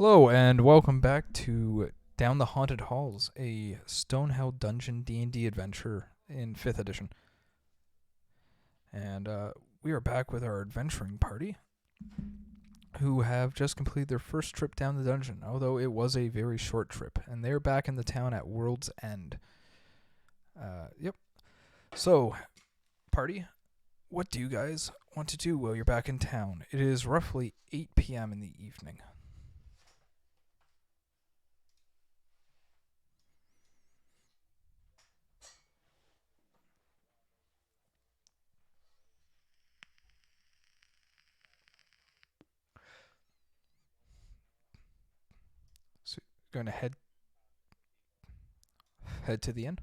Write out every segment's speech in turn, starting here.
Hello and welcome back to Down the Haunted Halls, a Stonehell Dungeon D&D adventure in 5th edition. And we are back with our adventuring party, who have just completed their first trip down the dungeon, although it was a very short trip, and they're back in the town at World's End. Yep. So, party, what do you guys want to do while you're back in town? It is roughly 8 p.m. in the evening. So, you're going to head to the inn?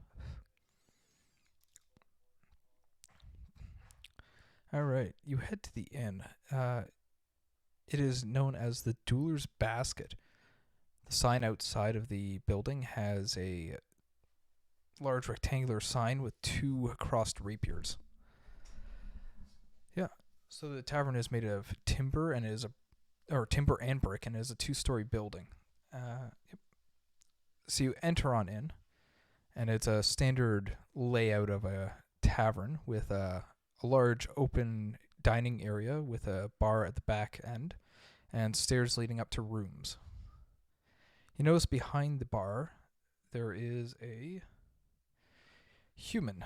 All right, you head to the inn. It is known as the Dueler's Basket. The sign outside of the building has a large rectangular sign with two crossed rapiers. Yeah. So the tavern is made of timber and timber and brick and is a two-story building. Yep. So you enter on in, and it's a standard layout of a tavern with a large open dining area with a bar at the back end and stairs leading up to rooms. You notice behind the bar there is a human.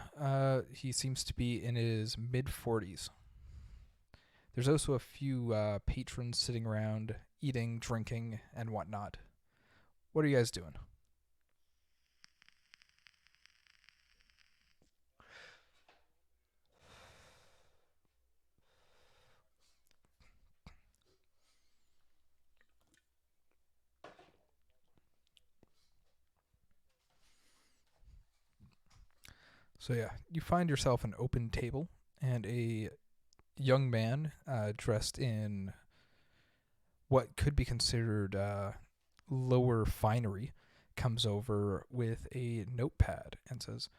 He seems to be in his mid 40s. There's also a few patrons sitting around eating, drinking, and whatnot. What are you guys doing? So yeah, you find yourself an open table and a young man dressed in what could be considered lower finery comes over with a notepad and says,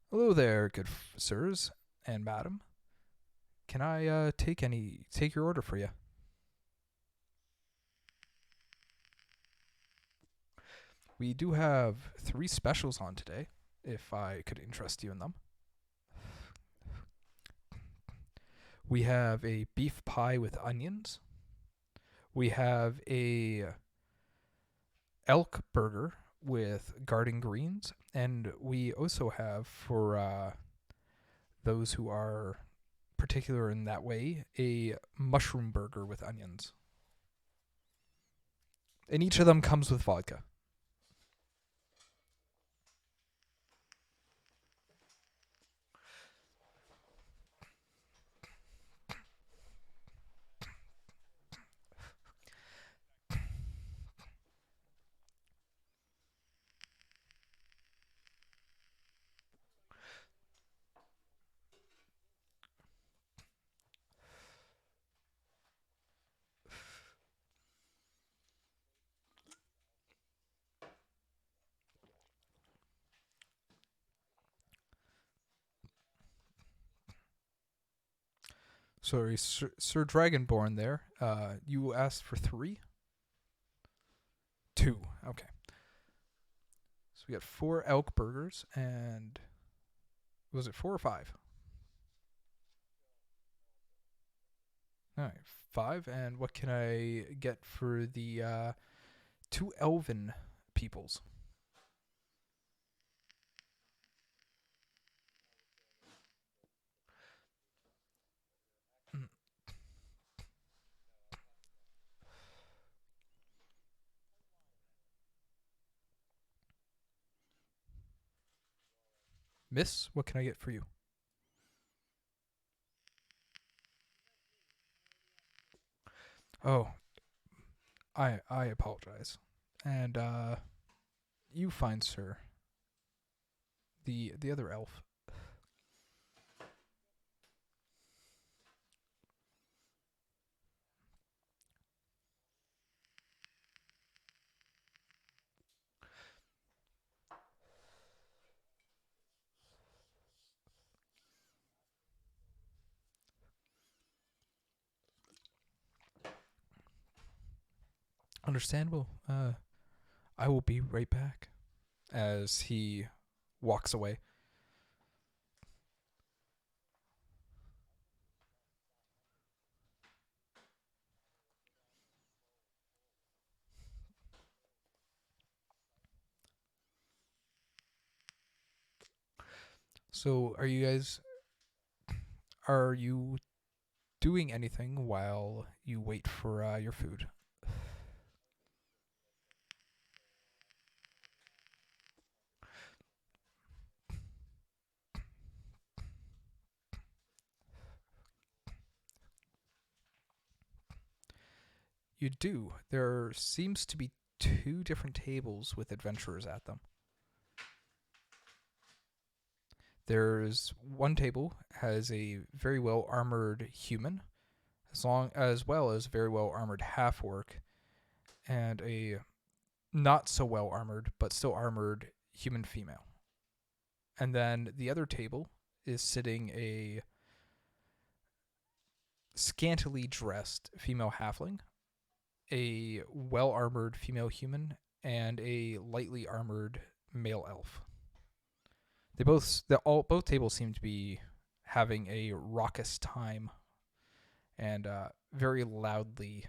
"Hello there, good sirs and madam. Can I take your order for you?" We do have three specials on today, if I could interest you in them. We have a beef pie with onions. We have a elk burger with garden greens, and we also have, for those who are particular in that way, a mushroom burger with onions. And each of them comes with vodka. Sorry, Sir Dragonborn there. You asked for three? Two. Okay. So we got four elk burgers and was it four or five? All right, five. And what can I get for the two elven peoples? Mm. Miss, what can I get for you? Oh, I apologize. And you find sir the other elf. Understandable. I will be right back. As he walks away. So, are you doing anything while you wait for your food? You do. There seems to be two different tables with adventurers at them. There's one table has a very well armored human, as well as very well armored half orc, and a not so well armored but still armored human female. And then the other table is sitting a scantily dressed female halfling, a well armored female human, and a lightly armored male elf. Both tables seem to be having a raucous time and very loudly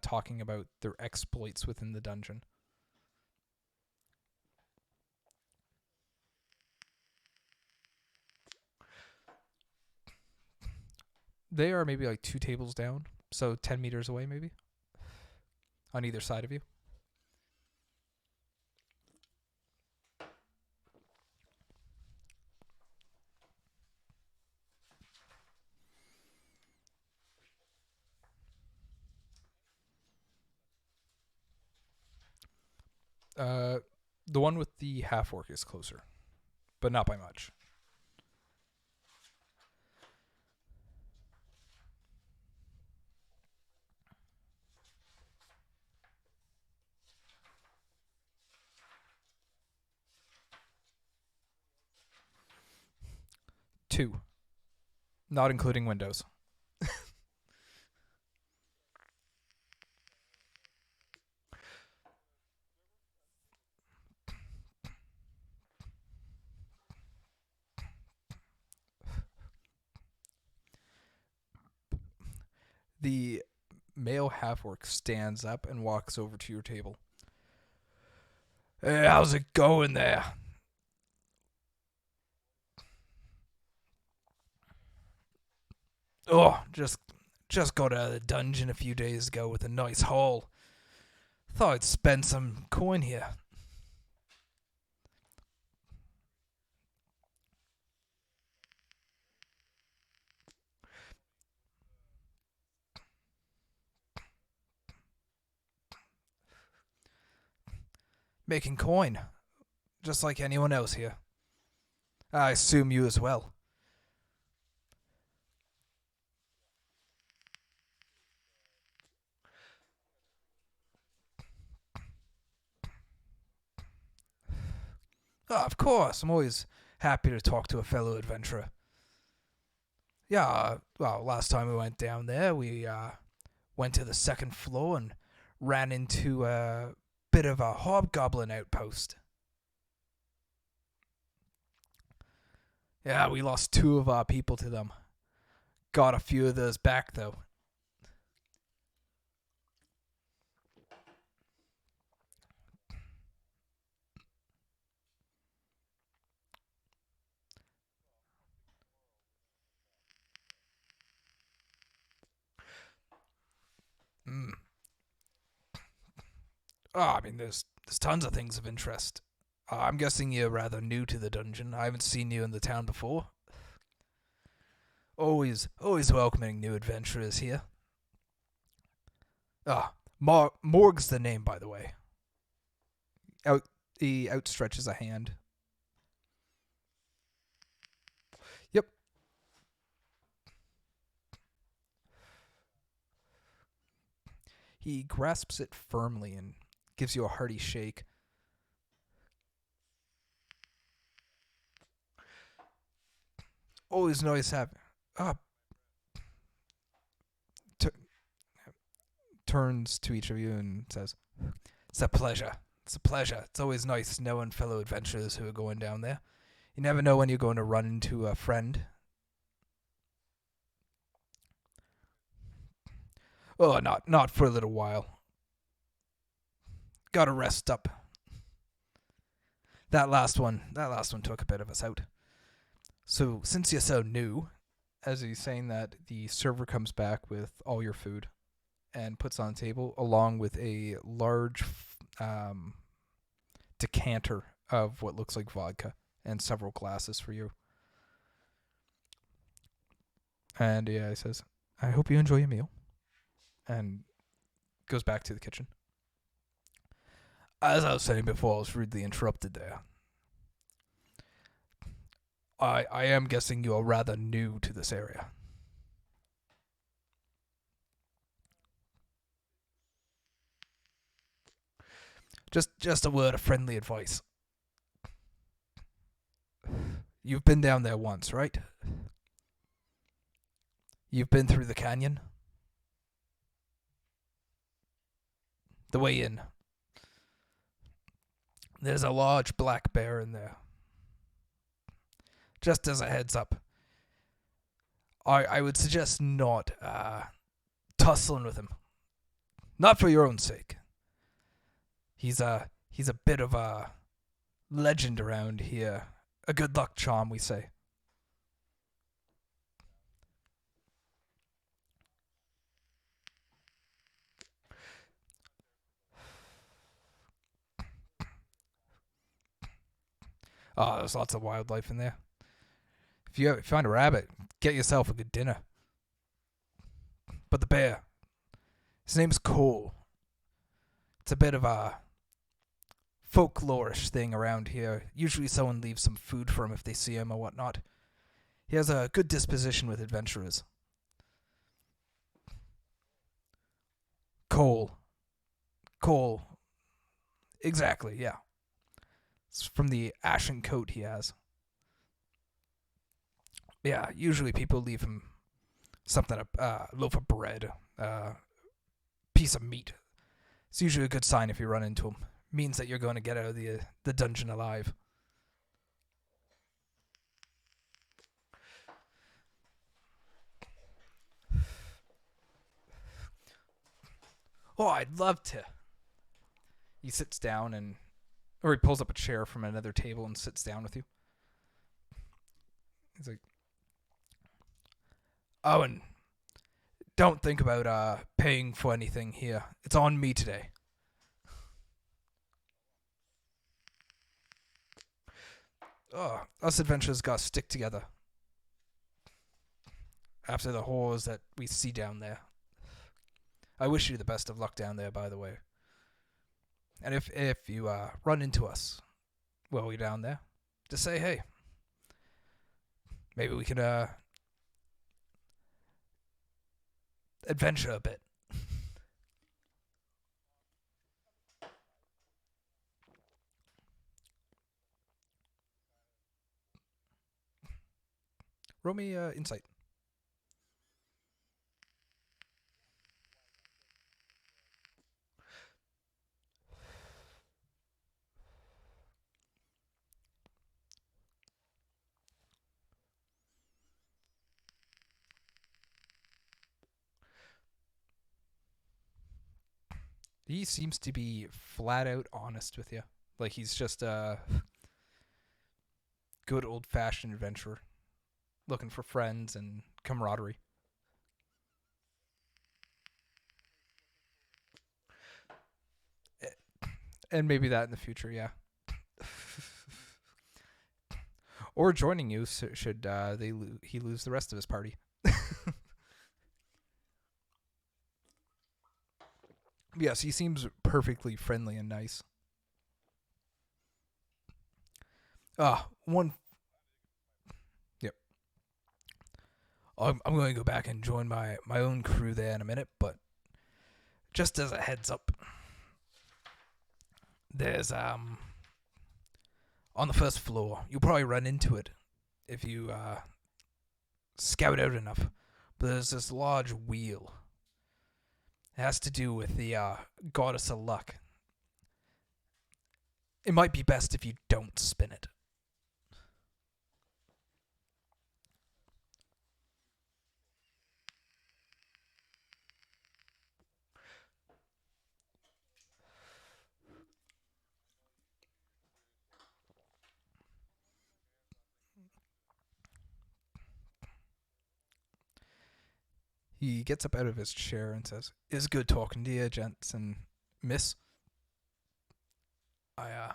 talking about their exploits within the dungeon. They are maybe like two tables down, so 10 meters away, maybe, on either side of you. Uh, the one with the half orc is closer, but not by much. Two, not including windows. The male half orc stands up and walks over to your table. Hey, how's it going there? Oh, just got out of the dungeon a few days ago with a nice haul. Thought I'd spend some coin here. Making coin, just like anyone else here. I assume you as well. Oh, of course, I'm always happy to talk to a fellow adventurer. Yeah, well, last time we went down there, we went to the second floor and ran into a bit of a hobgoblin outpost. Yeah, we lost two of our people to them. Got a few of those back, though. Mm. Oh, I mean, there's tons of things of interest. I'm guessing you're rather new to the dungeon. I haven't seen you in the town before. Always welcoming new adventurers here. Morg's the name, by the way. He outstretches a hand. Yep. He grasps it firmly and gives you a hearty shake. Always nice having. Uh, t- turns to each of you and says, "It's a pleasure. It's a pleasure. It's always nice knowing fellow adventurers who are going down there. You never know when you're going to run into a friend." "Oh, not for a little while. Gotta rest up. That last one took a bit of us out. So since you're so new," as he's saying that, the server comes back with all your food and puts on the table along with a large decanter of what looks like vodka and several glasses for you. And yeah, he says, "I hope you enjoy your meal," and goes back to the kitchen. "As I was saying before, I was rudely interrupted there. I am guessing you are rather new to this area." Just a word of friendly advice. You've been down there once, right? You've been through the canyon? The way in. There's a large black bear in there. Just as a heads up, I would suggest not tussling with him. Not for your own sake. He's a bit of a legend around here. A good luck charm, we say." "Oh, there's lots of wildlife in there. If you find a rabbit, get yourself a good dinner. But the bear, his name's Cole. It's a bit of a folklorish thing around here. Usually someone leaves some food for him if they see him or whatnot. He has a good disposition with adventurers." Cole. Cole. Exactly, yeah. It's from the ashen coat he has. Yeah, usually people leave him something, a loaf of bread, piece of meat. It's usually a good sign if you run into him. Means that you're going to get out of the dungeon alive. "Oh, I'd love to." He sits down or he pulls up a chair from another table and sits down with you. He's like, "Oh, and don't think about paying for anything here. It's on me today." "Oh, us adventurers gotta stick together after the horrors that we see down there. I wish you the best of luck down there, by the way. And if you run into us while we're down there, just say hey. Maybe we can adventure a bit." Roll me insight. He seems to be flat out honest with you. Like he's just a good old fashioned adventurer looking for friends and camaraderie. And maybe that in the future, yeah. Or joining you should he lose the rest of his party. Yes, he seems perfectly friendly and nice. One. Yep. I'm going to go back and join my own crew there in a minute, but just as a heads up, there's on the first floor. You'll probably run into it if you scout out enough. But there's this large wheel, It has to do with the goddess of luck. It might be best if you don't spin it. He gets up out of his chair and says, "It's good talking to you, gents and miss. Yeah,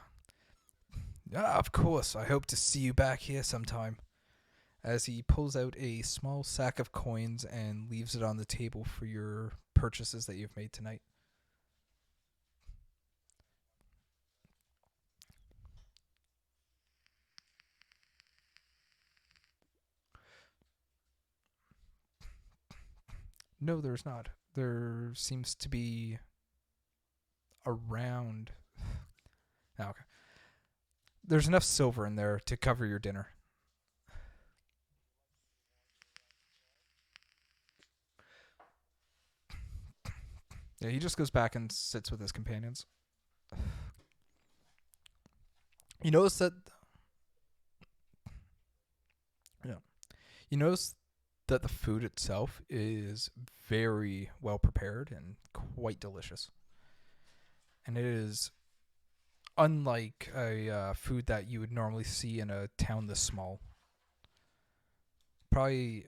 of course. I hope to see you back here sometime." As he pulls out a small sack of coins and leaves it on the table for your purchases that you've made tonight. No, there's not. There seems to be around. Oh, okay. There's enough silver in there to cover your dinner. Yeah, he just goes back and sits with his companions. You notice that. Yeah. You notice that the food itself is very well prepared and quite delicious, and it is unlike a food that you would normally see in a town this small. Probably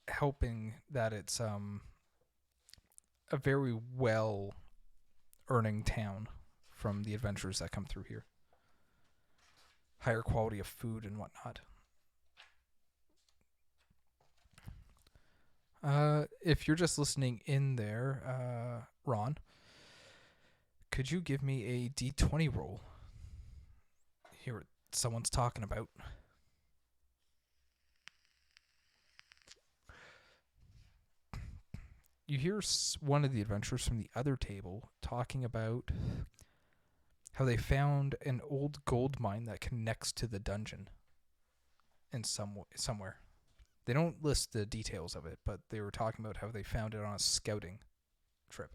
helping that it's a very well earning town from the adventurers that come through here. Higher quality of food and whatnot. If you're just listening in there, Ron, could you give me a D20 roll? Hear what someone's talking about. You hear one of the adventurers from the other table talking about how they found an old gold mine that connects to the dungeon in somewhere. They don't list the details of it, but they were talking about how they found it on a scouting trip.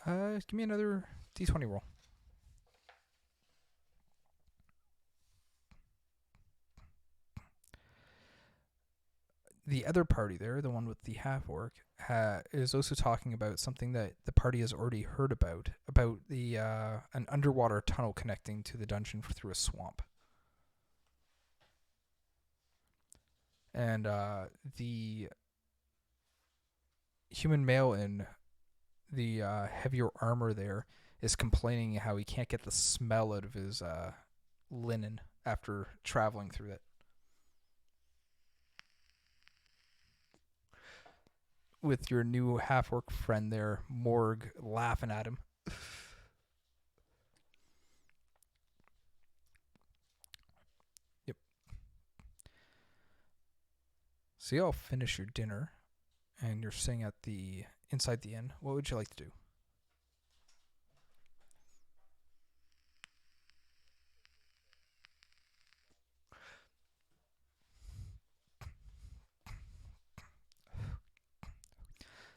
Give me another D20 roll. The other party there, the one with the half orc, is also talking about something that the party has already heard about the an underwater tunnel connecting to the dungeon through a swamp. And the human male in the heavier armor there is complaining how he can't get the smell out of his linen after traveling through it. With your new half orc friend there, Morg, laughing at him. Yep. So you all finish your dinner, and you're sitting at the inside the inn. What would you like to do?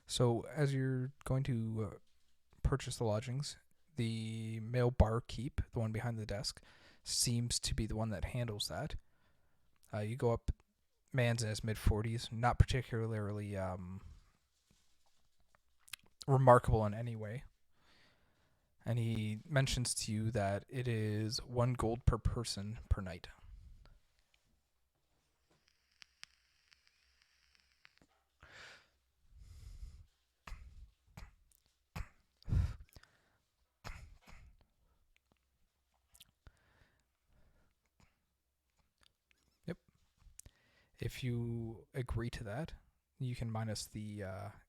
So as you're going to purchase the lodgings, the male barkeep, the one behind the desk, seems to be the one that handles that. You go up, man's in his mid-40s, not particularly remarkable in any way. And he mentions to you that it is 1 gold per person per night. Yep. If you agree to that, you can minus the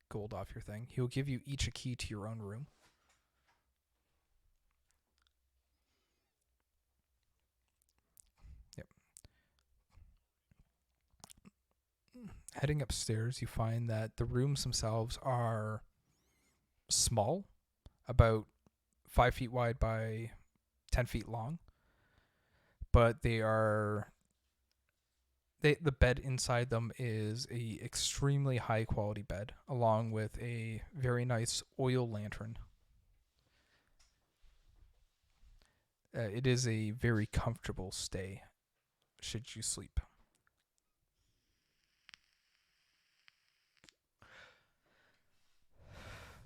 gold off your thing. He'll give you each a key to your own room. Yep. Heading upstairs, you find that the rooms themselves are small, about 5 feet wide by 10 feet long, but the bed inside them is a extremely high quality bed, along with a very nice oil lantern. It is a very comfortable stay should you sleep.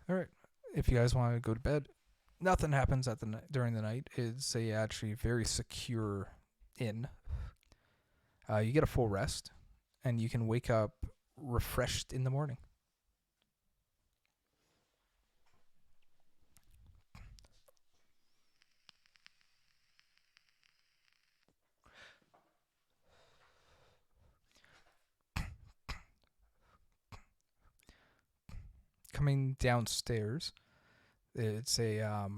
All right. If you guys want to go to bed, nothing happens during the night. It's a actually very secure inn. You get a full rest, and you can wake up refreshed in the morning. Coming downstairs, it's a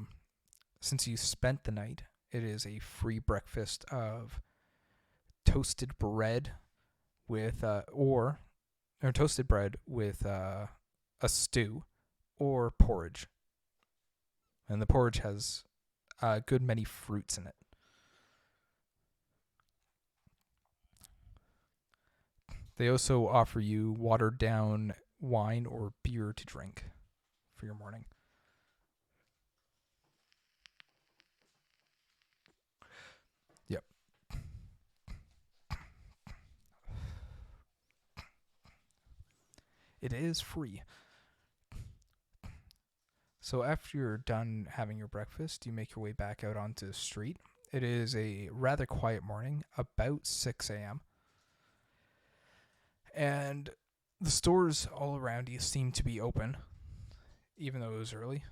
since you spent the night, it is a free breakfast of toasted bread with or toasted bread with a stew or porridge, and the porridge has a good many fruits in it. They also offer you watered down wine or beer to drink for your morning. Yep. It is free. So after you're done having your breakfast, you make your way back out onto the street. It is a rather quiet morning, about 6 a.m. And the stores all around you seem to be open, even though it was early.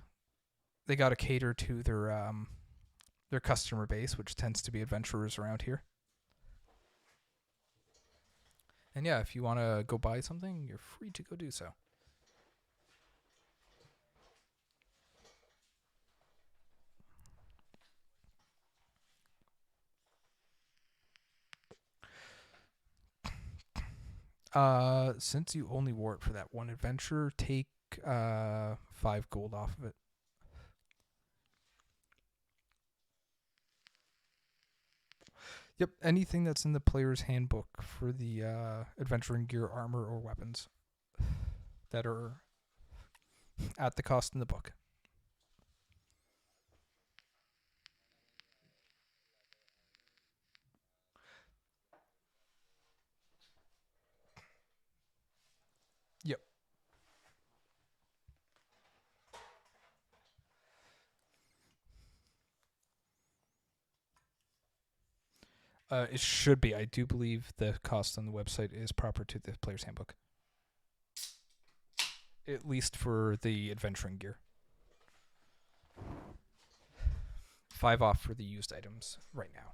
They got to cater to their customer base, which tends to be adventurers around here. And yeah, if you want to go buy something, you're free to go do so. Since you only wore it for that one adventure, take 5 gold off of it. Yep, anything that's in the player's handbook for the adventuring gear, armor, or weapons that are at the cost in the book. Yep. It should be. I do believe the cost on the website is proper to the player's handbook. At least for the adventuring gear. 5 off for the used items right now.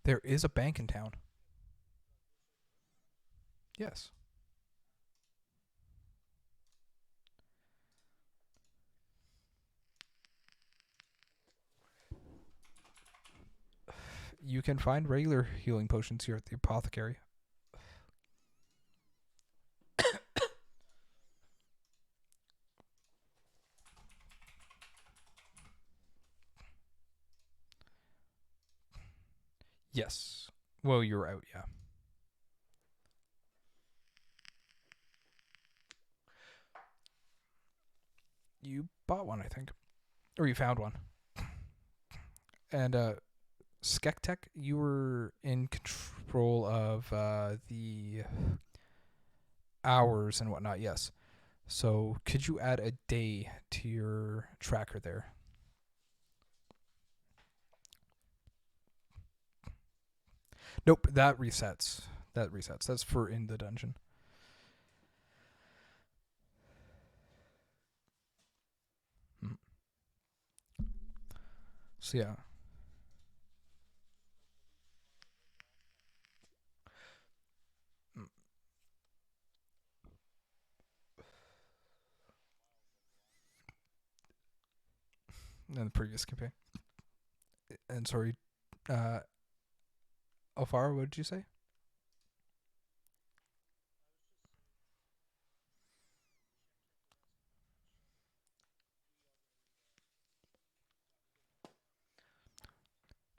There is a bank in town. Yes. You can find regular healing potions here at the apothecary. Yes. Well, you're out, yeah. You bought one, I think. Or you found one. And Skektek, you were in control of the hours and whatnot, yes. So could you add a day to your tracker there? Nope, that resets. That resets. That's for in the dungeon. So yeah. In the previous campaign. And sorry, Alfaro, what did you say?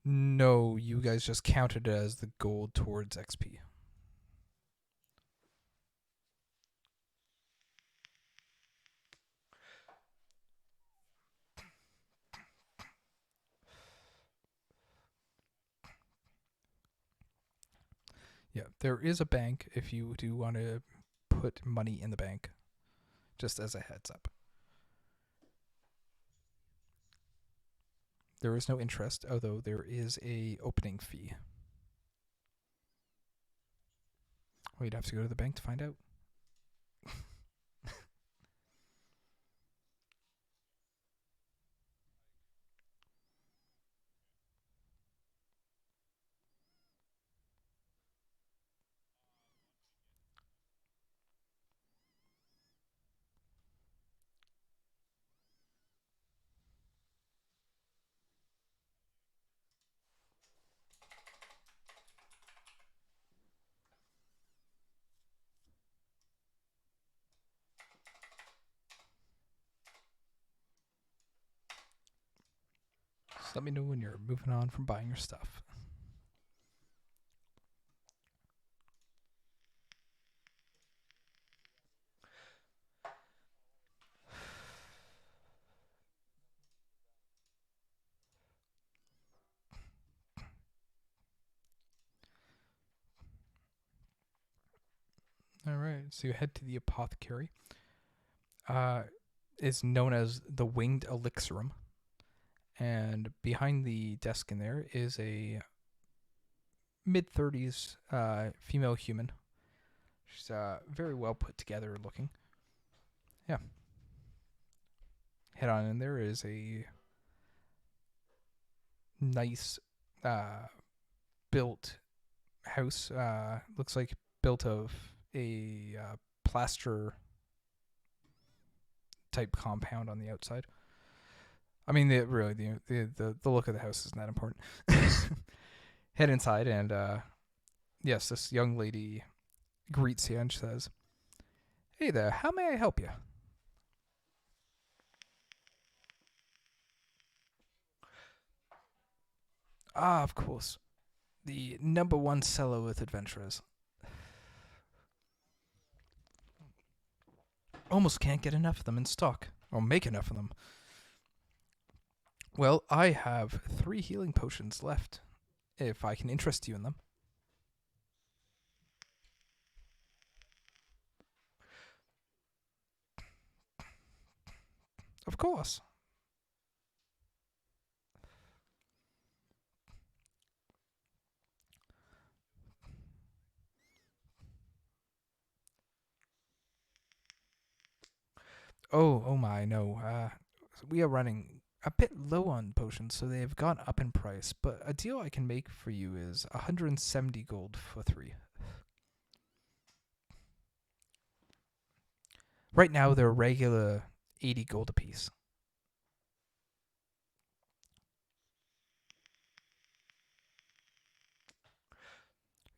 No, you guys just counted it as the gold towards XP. Yeah, there is a bank if you do want to put money in the bank, just as a heads up. There is no interest, although there is a opening fee. Well, you'd have to go to the bank to find out. Just let me know when you're moving on from buying your stuff. All right, so you head to the apothecary. Uh, it's known as the Winged Elixirum, and behind the desk in there is a mid-30s female human. She's very well put together looking. Yeah. Head on in there is a nice built house. Looks like built of a plaster type compound on the outside. I mean, the look of the house isn't that important. Head inside, and yes, this young lady greets you and she says, "Hey there, how may I help you?" Ah, of course. The number one seller with adventurers. Almost can't get enough of them in stock, or make enough of them. Well, I have 3 healing potions left, if I can interest you in them. Of course. Oh my, no. We are running a bit low on potions, so they have gone up in price. But a deal I can make for you is 170 gold for 3. Right now, they're regular 80 gold apiece.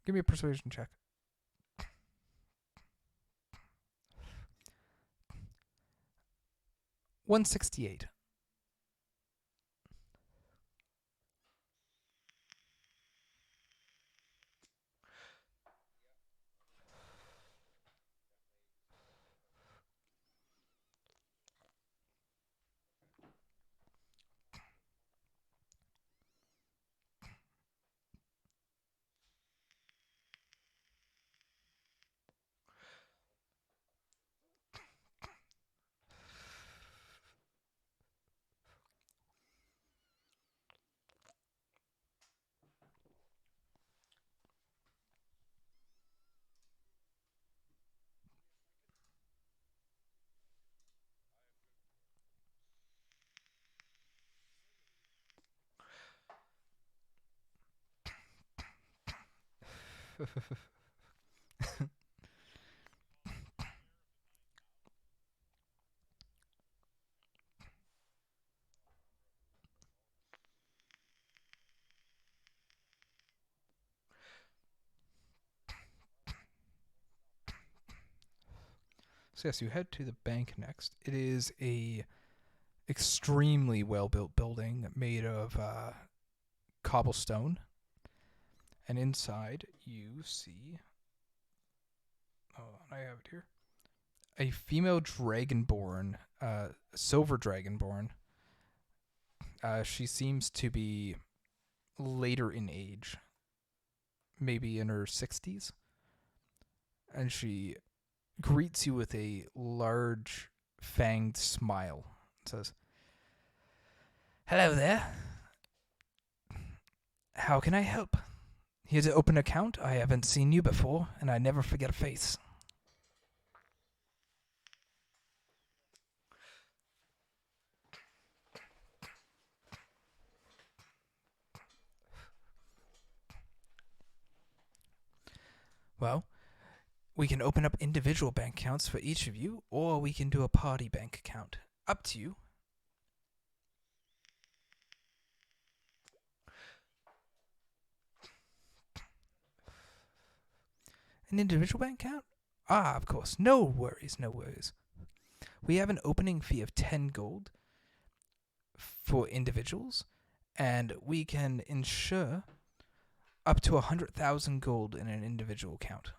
Give me a persuasion check. 168. So yes, you head to the bank next. It is a extremely well built building made of cobblestone, and inside you see. Oh, I have it here. A female dragonborn, silver dragonborn. She seems to be later in age, maybe in her 60s, and she greets you with a large, fanged smile. It says, "Hello there. How can I help? Here to open an account. I haven't seen you before, and I never forget a face." Well, we can open up individual bank accounts for each of you, or we can do a party bank account. Up to you. An individual bank account? Ah, of course. No worries, no worries. We have an opening fee of 10 gold for individuals, and we can insure up to 100,000 gold in an individual account.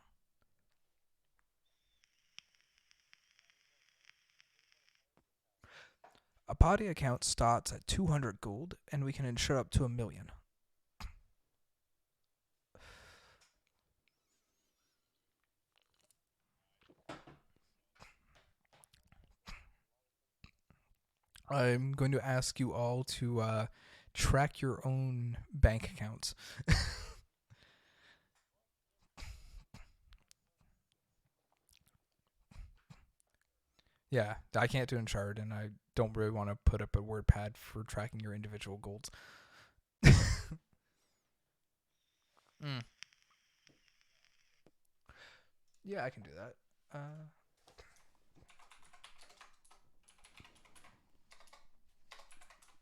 A party account starts at 200 gold, and we can insure up to 1,000,000. I'm going to ask you all to track your own bank accounts. Yeah, I can't do Uncharted, and I don't really want to put up a word pad for tracking your individual golds. Mm. Yeah, I can do that.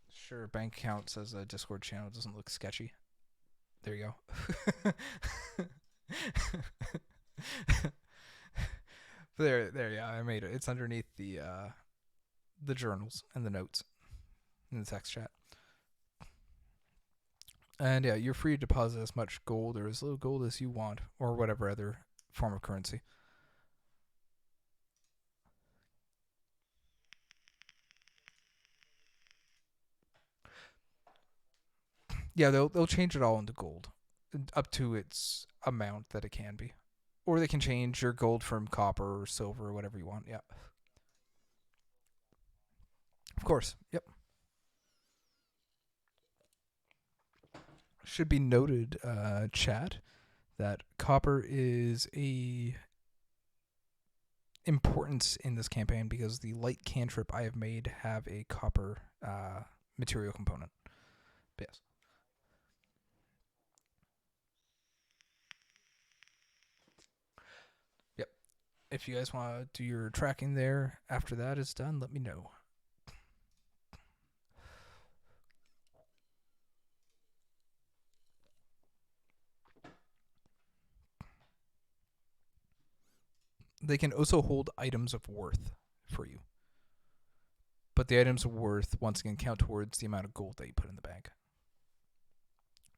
Sure, bank account says a Discord channel doesn't look sketchy. There you go. Yeah, I made it. It's underneath the journals and the notes in the text chat. And yeah, you're free to deposit as much gold or as little gold as you want, or whatever other form of currency. Yeah, they'll change it all into gold, up to its amount that it can be, or they can change your gold from copper or silver or whatever you want. Yeah, of course. Yep. Should be noted, chat, that copper is a importance in this campaign because the light cantrip I have made have a copper material component. But yes. Yep. If you guys want to do your tracking there after that is done, let me know. They can also hold items of worth for you. But the items of worth, once again, count towards the amount of gold that you put in the bank.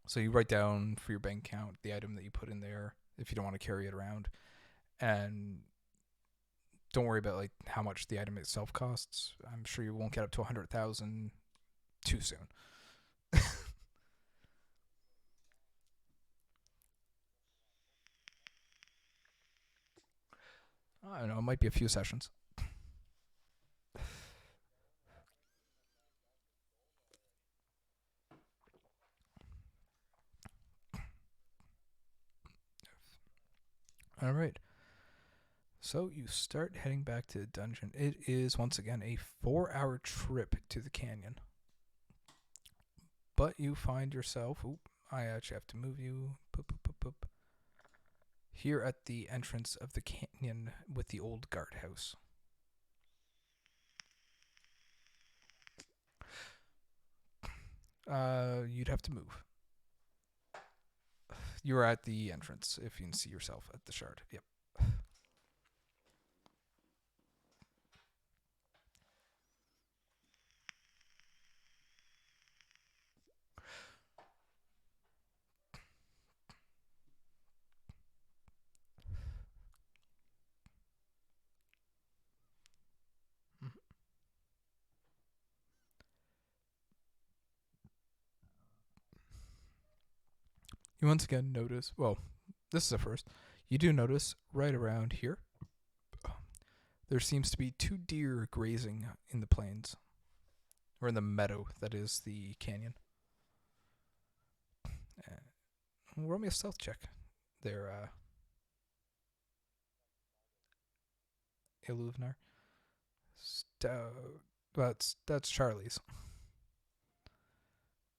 So you write down for your bank account the item that you put in there if you don't want to carry it around. And don't worry about like how much the item itself costs. I'm sure you won't get up to 100,000 too soon. I don't know, it might be a few sessions. All right. So you start heading back to the dungeon. It is once again a 4-hour trip to the canyon. But you find yourself. Oop, I actually have to move you. Boop, boop, boop, boop. Here at the entrance of the canyon with the old guardhouse. You'd have to move. You're at the entrance if you can see yourself at the shard. Yep. You once again notice, well, this is a first. You do notice right around here, there seems to be two deer grazing in the plains, or in the meadow that is the canyon. Roll me a stealth check. They're Iluvnar. That's Charlie's.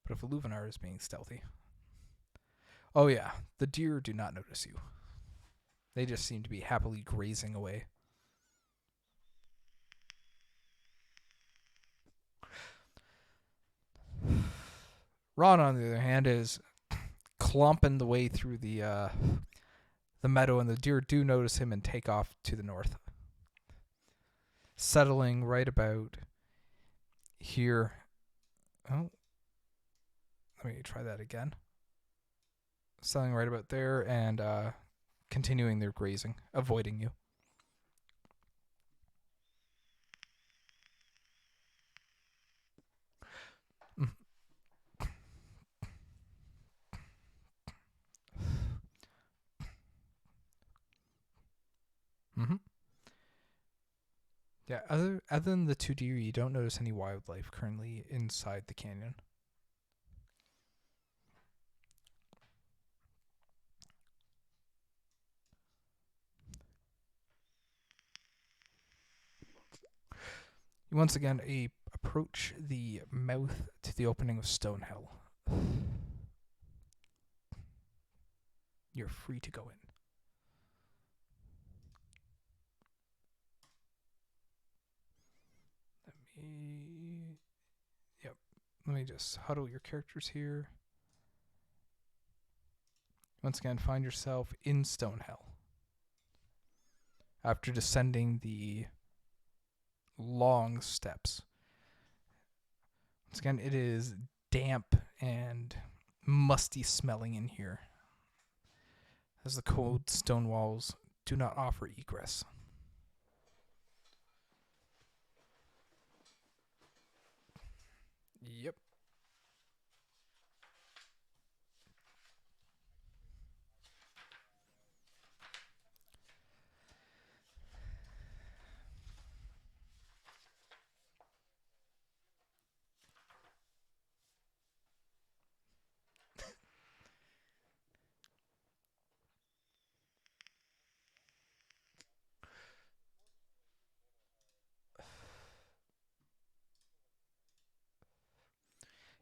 But if Illuvinar is being stealthy, oh yeah, the deer do not notice you. They just seem to be happily grazing away. Ron, on the other hand, is clomping the way through the meadow, and the deer do notice him and take off to the north, settling right about here. Oh, let me try that again. Settling right about there and continuing their grazing, avoiding you. Mm-hmm. Yeah, other than the two deer, you don't notice any wildlife currently inside the canyon. You once again approach the mouth to the opening of Stonehell. You're free to go in. Yep. Let me just huddle your characters here. Once again, find yourself in Stonehell. After descending the long steps. Once again, it is damp and musty smelling in here, as the cold stone walls do not offer egress. Yep.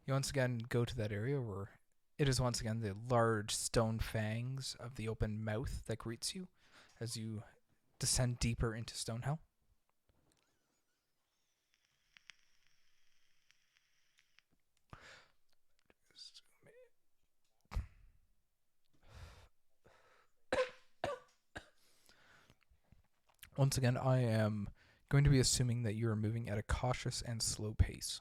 You once again go to that area where it is once again the large stone fangs of the open mouth that greets you as you descend deeper into Stonehell. Once again, I am going to be assuming that you are moving at a cautious and slow pace.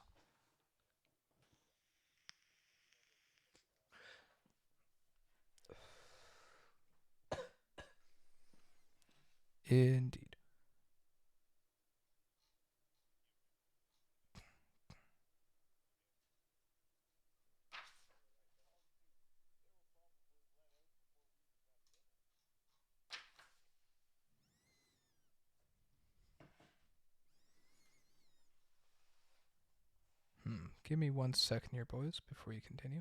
Indeed. Give me 1 second here, boys, before you continue.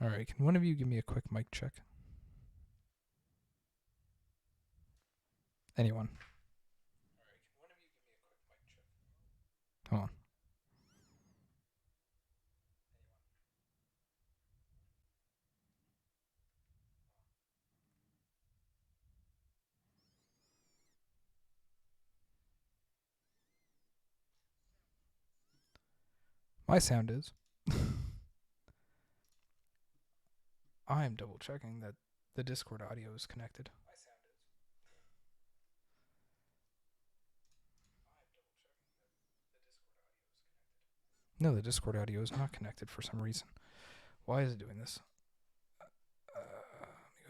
All right, can one of you give me a quick mic check? Anyone? Come on. My sound is. I'm double checking that the Discord audio is connected. No, the Discord audio is not connected for some reason. Why is it doing this?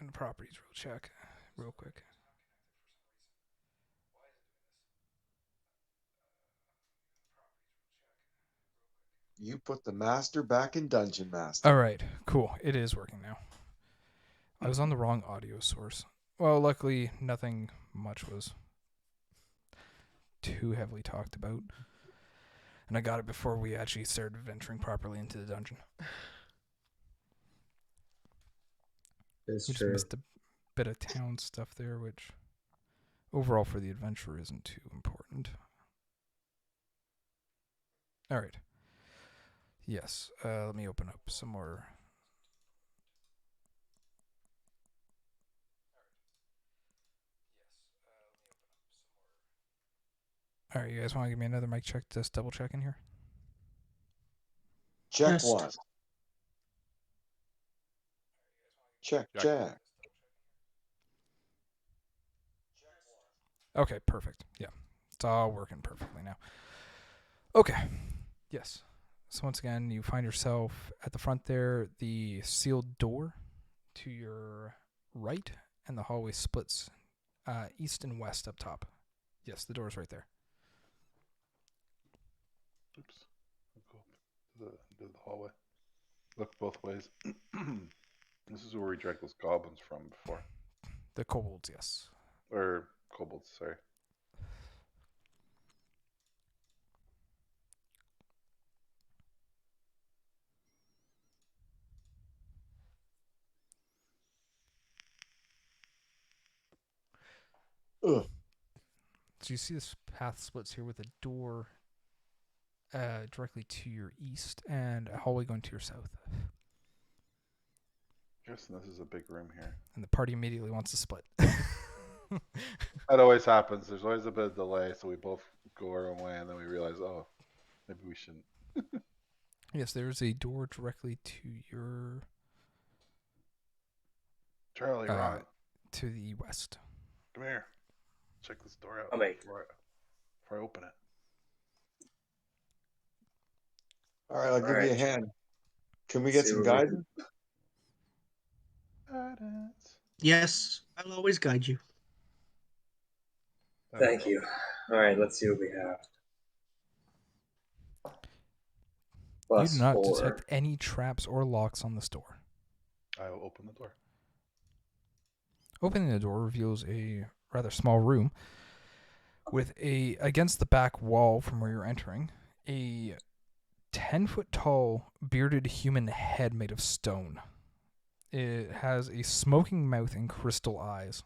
And properties check real quick. You put the master back in Dungeon Master. All right, cool. It is working now. I was on the wrong audio source. Well, luckily, nothing much was too heavily talked about. And I got it before we actually started venturing properly into the dungeon. It's We just true. missed a bit of town stuff there, which overall for the adventure isn't too important. All right. Yes, let me open up some more. All right, you guys want to give me another mic check, just double checking here? Check Test. one. Check. Okay, perfect. Yeah, it's all working perfectly now. Okay, yes. So once again, you find yourself at the front there, the sealed door to your right, and the hallway splits east and west up top. Yes, the door's right there. Oops. I'll go to the hallway. Look both ways. This is where we dragged those goblins from before. The kobolds, yes. Or kobolds, sorry. Ugh. So you see this path splits here with a door directly to your east and a hallway going to your south. Guessing this is a big room here. And the party immediately wants to split. That always happens. There's always a bit of delay, so we both go our own way, and then we realize, oh, maybe we shouldn't. Yes, there's a door directly to your Charlie, Ron, to the west. come here. Check this door out Coming. before I open it. All right, I'll give you a hand. Can we get See some what we guidance? Guidance. Yes, I'll always guide you. Thank you. All right, let's see what we have. You do not +4. detect any traps or locks on this door. I will open the door. Opening the door reveals a rather small room with against the back wall from where you're entering, a 10-foot tall bearded human head made of stone. It has a smoking mouth and crystal eyes.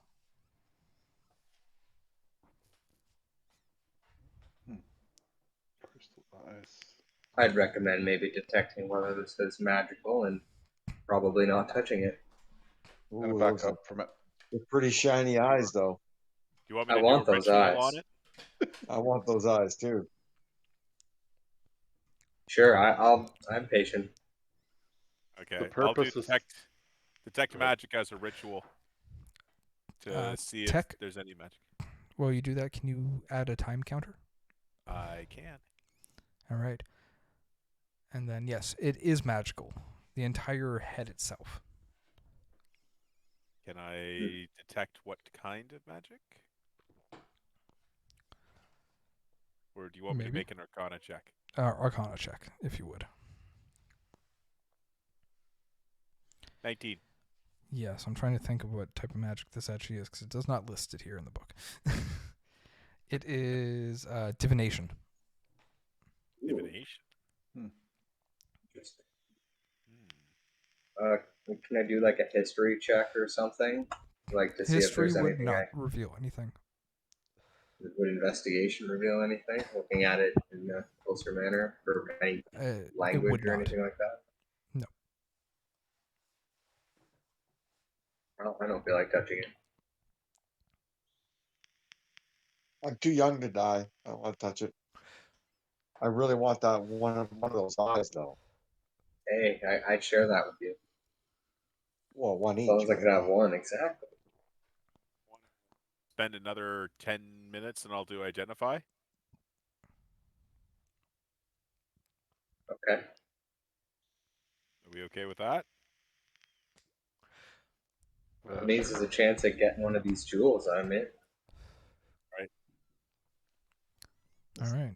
Crystal eyes. I'd recommend maybe detecting whether this is magical and probably not touching it. I'm gonna Ooh, back those up from it. are pretty shiny eyes, though. Do you want me I to do want a those ritual eyes. on it? I want those eyes too. Sure, I'm patient. Okay, The I'll do purpose is- detect Go ahead. magic as a ritual to see if tech- there's any magic. While you do that, can you add a time counter? I can. All right. And then, yes, it is magical. The entire head itself. Can I detect what kind of magic? Or do you want me to Maybe. make an Arcana check? Arcana check, if you would. 19. Yes, I'm trying to think of what type of magic this actually is because it does not list it here in the book. It is divination. Divination. Interesting. Hmm. Can I do like a history check or something? Like to see if History there's would anything not reveal anything. would investigation reveal anything? Looking at it in a closer manner for any It language would or not. anything like that? No. Well, I don't feel like touching it. I'm too young to die. I don't want to touch it. I really want that one of those eyes, though. Hey, I'd share that with you. Well, one As each. long as I could but- have one, exactly. Spend another 10 minutes and I'll do identify. Okay. Are we okay with that? That means Sure. there's a chance at getting one of these jewels. I'm in. All right.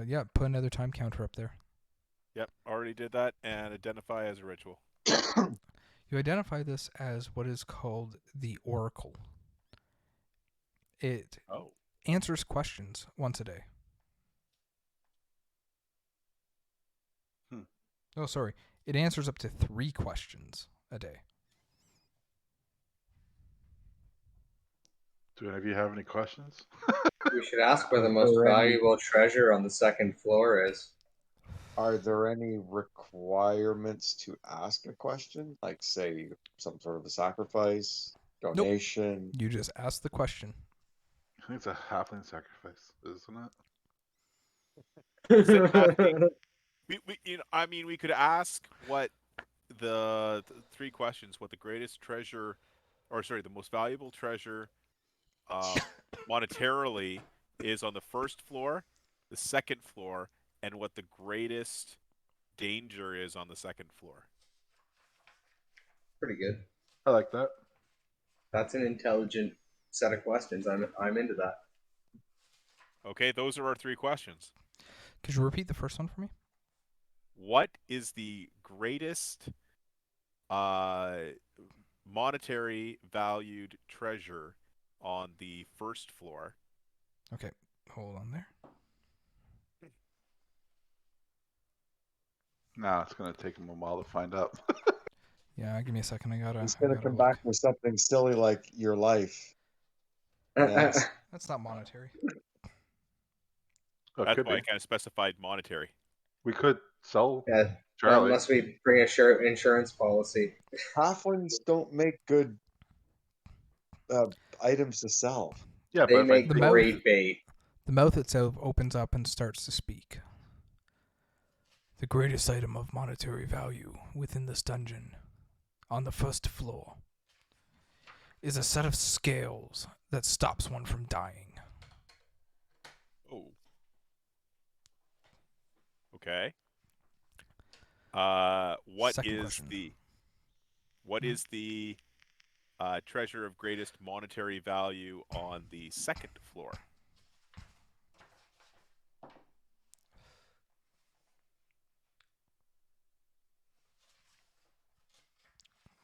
Yeah, put another time counter up there. Yep, already did that, and identify as a ritual. You identify this as what is called the Oracle. It Oh. answers questions once a day. Oh, sorry. It answers up to 3 questions a day. Do any of you have any questions? We should ask where the Is most there any- valuable treasure on the second floor is. Are there any requirements to ask a question? Like, say, some sort of a sacrifice, donation? You just ask the question. I think it's a halfling sacrifice, isn't it? Is it asking? We could ask what the 3 questions: what the greatest treasure, or sorry, the most valuable treasure, monetarily, is on the first floor, the second floor, and what the greatest danger is on the second floor. Pretty good. I like that. That's an intelligent set of questions. I'm into that. Okay, those are our 3 questions. Could you repeat the first one for me? What is the greatest monetary valued treasure on the first floor? Okay, hold on there. Nah, it's gonna take him a while to find out. Yeah, give me a second. I gotta. He's gonna I gotta come look. back with something silly like your life. Next. That's not monetary. Oh, it That's could why I be. kind of specified monetary. We could sell Yeah, Charlie. unless we bring insurance policy. Halflings don't make good items to sell. Yeah, They but if I make The great bait. The mouth itself opens up and starts to speak. The greatest item of monetary value within this dungeon, on the first floor, is a set of scales that stops one from dying. Oh. Okay. What Second is question. the treasure of greatest monetary value on the second floor?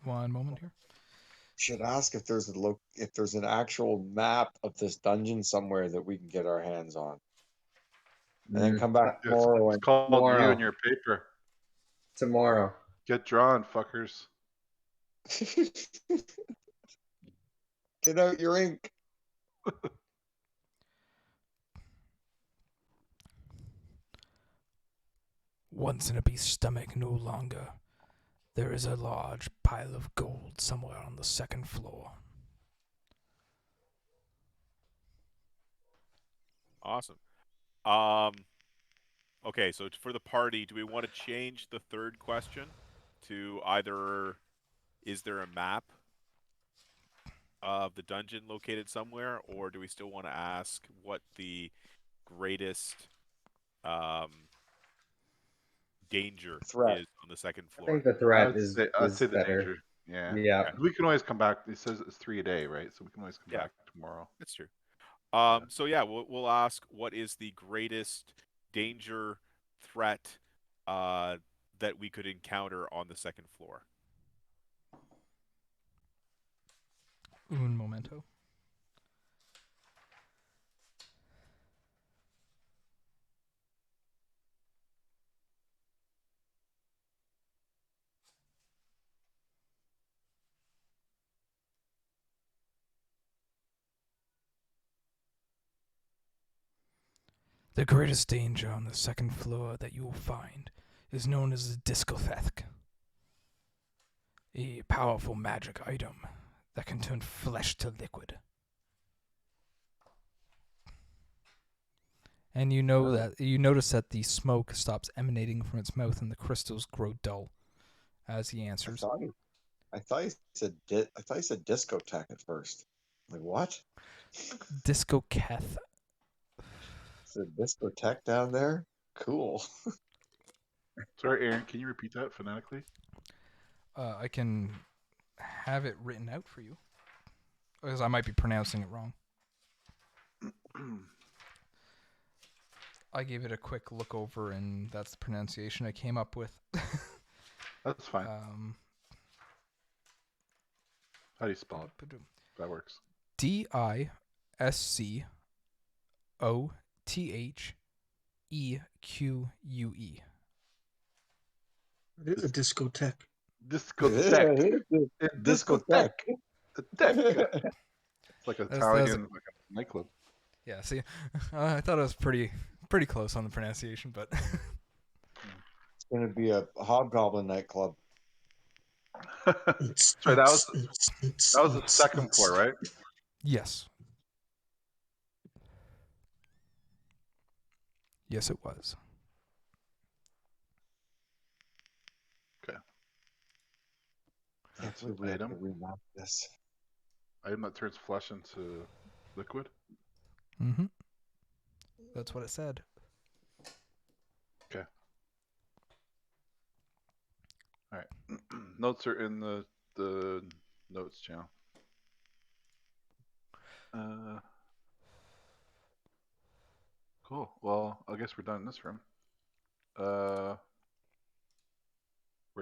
One moment here. Should ask if there's an actual map of this dungeon somewhere that we can get our hands on, and then come back tomorrow it's and called you Tomorrow. and your paper. Tomorrow. Get drawn, fuckers. get out your ink. Once in a beast's stomach, no longer. There is a large pile of gold somewhere on the second floor. Awesome. Okay, so for the party, do we want to change the third question to either is there a map of the dungeon located somewhere, or do we still want to ask what the greatest danger Threat. is on the second I floor? think the threat I'd is say the better. danger. Yeah. Yeah. We can always come back. It says it's 3 a day, right? So we can always come Yeah. back tomorrow. That's true. So yeah, we'll ask what is the greatest danger, threat that we could encounter on the second floor. Un momento. The greatest danger on the second floor that you will find is known as the discotheque, a powerful magic item that can turn flesh to liquid. And you notice that the smoke stops emanating from its mouth and the crystals grow dull as he answers. I thought he said discotheque at first. Like what? Discotheque. Is a discotheque down there? Cool. Sorry, Aaron, can you repeat that phonetically? I can have it written out for you, because I might be pronouncing it wrong. I gave it a quick look over, and that's the pronunciation I came up with. That's fine. How do you spell it? That works. DISCOTHEQUE. It is a discotheque. Discotheque. Discotheque. It's like Italian, like a nightclub. Yeah, see, I thought it was pretty close on the pronunciation, but It's going to be a hobgoblin nightclub. Sorry, that was the second floor, right? yes. Yes, it was. Okay. Can't believe we have to remap this. Item that turns flesh into liquid. Mm-hmm. That's what it said. Okay. All right. Notes are in the notes channel. Cool. Well, I guess we're done in this room. Where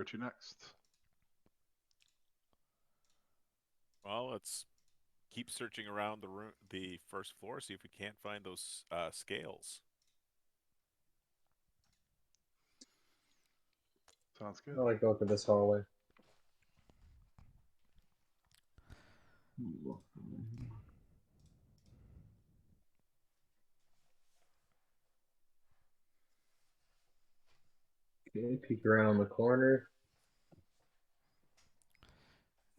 to next? Well, let's keep searching around the first floor, see if we can't find those scales. Sounds good. I like going to this hallway. Okay, peek around the corner.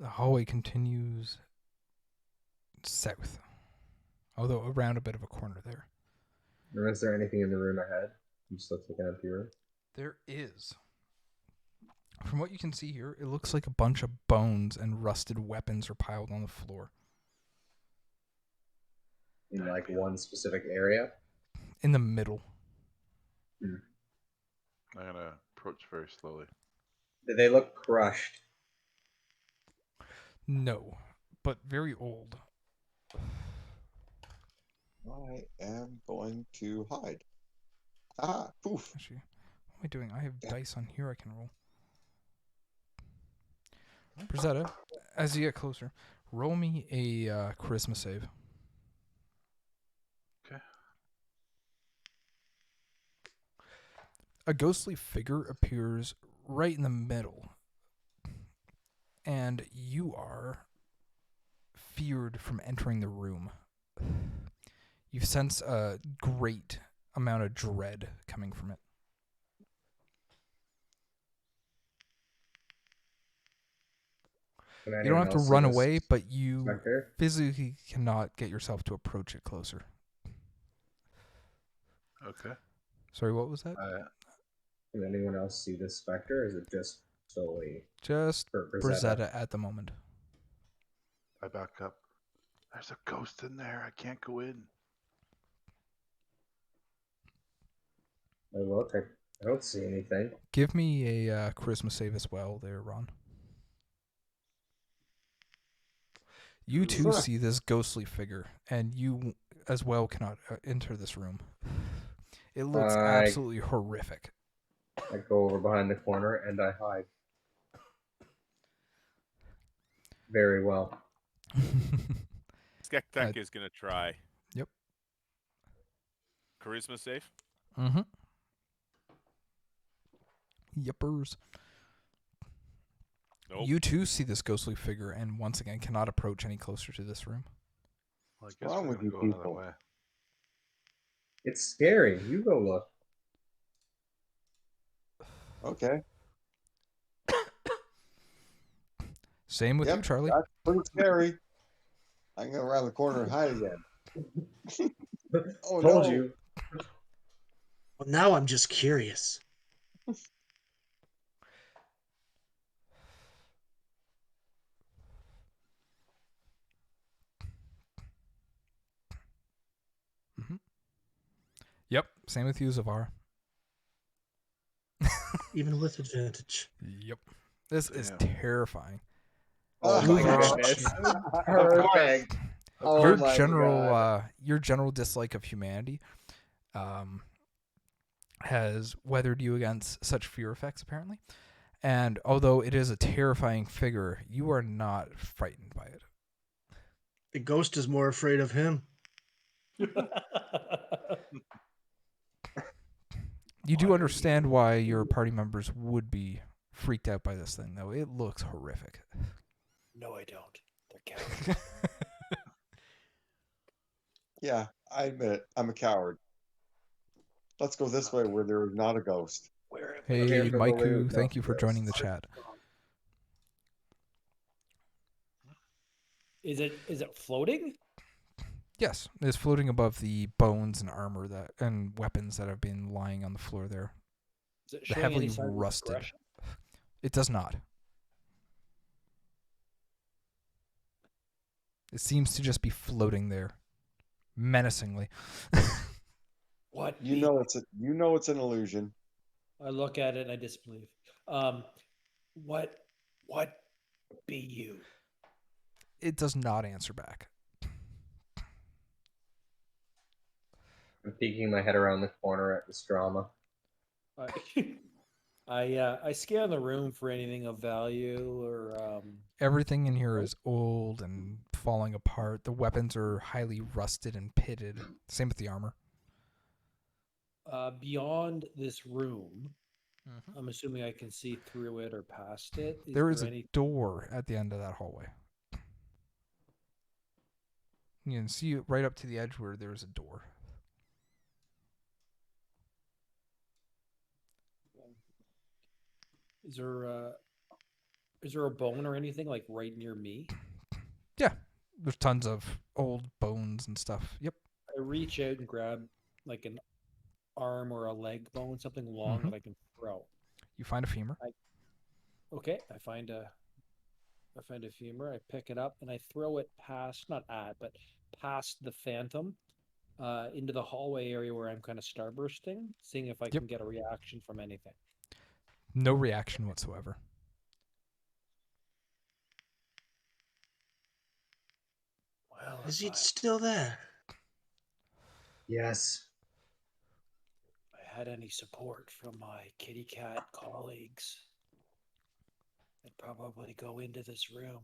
The hallway continues south, although around a bit of a corner there. Or is there anything in the room ahead? It just looks like an empty room. There is. From what you can see here, it looks like a bunch of bones and rusted weapons are piled on the floor. In like one specific area? In the middle. Hmm. I'm gonna approach very slowly. Do they look crushed? No, but very old. I am going to hide. Ah, poof. Actually, what am I doing? I have dice on here I can roll. Brazetta, as you get closer, roll me a charisma save. Okay. A ghostly figure appears right in the middle, and you are feared from entering the room. You sense a great amount of dread coming from it. You don't have to run away, but you physically cannot get yourself to approach it closer. Okay. Sorry, what was that? Can anyone else see this specter, or is it just solely Just for Brazetta at the moment. I back up. There's a ghost in there. I can't go in. I look. I don't see anything. Give me a charisma save as well there, Ron. You too see this ghostly figure, and you as well cannot enter this room. It looks absolutely horrific. I go over behind the corner and I hide. Very well. Skektek is going to try. Yep. Charisma save? Mm-hmm. Yippers. Nope. You too see this ghostly figure and once again cannot approach any closer to this room. Well, I guess wrong we're with gonna you go another people? way. It's scary. You go look. Okay. Same with you, Charlie. That's pretty scary. I can go around the corner and hide again. Oh, Told no. you. Well, now I'm just curious. Mm-hmm. Yep, same with you, Zavar. Even with advantage. Yep. This is terrifying. Oh my Oh, goodness. shit. Perfect. Oh your my general God. your general dislike of humanity has weathered you against such fear effects apparently, and although it is a terrifying figure, you are not frightened by it. The ghost is more afraid of him. You do Why are understand you- why your party members would be freaked out by this thing, though. It looks horrific. No, I don't. They're cowards. Yeah, I admit it. I'm a coward. Let's go this way where there is not a ghost. Where am Hey, Careful the way Maiku, we thank go, you for joining the ghosts. chat. Is it floating? Yes, it's floating above the bones and armor and weapons that have been lying on the floor there. Is it The showing heavily any signs of rusted. aggression? It does not. It seems to just be floating there, menacingly. What? You know it's an illusion. I look at it and I disbelieve. What be you? It does not answer back. I'm peeking my head around the corner at this drama. I scan the room for anything of value or Everything in here is old and falling apart. The weapons are highly rusted and pitted. Same with the armor. beyond this room. I'm assuming I can see through it or past it. There is a any door at the end of that hallway. You can see right up to the edge where there's a door. Is there a bone or anything like right near me? Yeah, there's tons of old bones and stuff. Yep. I reach out and grab like an arm or a leg bone, something long Mhm. that I can throw. You find a femur. Okay, I find a femur. I pick it up and I throw it past, not at, but past the phantom, into the hallway area where I'm kind of starbursting, seeing if I can get a reaction from anything. No reaction whatsoever. Well, Is if he still there? Yes. I had any support from my kitty cat colleagues, I'd probably go into this room.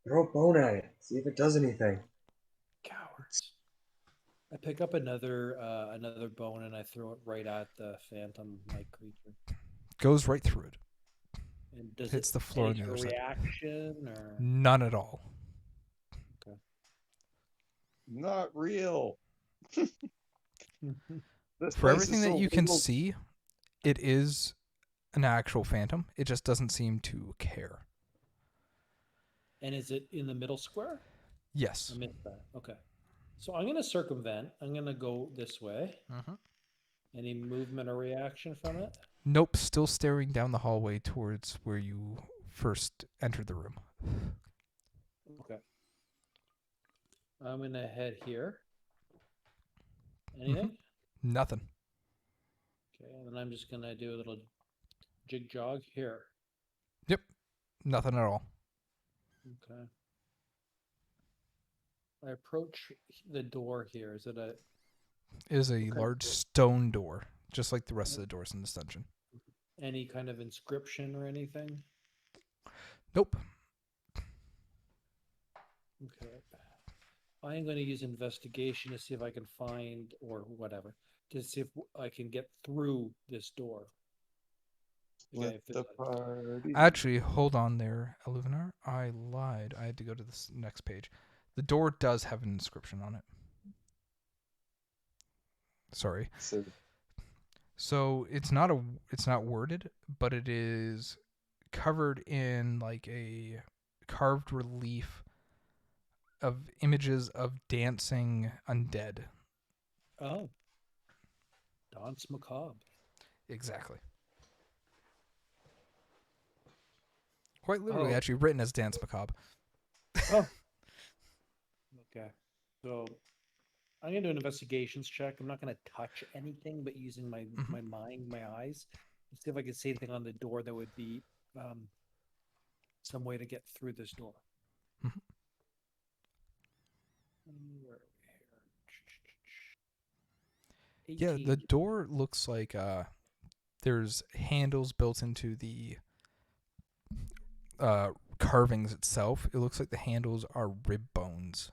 Throw a bone at it. See if it does anything. Cowards. I pick up another bone and I throw it right at the phantom-like creature. Goes right through it. And does Hits it the floor on the any other side. reaction or None at all. Not real. This For place everything is that so you can real. see, it is an actual phantom. It just doesn't seem to care. And is it in the middle square? Yes. I missed that. Okay. So I'm gonna circumvent. I'm gonna go this way. Mm-hmm. Any movement or reaction from it? Nope, still staring down the hallway towards where you first entered the room. Okay. I'm gonna head here. Anything? Nothing. Okay, and then I'm just gonna do a little jig jog here. Yep. Nothing at all. Okay. I approach the door here. Is it a It is a Okay. large stone door, just like the rest of the doors in this dungeon. any kind of inscription or anything? Nope. Okay. I am going to use investigation to see if I can find, or whatever, to see if I can get through this door. Okay, Let if it's the a- party. Actually, hold on there, Illuminar. I lied. I had to go to this next page. The door does have an inscription on it. Sorry. So it's not worded, but it is covered in like a carved relief of images of dancing undead. Oh. Dance macabre. Exactly. Quite literally, Oh. actually written as Dance Macabre. Oh. Okay. So I'm going to do an investigations check. I'm not going to touch anything, but using my Mhm. my mind, my eyes, and see if I can see anything on the door that would be some way to get through this door. Mhm. Where are we Yeah, here? the 18. door looks like there's handles built into the carvings itself. It looks like the handles are rib bones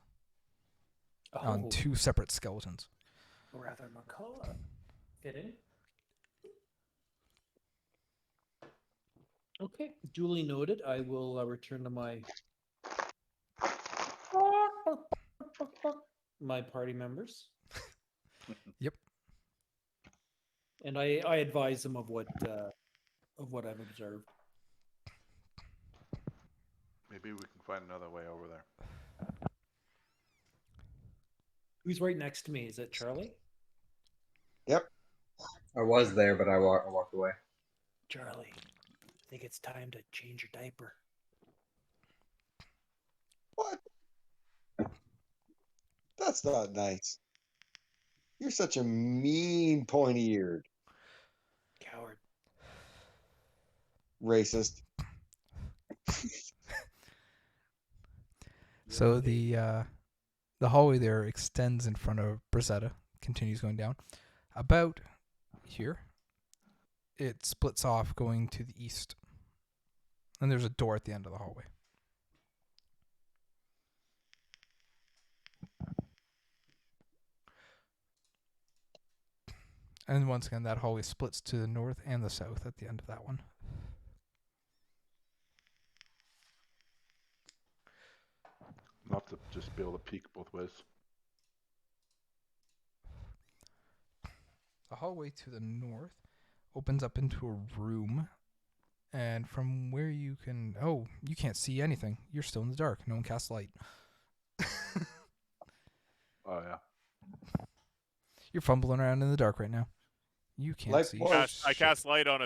on Oh, 2 separate skeletons. rather macabre. Fitting. Okay, duly noted. I will return to my party members. Yep. And I advise them of what I've observed. Maybe we can find another way over there. Who's right next to me? Is it Charlie? Yep. I was there, but I walked away. Charlie, I think it's time to change your diaper. What? That's not nice. You're such a mean, pointy-eared Coward. racist. So the hallway there extends in front of Brazetta, continues going down. About here, it splits off going to the east. And there's a door at the end of the hallway. And once again, that hallway splits to the north and the south at the end of that one. Enough to just be able to peek both ways. The hallway to the north opens up into a room. And from where you can... Oh, you can't see anything. You're still in the dark. No one casts light. Oh, yeah. You're fumbling around in the dark right now. You can't Like see. what? I shit. cast light on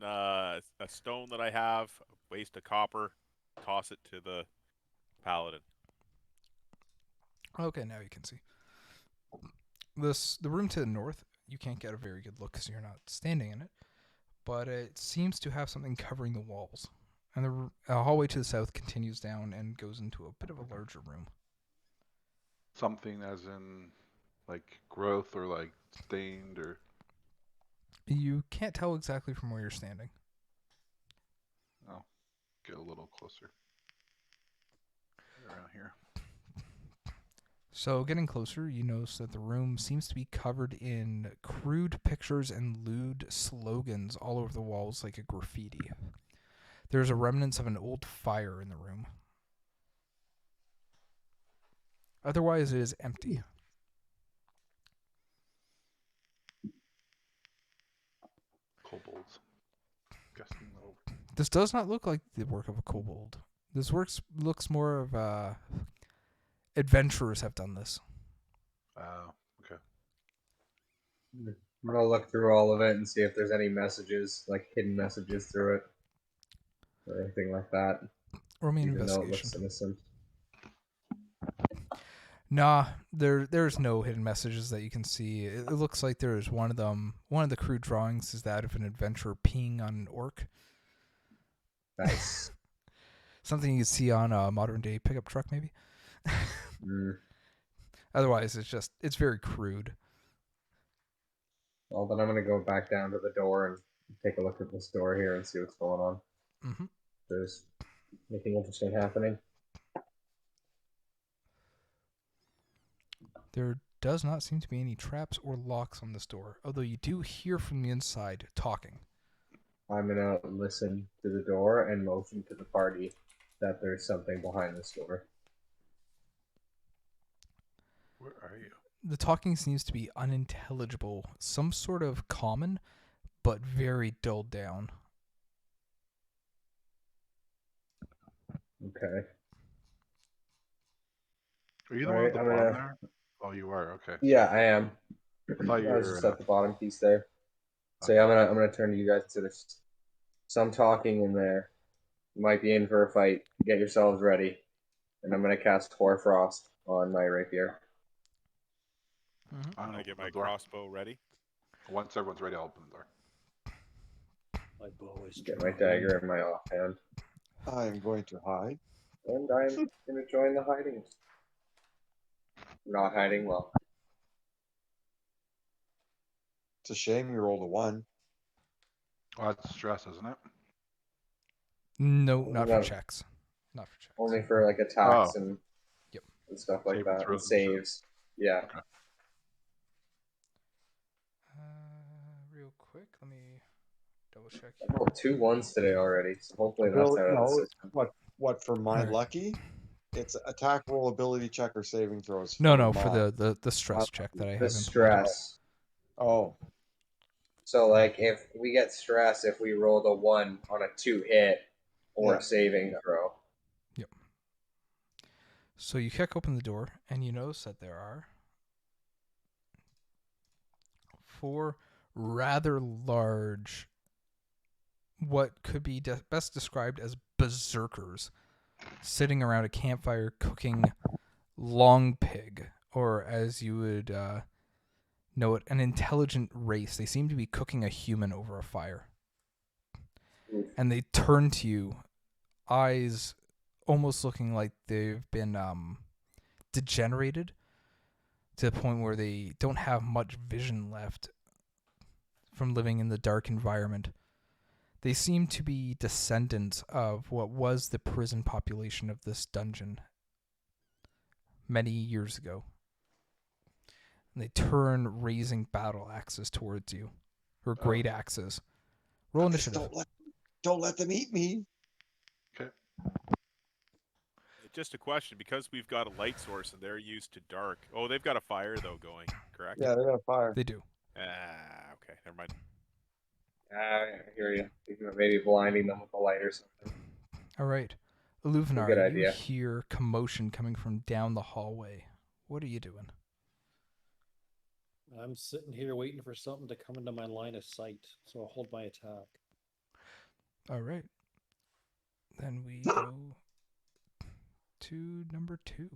a stone that I have, waste of copper, toss it to the paladin. Okay, now you can see. The room to the north, you can't get a very good look because you're not standing in it, but it seems to have something covering the walls. And the hallway to the south continues down and goes into a bit of a larger room. Something as in, like, growth or, like, stained or... You can't tell exactly from where you're standing. Oh, get a little closer. Right around here. So getting closer, you notice that the room seems to be covered in crude pictures and lewd slogans all over the walls like a graffiti. There's a remnants of an old fire in the room. Otherwise, it is empty. Kobolds. Guessing little... This does not look like the work of a kobold. This looks more of adventurers have done this. Okay. I'm gonna look through all of it and see if there's any messages, like hidden messages through it, or anything like that. Roll me an Even though it investigation. looks innocent. Nah, there's no hidden messages that you can see. It looks like there's one of them. One of the crude drawings is that of an adventurer peeing on an orc. Nice. Something you could see on a modern day pickup truck, maybe. Otherwise, it's very crude. Well, then I'm gonna go back down to the door and take a look at this door here and see what's going on. Mm-hmm. There's anything interesting happening. There does not seem to be any traps or locks on this door, although you do hear from the inside talking. I'm gonna listen to the door and motion to the party that there's something behind this door. Where are you? The talking seems to be unintelligible, some sort of common, but very dulled down. Okay. Are you the All one right, at the I'm bottom gonna- there? Oh, you are. Okay. Yeah, I am. I thought you I was were... just at the bottom piece there. So yeah, I'm gonna turn to you guys and say there's some talking in there. You might be in for a fight. Get yourselves ready. And I'm gonna cast Hoarfrost on my rapier. Mm-hmm. I don't I know, get open my the door. crossbow ready. Once everyone's ready, I'll open the door. My bow is Get my drawn. dagger in my offhand. I am going to hide. And I'm going to join the hiding. Not hiding well. It's a shame you rolled a 1. Oh, that's stress, isn't it? No, not for No. checks. Not for checks. Only for like attacks and Yep. and stuff like Saving that, and throws and shit. saves. Yeah. Okay. Real quick, let me double check I here. rolled 2 1s today already, so hopefully that's Bill, out of the no, system. what for my Alright. lucky? It's attack roll ability check or saving throws. No, for for my- the stress check that I The have implemented. stress. Oh, So like if we get stress if we rolled a 1 on a 2 hit or Yeah. a saving throw. Yep. So you kick open the door, and you notice that there are 4 rather large, what could be best described as berserkers, sitting around a campfire cooking long pig, or as you would know it, an intelligent race. They seem to be cooking a human over a fire. Oof. And they turn to you, eyes almost looking like they've been degenerated to the point where they don't have much vision left from living in the dark environment. They seem to be descendants of what was the prison population of this dungeon many years ago. And they turn, raising battle axes towards you, or great axes. Roll just initiative. don't let them eat me. Okay. Just a question, because we've got a light source and they're used to dark. Oh, they've got a fire though going, correct? Yeah, they got a fire. They do. Okay, never mind. I hear you. Maybe blinding them with a light or something. All right. Good Iluvanar, you idea. hear commotion coming from down the hallway. What are you doing? I'm sitting here waiting for something to come into my line of sight, so I'll hold my attack. All right. Then we go to number 2.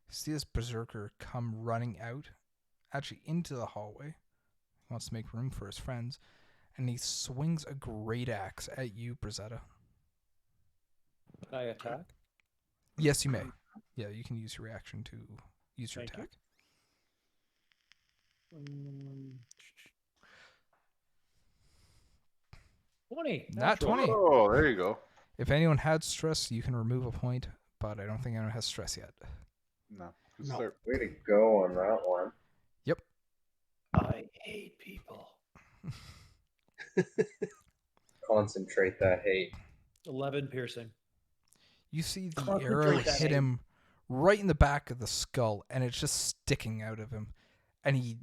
See this berserker come running out, actually into the hallway. He wants to make room for his friends, and he swings a great axe at you, Brazetta. Can I attack? Yes, you may. Yeah, you can use your reaction to use your Thank you. attack. 20. Nat natural. 20. Oh, there you go. If anyone had stress, you can remove a point, but I don't think anyone has stress yet. No. Good No. start. Way to go on that one. Yep. I hate people. Concentrate that hate. 11 piercing. You see the Concentrate arrow that hit aim. him right in the back of the skull, and it's just sticking out of him. And he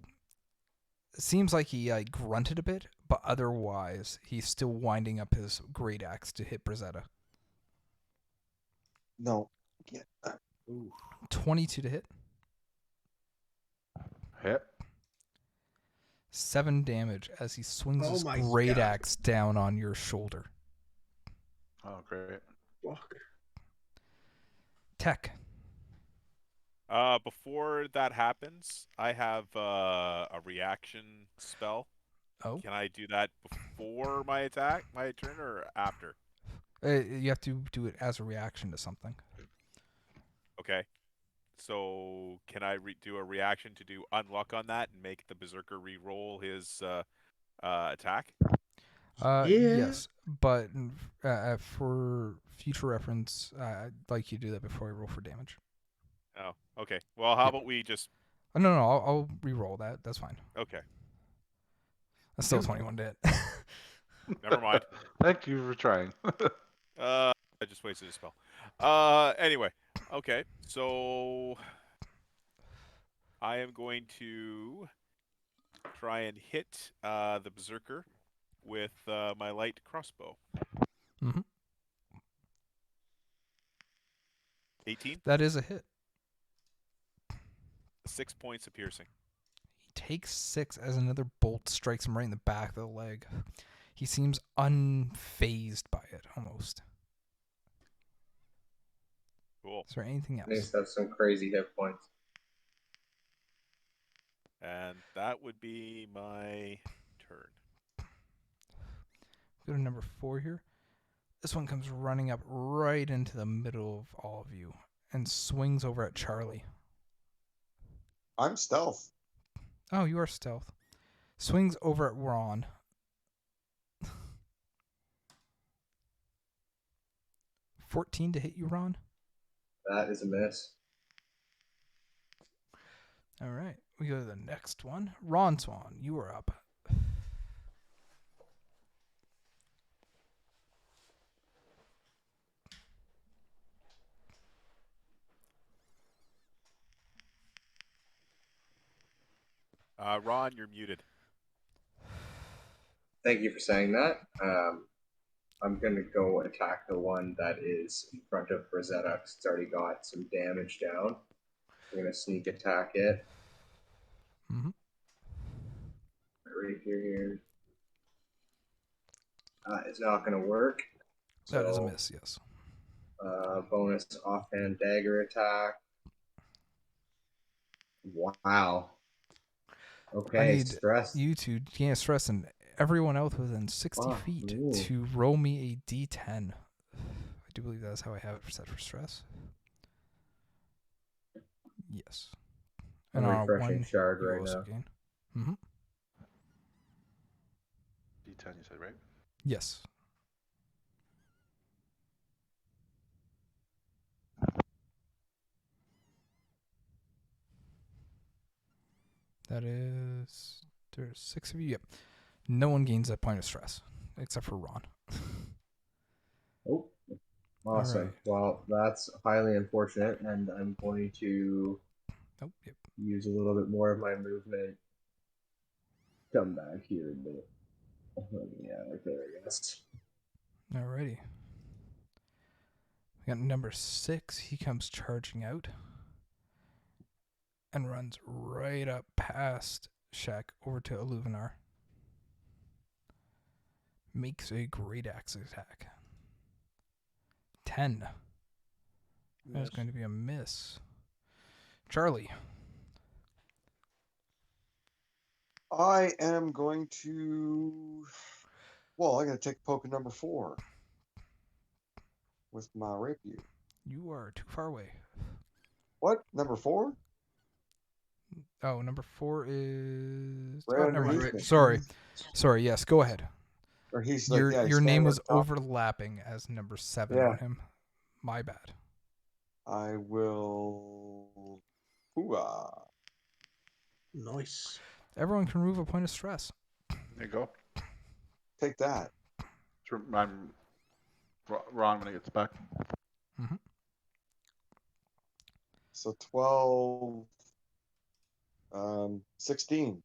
seems like he grunted a bit, but otherwise he's still winding up his great axe to hit Brazetta. No. Yeah. 22 to hit. Hit. 7 damage as he swings Oh his my great God. axe down on your shoulder. Oh, great. Fuck. Tech. Before that happens, I have a reaction spell. Oh. Can I do that before my turn, or after? You have to do it as a reaction to something. Okay. So can I do a reaction to do unlock on that and make the berserker re-roll his attack? Yeah. Yes, but for future reference, I'd like you to do that before I roll for damage. Oh, okay. Well, how Yep. about we just... Oh, no, I'll re-roll that. That's fine. Okay. That's still 21 to hit. Never mind. Thank you for trying. I just wasted a spell. Anyway. Okay. So I am going to try and hit the berserker with my light crossbow. Mhm. 18. That is a hit. 6 points of piercing. He takes 6 as another bolt strikes him right in the back of the leg. He seems unfazed by it, almost. Cool. Is there anything else? Needs to have some crazy hit points. And that would be my turn. Go to number 4 here. This one comes running up right into the middle of all of you and swings over at Charlie. I'm stealth. Oh, you are stealth. Swings over at Ron. 14 to hit you, Ron. That is a miss. All right. We go to the next one. Ron Swan, you are up. Ron, you're muted. Thank you for saying that. I'm going to go attack the one that is in front of Rosetta because it's already got some damage down. I'm going to sneak attack it. Mm-hmm. Right here. It's not going to work. That is a So, miss, yes. bonus offhand dagger attack. Wow. I Okay, need stress. you to gain a stress and everyone else within 60 feet ooh. to roll me a d10. I do believe that's how I have it set for stress. Yes. I'm And refreshing one shard you right also now. gain. Mm-hmm. D10, you said, right? Yes. That is... There's 6 of you. Yep. No one gains a point of stress except for Ron. Oh, awesome. right. Well, that's highly unfortunate, and I'm going to Oh, yep. use a little bit more of my movement. Come back here a bit. Yeah, right there, I guess. Alrighty. We got number 6. He comes charging out and runs right up past Shaq over to Aluvinar. Makes a great axe attack. 10. That is going to be a miss. Charlie. I am going to. Well, I'm going to take poke at number 4 with my rapier. You are too far away. What? Number 4? Oh, number 4 is... Right oh, never mind. underneath me. Sorry, yes, go ahead. Or he's like, yeah, he's Your name standing was on top. overlapping as number 7 Yeah. on him. My bad. I will. Hooah. Nice. Everyone can remove a point of stress. There you go. Take that. I'm Ron when he gets back. Mm-hmm. So 12, 16.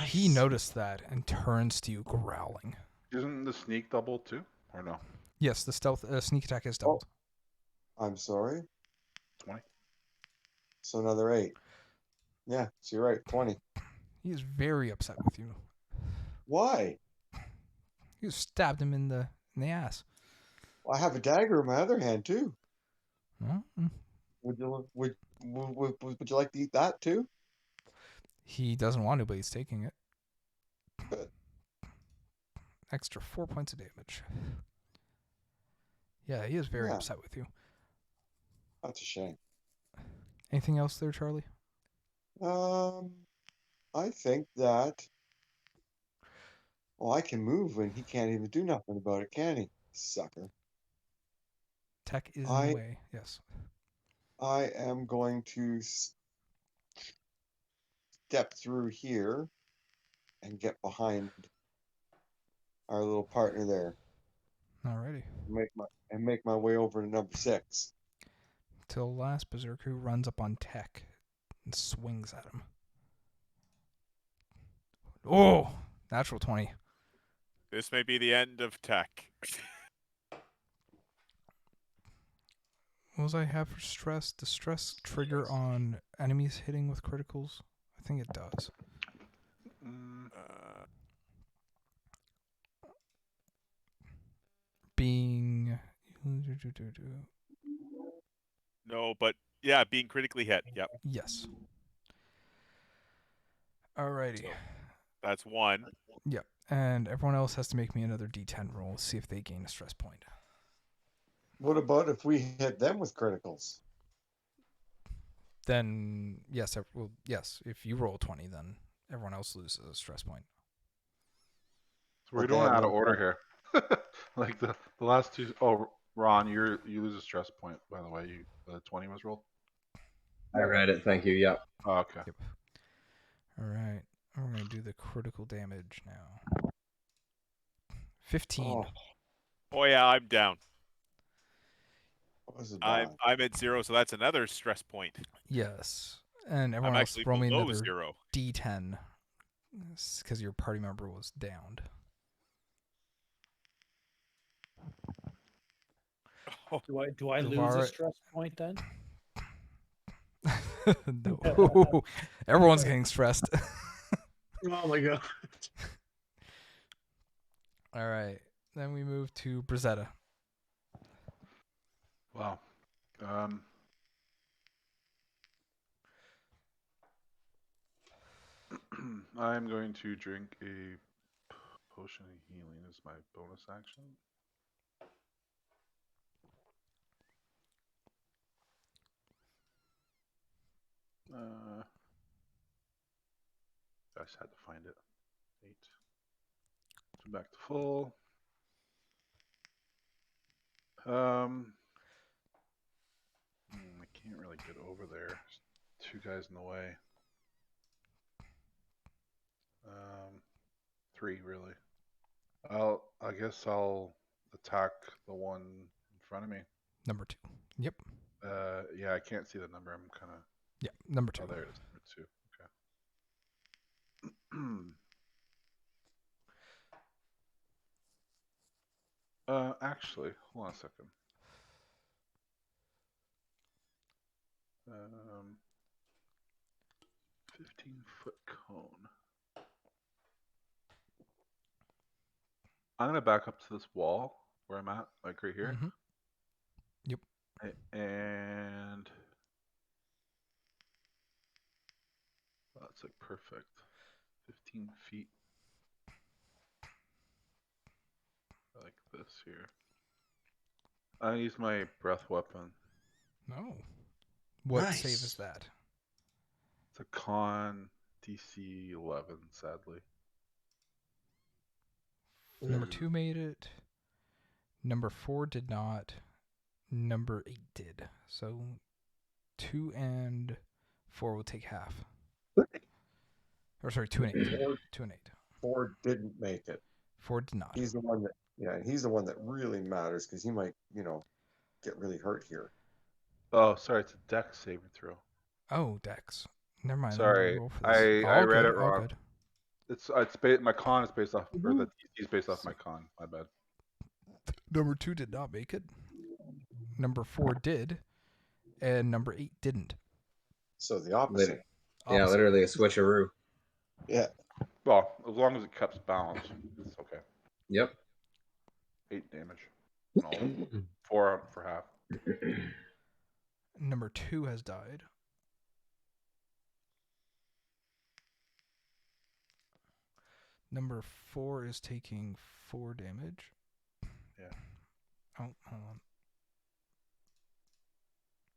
He noticed that and turns to you growling. Isn't the sneak double too, or no? Yes, the stealth sneak attack is stealth. I'm sorry. 20. So another 8. Yeah, so you're right. 20. He is very upset with you. Why? You stabbed him in the ass. Well, I have a dagger in my other hand too. Mm-hmm. Would you like to eat that too? He doesn't want to, but he's taking it. Good. Extra 4 points of damage. Yeah, he is very upset with you. That's a shame. Anything else there, Charlie? I think that. Well, I can move when he can't even do nothing about it, can he? Sucker. Tech is in the way. Yes. I am going to step through here and get behind our little partner there. Alrighty. Make my way over to number 6. Till last Berserker who runs up on Tech and swings at him. Oh! Natural 20. This may be the end of tech. What was I have for stress? Does stress trigger on enemies hitting with criticals? I think it does. Being... No, but yeah, being critically hit. Yep. Yes. Alrighty. That's one. Yep. And everyone else has to make me another D10 roll, see if they gain a stress point. What about if we hit them with criticals? Then yes, yes. If you roll 20, then everyone else loses a stress point. So we're But they going have out of one order here. Like the last two. Oh, Ron, you lose a stress point. By the way, 20 was rolled. I read it. Thank you. Yep. Oh, okay. Yep. All right. We're gonna do the critical damage now. 15. Oh yeah, I'm down. was it I'm bad? I'm at 0, so that's another stress point. Yes. And everyone I'm else actually roll me below another 0. D10 because your party member was downed. Do I lose a Guevara- stress point then? No. Everyone's getting stressed. Oh my god. All right. Then we move to Brazetta. Wow. I'm going to drink a potion of healing as my bonus action. I just had to find it. 8. So back to full. I can't really get over there. There's 2 guys in the way. 3 really. I guess I'll attack the one in front of me. Number 2. Yep. Yeah, I can't see the number. I'm kind of. Yeah, number 2. Oh, there it is. Number 2. Okay. Actually, hold on a second. 15-foot cone. I'm gonna back up to this wall where I'm at, like right here. Mm-hmm. Yep. And that's like perfect. 15 feet. Like this here. I use my breath weapon. No. What Nice. save is that? It's a con DC 11, sadly. Number 2 made it. Number 4 did not. Number 8 did. So 2 and 4 will take half. Or sorry, 2 and 8. 2 and 8. 4 didn't make it. 4 did not. He's the one that, yeah, he's the one that really matters because he might, get really hurt here. Oh, sorry, it's a dex saving throw. Oh, Dex. Never mind. Sorry, Roll for this. I read good, it wrong. All good. It's my con is based off, or the DC is based off my con. My bad. Number 2 did not make it. Number 4 did. And number 8 didn't. So the opposite. Yeah, Opposite. literally a switcheroo. Yeah. Well, as long as it keeps balance, it's okay. Yep. 8 damage. No, 4 for half. Number 2 has died. Number 4 is taking 4 damage. Yeah. Oh, hold on.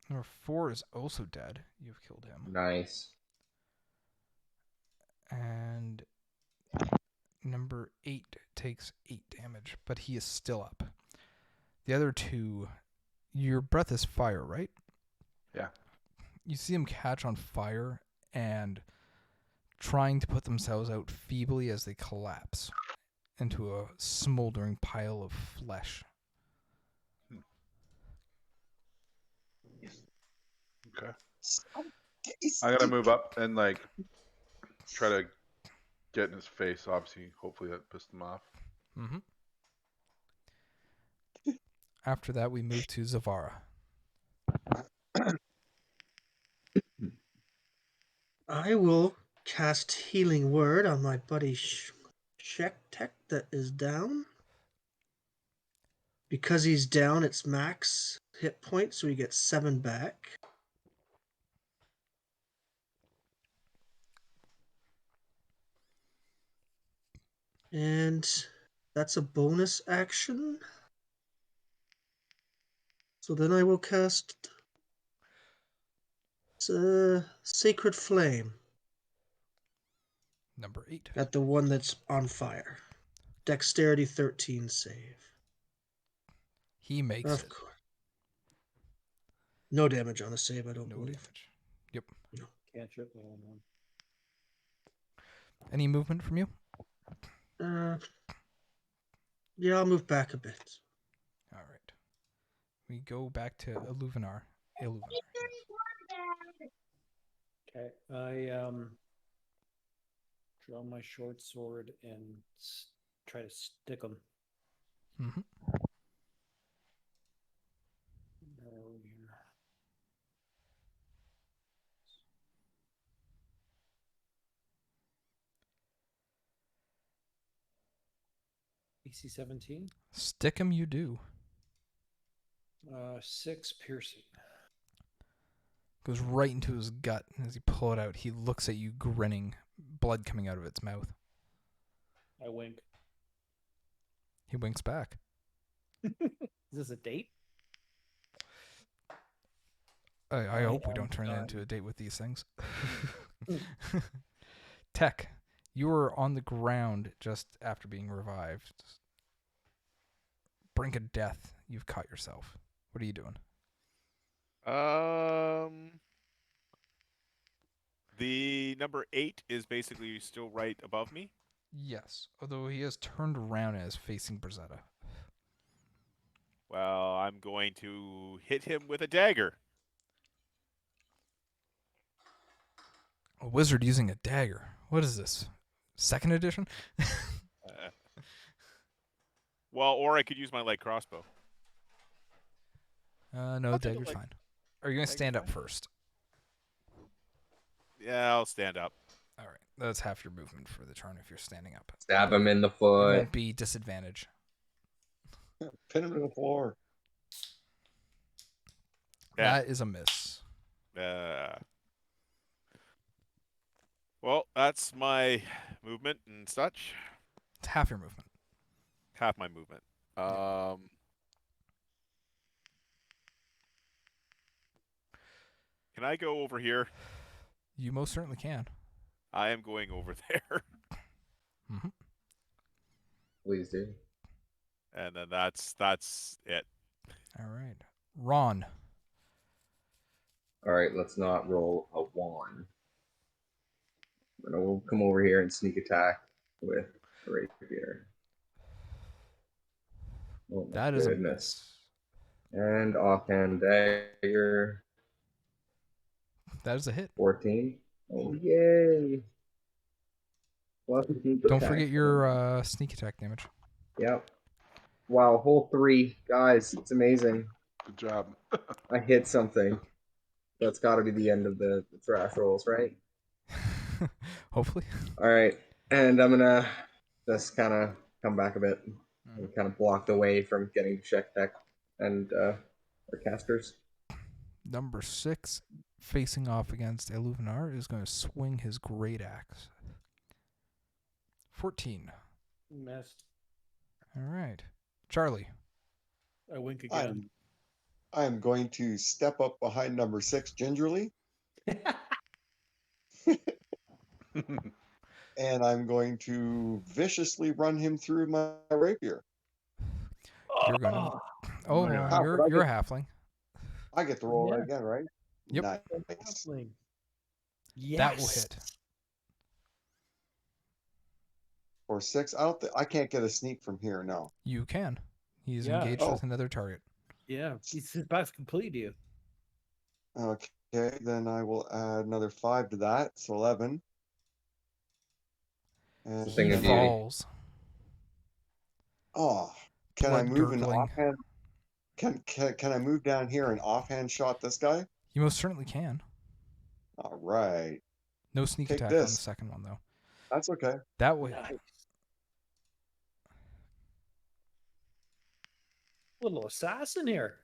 Number 4 is also dead. You've killed him. Nice. And number 8 takes 8 damage, but he is still up. The other 2, your breath is fire, right? Yeah. You see them catch on fire and trying to put themselves out feebly as they collapse into a smoldering pile of flesh. Okay. I'm gonna move up and like try to get in his face. Obviously, hopefully that pissed him off. Mm-hmm. After that, we move to Zavara. I will cast Healing Word on my buddy Tech that is down. Because he's down, it's max hit points, so he gets 7 back. And that's a bonus action. So then I will cast Sacred Flame Number 8. at the one that's on fire. Dexterity 13 save. He makes Of it. course. No damage on the save, I don't No believe. damage. Yep. Cantrip. Oh, no. Any movement from you? Yeah, I'll move back a bit. All right. We go back to Illuvinar. Okay. I draw my short sword and try to stick him. Mm-hmm. Where are we here? AC 17. Stick him, you do. 6 piercing. Goes right into his gut. And as you pull it out, he looks at you grinning, blood coming out of its mouth. I wink. He winks back. Is this a date? I hope we don't turn it into a date with these things. Tech, you were on the ground just after being revived. Brink of death. You've caught yourself. What are you doing? The number 8 is basically still right above me. Yes, although he has turned around and is facing Brazetta. Well, I'm going to hit him with a dagger. A wizard using a dagger. What is this? Second edition? Well, or I could use my light crossbow. No, I'll take a dagger's light- fine. Are you going to dagger's stand up fine. first? Yeah, I'll stand up. All right. That's half your movement for the turn if you're standing up. Stab him in the It foot. won't be disadvantage. Pin him to the floor. Yeah. That is a miss. Well, that's my movement and such. It's half your movement. Half my movement. Can I go over here? You most certainly can. I am going over there. Mm-hmm. Please do. And then that's it. All right. Ron. All right, let's not roll a 1. We'll come over here and sneak attack with a rapier. Oh my That is a goodness. miss. And offhand dagger. That is a hit. 14. Oh, yay. Plus sneak Don't attack. forget your sneak attack damage. Yep. Wow, hole 3. Guys, it's amazing. Good job. I hit something. That's got to be the end of the thrash rolls, right? Hopefully. All right. And I'm going to just kind of come back a bit. I'm kind of blocked away from getting check tech and our casters. Number 6, facing off against Illuvinar, is going to swing his great axe. 14. Missed. All right. Charlie. I wink again. I am going to step up behind number 6 gingerly, and I'm going to viciously run him through my rapier. You're going to... Oh, Yeah. you're a halfling. I get to roll Yeah. it again, right? Yep. Nice. Halfling. Yes. That will hit. Or 6. I can't get a sneak from here. No. You can. He's Yeah. engaged with another target. Yeah. He's about to complete you. Okay, then I will add another 5 to that, so 11. And The thing He of beauty. falls. oh, can I Blood move an gurgling. offhand? Can I move down here and offhand shot this guy? You most certainly can. All right, No sneak Take attack on the this. second one, though. that's okay. That will Nice. Little assassin here.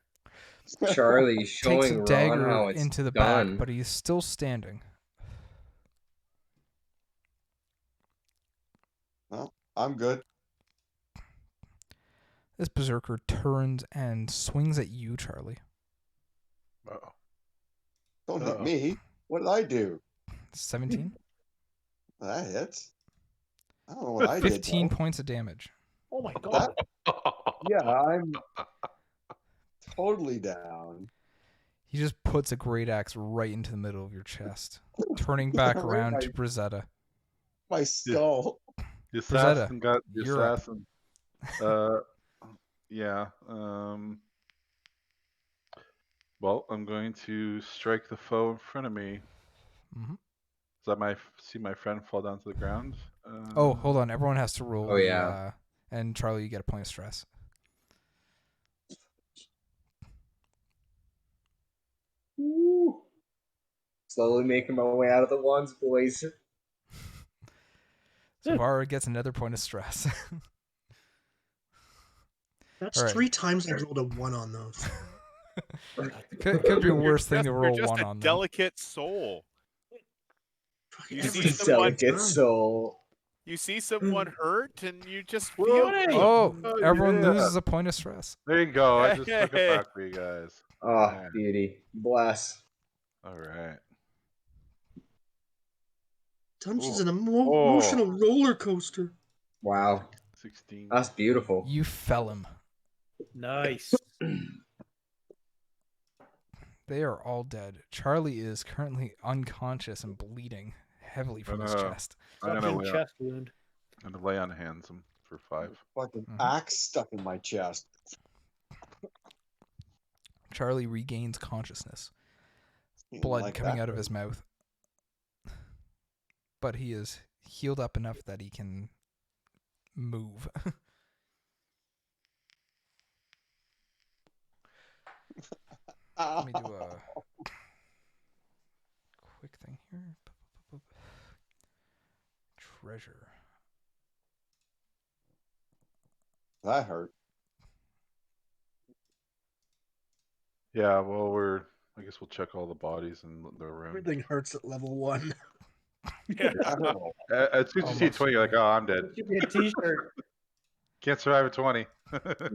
Charlie takes showing a Ron dagger how it's into the done. back, but he's still standing. Well, I'm good. This berserker turns and swings at you, Charlie. Uh-oh. Don't hit Uh-oh. me. What did I do? 17? That hits. I don't know what I did. 15 though. points of damage. Oh my god. Yeah, I'm totally down. He just puts a great axe right into the middle of your chest, turning back Right around my- to Brizetta. My skull. The Brizetta, assassin got the you're up. assassin. Yeah. Well, I'm going to strike the foe in front of me. Mhm. Does that see my friend fall down to the ground? Oh, hold on. Everyone has to roll. Oh, yeah. And Charlie, you get a point of stress. Woo. Slowly making my way out of the ones, boys. Savara gets another point of stress. That's All right. 3 times I rolled a 1 on those. could be a worse thing to You're roll just one a on. Though. delicate soul. Fucking You Just see a every someone- delicate time. soul. You see someone hurt, and you just Whoa. feel. Oh, Oh, everyone yeah. loses a point of stress. There you go. I just took Hey. it back for you guys. Oh, Yeah. beauty. Bless. All right. Dungeons Ooh. and Oh. emotional roller coaster. Wow. 16. That's beautiful. You fell him. Nice. They are all dead. Charlie is currently unconscious and bleeding heavily from his chest. I'm Such gonna a lay on, chest wound. I'm gonna lay on hands him for 5. Fucking Mhm. axe stuck in my chest. Charlie regains consciousness. Didn't Blood like coming that. out of his mouth. But he is healed up enough that he can move. Let me do a quick thing here. Treasure. That hurt. Yeah, well, I guess we'll check all the bodies in the room. Everything hurts at level 1. Yeah. I don't know. As soon as you see Almost. 20, you're like, oh, I'm dead. Should be a t-shirt. Can't survive a 20.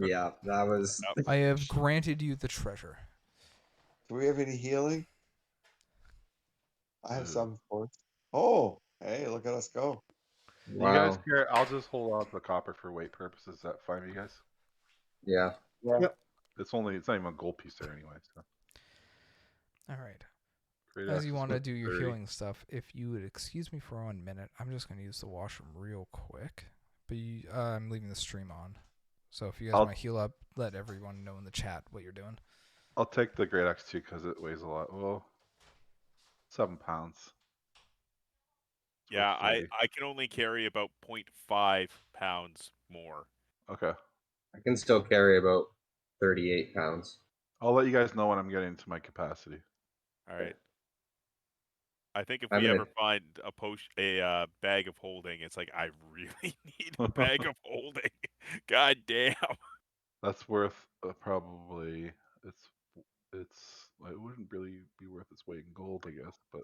Yeah, that was. I have granted you the treasure. Do we have any healing? I have Uh, some, of course. Oh, hey, look at us go. You guys Wow. care? I'll just hold on to the copper for weight purposes. Is that fine with you guys? Yeah. Yeah. It's not even a gold piece there anyway. So. All right. Great As you access want to with do your 30. healing stuff, if you would excuse me for 1 minute, I'm just going to use the washroom real quick. But I'm leaving the stream on. So if you guys I'll- want to heal up, let everyone know in the chat what you're doing. I'll take the great axe too because it weighs a lot. Well, 7 pounds. It's Yeah, worth I 30. can only carry about 0.5 pounds more. Okay. I can still carry about 38 pounds. I'll let you guys know when I'm getting to my capacity. All right. I think if I'm we gonna- ever find a bag of holding, it's like I really need a bag of holding. God damn. That's worth probably it wouldn't really be worth its weight in gold, I guess, but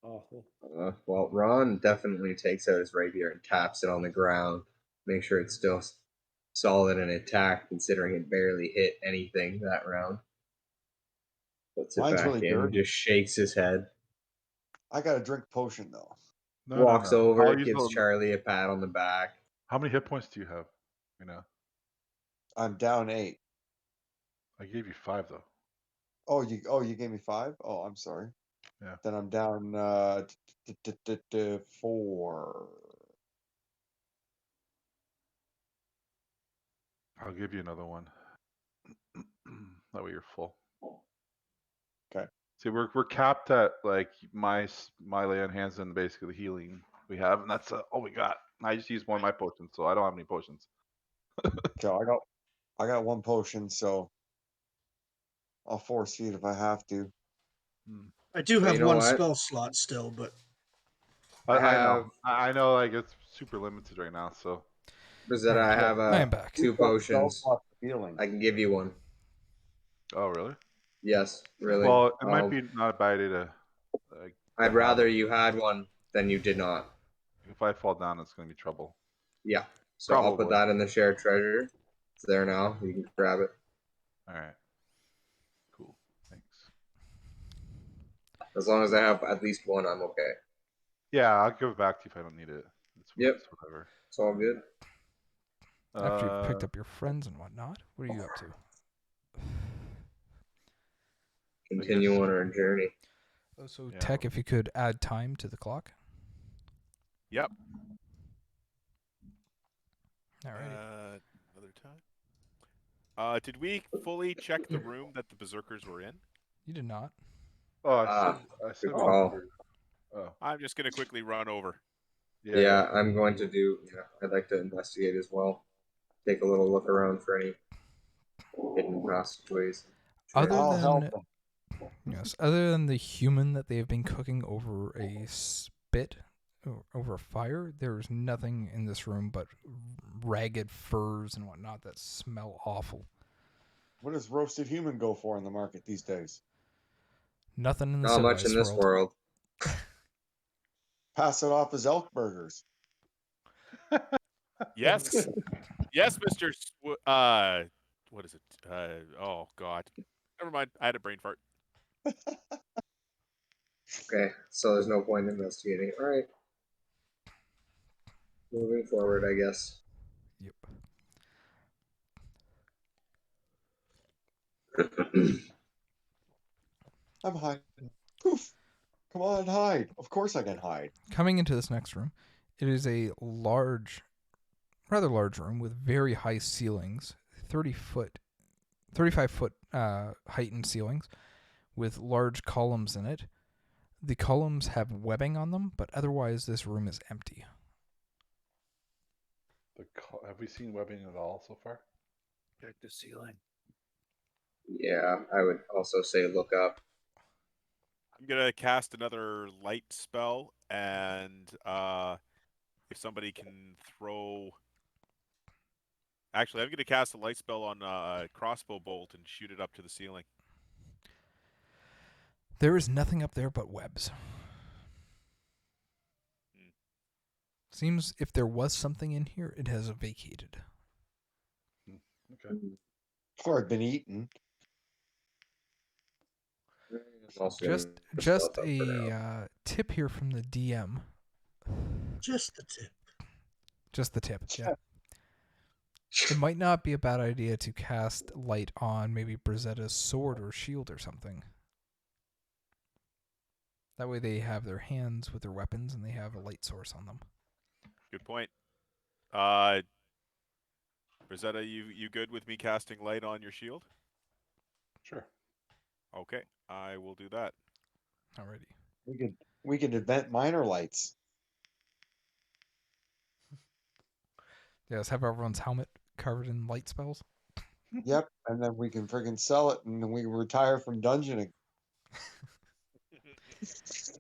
Awful. Well, Ron definitely takes out his rapier and taps it on the ground. Make sure it's still solid and intact, considering it barely hit anything that round. Puts it Mine's back really in, dirty. just shakes his head, I got to drink potion though. walks no. over, I'll use gives the- Charlie a pat on the back. How many hit points do you have? I'm down 8. I gave you 5 though. Oh, you gave me 5? Oh, I'm sorry. Yeah. Then I'm down 4. I'll give you another one. That way you're full. Okay. See, we're capped at like my lay on hands and basically the healing we have, and that's all we got. I just used one of my potions, so I don't have any potions. Okay, I got 1 potion, so I'll force feed if I have to. I do Well, have you know 1 what? spell slot still, but I I know. have- I know. Like it's super limited right now. So Rosetta, I have I am back. 2 potions. Healing. I can give you one. oh really? Yes, really. Well, it might I'll- be not a bad idea to I'd rather you had one than you did not. If I fall down, it's going to be trouble. Yeah. So I'll put Probably. that in the shared treasure. It's there now. You can grab it. All right. Cool. Thanks. As long as I have at least one, I'm okay. Yeah, I'll give it back to you if I don't need it. Yep. It's whatever. It's all good. After you've picked up your friends and whatnot, what are you up to? Continue on our journey. Oh, so Yeah. Tech, if you could add time to the clock. Yep. Alrighty. Another time. Did we fully check the room that the berserkers were in? You did not. Oh, I Ah, said good call. we were- Oh, I'm just gonna quickly run over. Yeah, I'm going to do. Yeah, I'd like to investigate as well. Take a little look around for any hidden passageways. Other I'll help than them. yes, other than the human that they have been cooking over a spit or over a fire, there's nothing in this room but ragged furs and whatnot that smell awful. What does roasted human go for in the market these days? Nothing in the Not much in civilized this world. world. Pass it off as elk burgers. Yes, yes, Mister. What is it? Oh God. Never mind. I had a brain fart. Okay, so there's no point in investigating. All right. Moving forward, I guess. Yep. I'm hiding. Poof. Come on, hide. Of course I can hide. Coming into this next room, it is a large, rather large room with very high ceilings, 35 foot heightened ceilings with large columns in it. The columns have webbing on them, but otherwise this room is empty. Have we seen webbing at all so far? Check the ceiling. Yeah, I would also say look up. I'm gonna cast another light spell, and if somebody can throw. Actually, I'm gonna cast a light spell on a crossbow bolt and shoot it up to the ceiling. There is nothing up there but webs. Seems if there was something in here, it has vacated. Okay. Or I've been eaten. Also Just stealth up for a now. tip here from the DM. Just the tip. Just the tip, yeah. It might not be a bad idea to cast light on maybe Brazetta's sword or shield or something. That way they have their hands with their weapons and they have a light source on them. Good point. Rosetta, you good with me casting light on your shield? Sure. Okay, I will do that. Alrighty. We could invent minor lights. Yeah, let's have everyone's helmet covered in light spells. Yep, and then we can friggin' sell it, and then we can retire from dungeoning.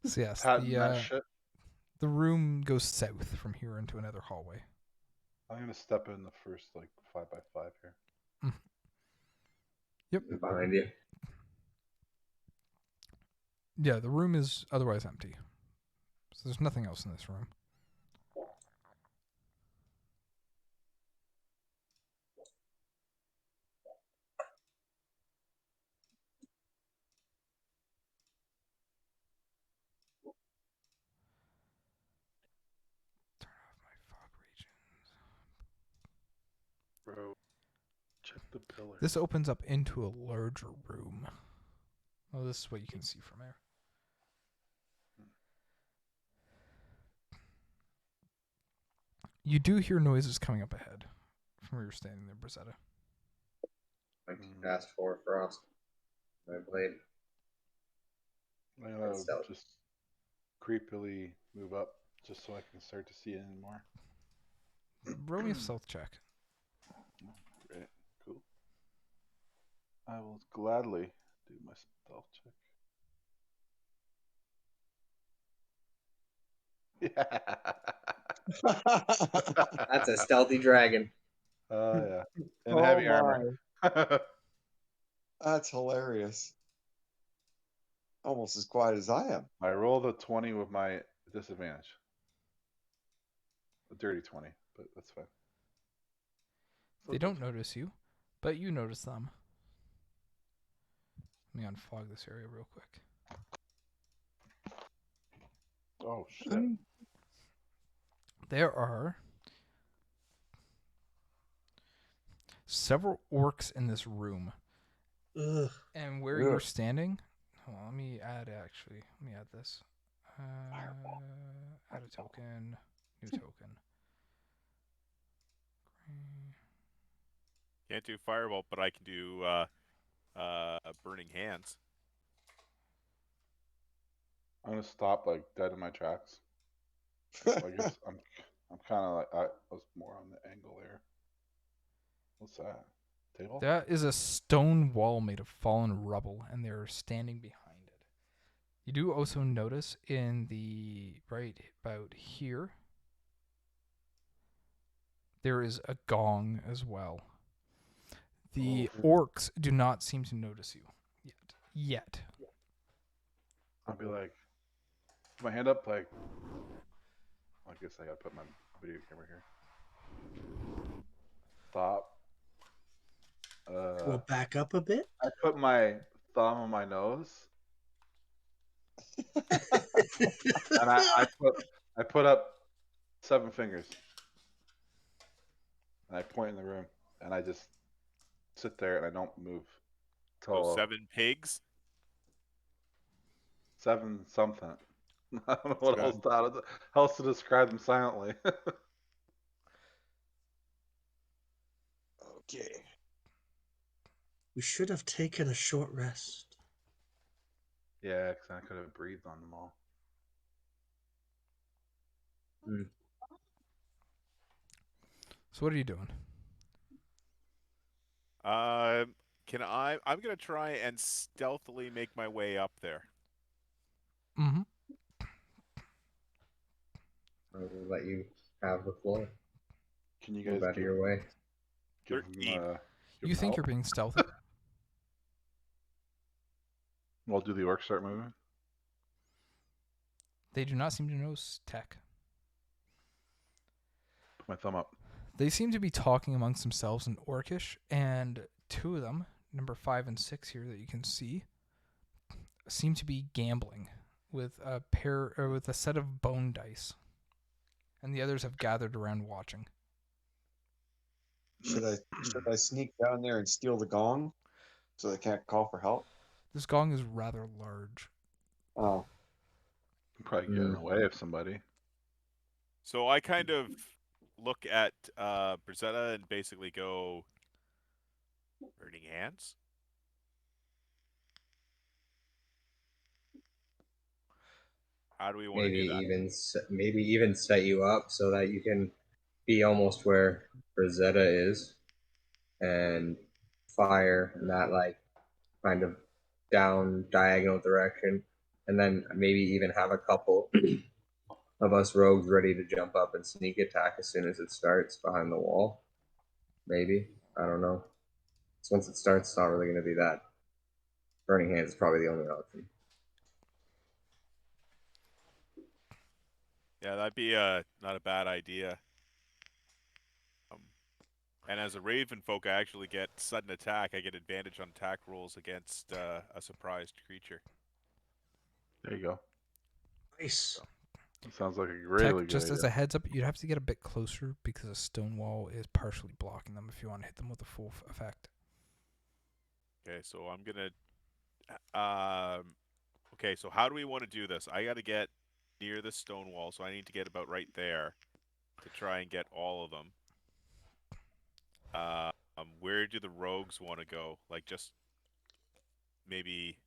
So yes, Patent that shit. the room goes south from here into another hallway. I'm gonna step in the first 5x5 here. Yep. Behind you. Yeah, the room is otherwise empty. So there's nothing else in this room. Turn off my fog regions. Bro, check the pillar. This opens up into a larger room. Well, this is what you can see from here. You do hear noises coming up ahead from where you're standing there, Brazetta. I cast for frost. My blade. I'm gonna just creepily move up just so I can start to see it anymore. Roll me a stealth check. Great, cool. I will gladly do my stealth check. That's a stealthy dragon. Oh yeah, and Oh heavy my. armor. That's hilarious. almost as quiet as I am. I rolled a 20 with my disadvantage. A dirty 20, but that's fine. They don't notice you, but you notice them. Let me unfog this area real quick. Oh shit! There are several orcs in this room. Ugh. And where you're standing, hold on, let me add this. Add a token, new token. Can't do firebolt, but I can do burning hands. I'm gonna stop like dead in my tracks. I guess I'm kind of like I was more on the angle there. What's that? Table? That is a stone wall made of fallen rubble, and they're standing behind it. You do also notice in the right about here, there is a gong as well. The orcs do not seem to notice you yet. I'll be like, put my hand up, like. I guess I gotta put my video camera here. Stop. We'll back up a bit. I put my thumb on my nose, and I put up 7 fingers, and I point in the room, and I just sit there and I don't move So till 7 pigs. 7 something. I don't know what else to describe them silently. Okay. We should have taken a short rest. Yeah, because I could have breathed on them all. So what are you doing? I'm gonna try and stealthily make my way up there. Mm-hmm. I will let you have the floor. Can you Move guys out of your way. give 13. them, You think you're being stealthy? Well, do the orcs start moving? They do not seem to notice Tech. Put my thumb up. They seem to be talking amongst themselves in Orcish, and 2 of them, number 5 and 6 here that you can see, seem to be gambling with a set of bone dice, and the others have gathered around watching. Should I sneak down there and steal the gong so they can't call for help? This gong is rather large. Oh, Probably get in the way of somebody. So I kind of look at Brazetta and basically go, burning hands? How do we want to do that? Maybe even set you up so that you can be almost where Rosetta is and fire in that like kind of down diagonal direction, and then maybe even have a couple of us rogues ready to jump up and sneak attack as soon as it starts behind the wall. Maybe, I don't know. So once it starts, it's not really going to be that. Burning hands is probably the only option. Yeah, that'd be not a bad idea. And as a raven folk, I actually get sudden attack. I get advantage on attack rolls against a surprised creature. There you go. Nice. That sounds like a Tech, really good just idea. as a heads up, you'd have to get a bit closer because a stone wall is partially blocking them if you want to hit them with a full effect. Okay, so I'm gonna. Okay, so how do we want to do this? I got to get near the stone wall, so I need to get about right there to try and get all of them. Where do the rogues want to go? Like just maybe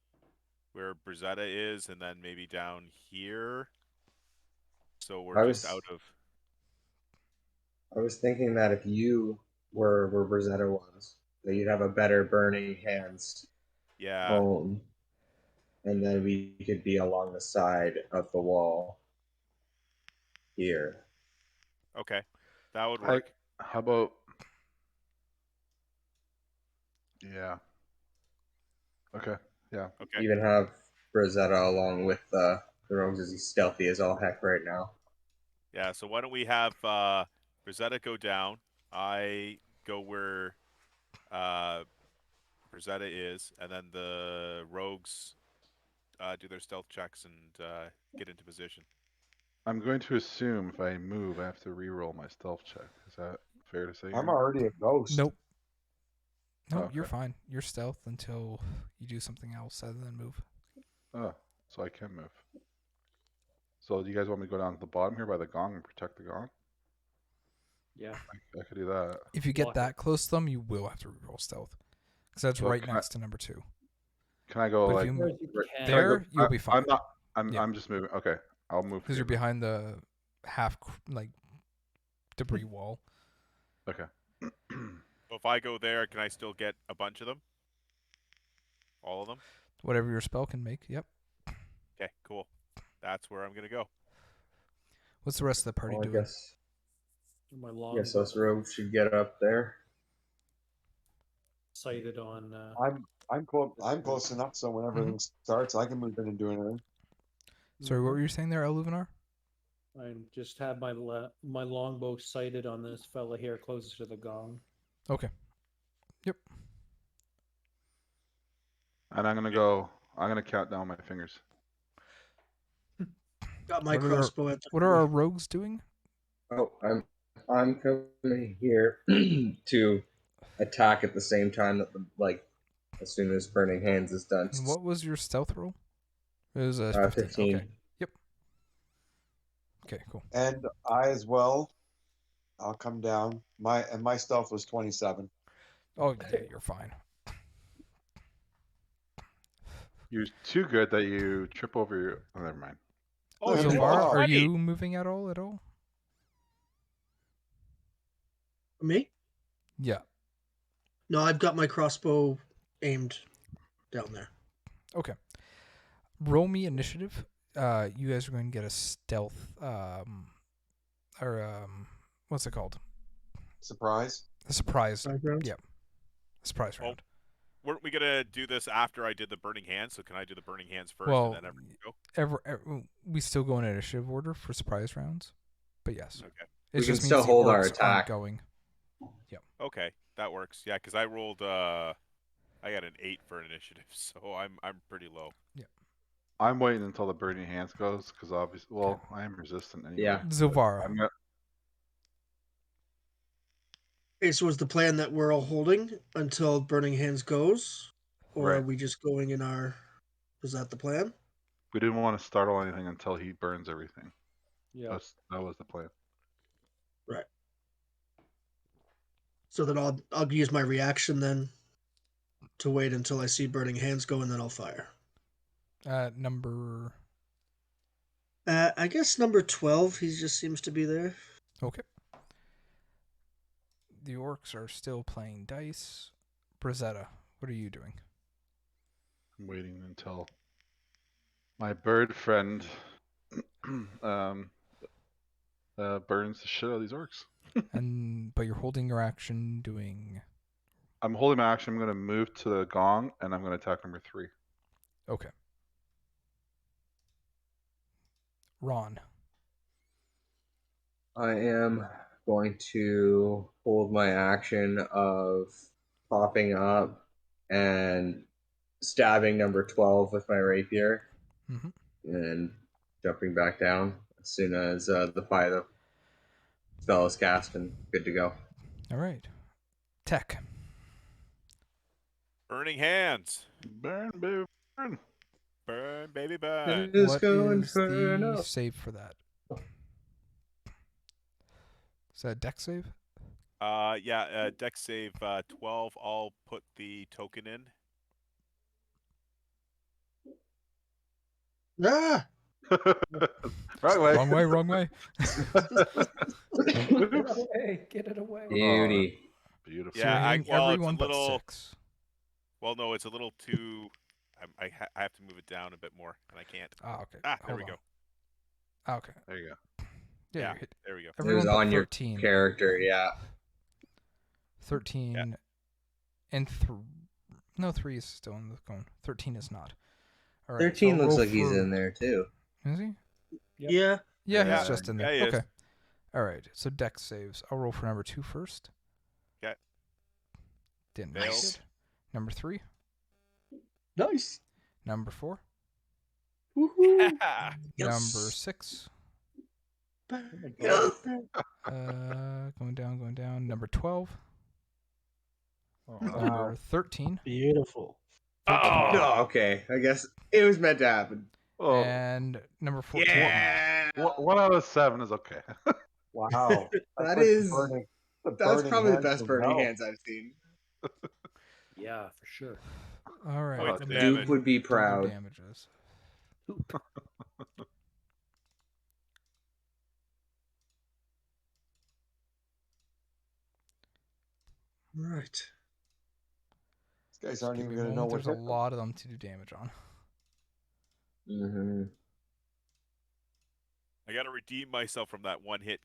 where Brazetta is, and then maybe down here. So we're just out of. I was thinking that if you were where Rosetta was, that you'd have a better burning hands home, and then we could be along the side of the wall here. Okay, that would work. How about? Yeah. Okay. Yeah. Okay. Even have Rosetta along with the rogues as he's stealthy as all heck right now. Yeah, so why don't we have Rosetta go down? I go where Rosetta is, and then the rogues do their stealth checks and get into position. I'm going to assume if I move, I have to re-roll my stealth check. Is that fair to say? I'm Aaron? already a ghost. Nope. Nope, Okay. you're fine. You're stealth until you do something else other than move. Oh, so I can move. So do you guys want me to go down to the bottom here by the gong and protect the gong? Yeah. I could do that. If you get Block it. that close to them, you will have to reroll stealth. Because that's So right can I- next to number 2. Can I go But if like you Whereas you right- can- can I go- there, you'll be fine. I'm not. Yeah. I'm just moving. Okay, I'll move. Because here you're behind the like debris wall. then. Okay. So if I go there, can I still get a bunch of them? All of them? Whatever your spell can make. Yep. Okay, cool. That's where I'm gonna go. What's the rest of the party Well, I doing? guess My guess us rogues should get up there. sighted on. I'm close enough, so when everything starts, I can move in and do anything. Sorry, what were you saying there, Eluvinar? I just have my longbow sighted on this fella here closest to the gong. Okay. Yep. And I'm gonna go. I'm gonna count down my fingers. Got my What are crossbow at the What are our rogues doing? Oh, I'm coming here to attack at the same time that as soon as Burning Hands is done. And what was your stealth roll? It was a 15. 15. Okay. Yep. Okay, cool. And I as well. I'll come down. My stealth was 27. Oh, yeah, you're fine. You're too good that you trip over your. Oh, never mind. Oh, So you're Zilvar, far. are 20. you moving at all? Me? Yeah. No, I've got my crossbow aimed down there. Okay. Roll me initiative. You guys are going to get a stealth, what's it called? Surprise. A surprise. Background? Yeah. Surprise Oh, round. Weren't we gonna do this after I did the Burning Hands? So can I do the Burning Hands first Well, and then everyone go? We still go in initiative order for surprise rounds, but yes, Okay. it We can just means still the hold our orcs aren't attack. going. Okay, that works. Yeah, because I rolled. I got an 8 for initiative, so I'm pretty low. I'm waiting until the burning hands goes because obviously, well, I am resistant anyway. Yeah. Zilvara. I'm gonna. Okay, so is the plan that we're all holding until Burning Hands goes? Or are Right. we just going in our... Is that the plan? We didn't want to startle anything until he burns everything. Yeah. That was the plan. Right. So then I'll use my reaction then to wait until I see Burning Hands go, and then I'll fire. Number. I guess number 12, he just seems to be there. Okay. The orcs are still playing dice. Brazetta, what are you doing? I'm waiting until my bird friend burns the shit out of these orcs. But you're holding your action, doing. I'm holding my action. I'm going to move to the gong and I'm going to attack number 3. Okay. Ron. I am going to hold my action of popping up and stabbing number 12 with my rapier Mhm. and jumping back down as soon as the fire spell is cast and good to go. All right. Tech. Burning Hands. Burn, baby, burn. Burn, baby, burn. What is the save for that? Is that a deck save? Yeah, dex save 12. I'll put the token in. Ah! Right way. Wrong way, wrong way. Get it away! Get it away! Beauty. Beautiful. So you're Yeah, hitting well, everyone it's a but little. 6. Well, no, it's a little too. I have to move it down a bit more, and I can't. Ah, okay. There Hold we on. go. Ah, okay. There you go. Yeah, Yeah. you're hit There we go. It was everyone but on your 13. character, yeah. 13 and no, 3 is still in the cone. 13 is not. All right. 13 so I'll looks roll like he's for- in there too. Is he? Yep. Yeah. Yeah, Yeah, he's just in there. yeah, he is. Okay. All right. So Dex saves. I'll roll for number 2 first. 'Kay. Didn't Fails. make it. Number 3. Nice. Number 4. Woohoo. Number 6. Yes. Going down. Number 12. Oh, Number 13. Beautiful. Oh, okay. I guess it was meant to happen. oh, And number 14. Yeah. 1 out of 7 is okay. Wow. That like is- the That's burning probably the hands best of burning hell. hands I've seen. Yeah, for sure. All right. Wait, let the me damage. Duke would be do their proud. Damages. Right. These guys Just aren't give even me a going to know moment. what There's a hit them. lot of them to do damage on. Mm-hmm. I got to redeem myself from that one hit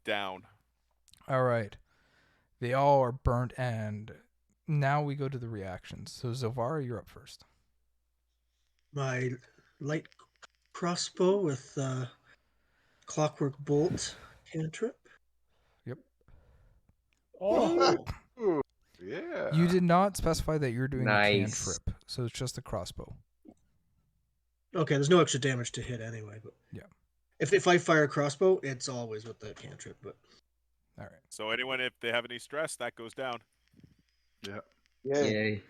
down. All right. They all are burnt, and now we go to the reactions. So Zilvara, you're up first. My light crossbow with clockwork bolt cantrip. Oh, Ooh, yeah. You did not specify that you're doing the Nice. cantrip, so it's just the crossbow. Okay, there's no extra damage to hit anyway, but Yeah. If I fire a crossbow, it's always with the cantrip, but All right. So anyone, if they have any stress, that goes down. Yeah. Yay. Yay.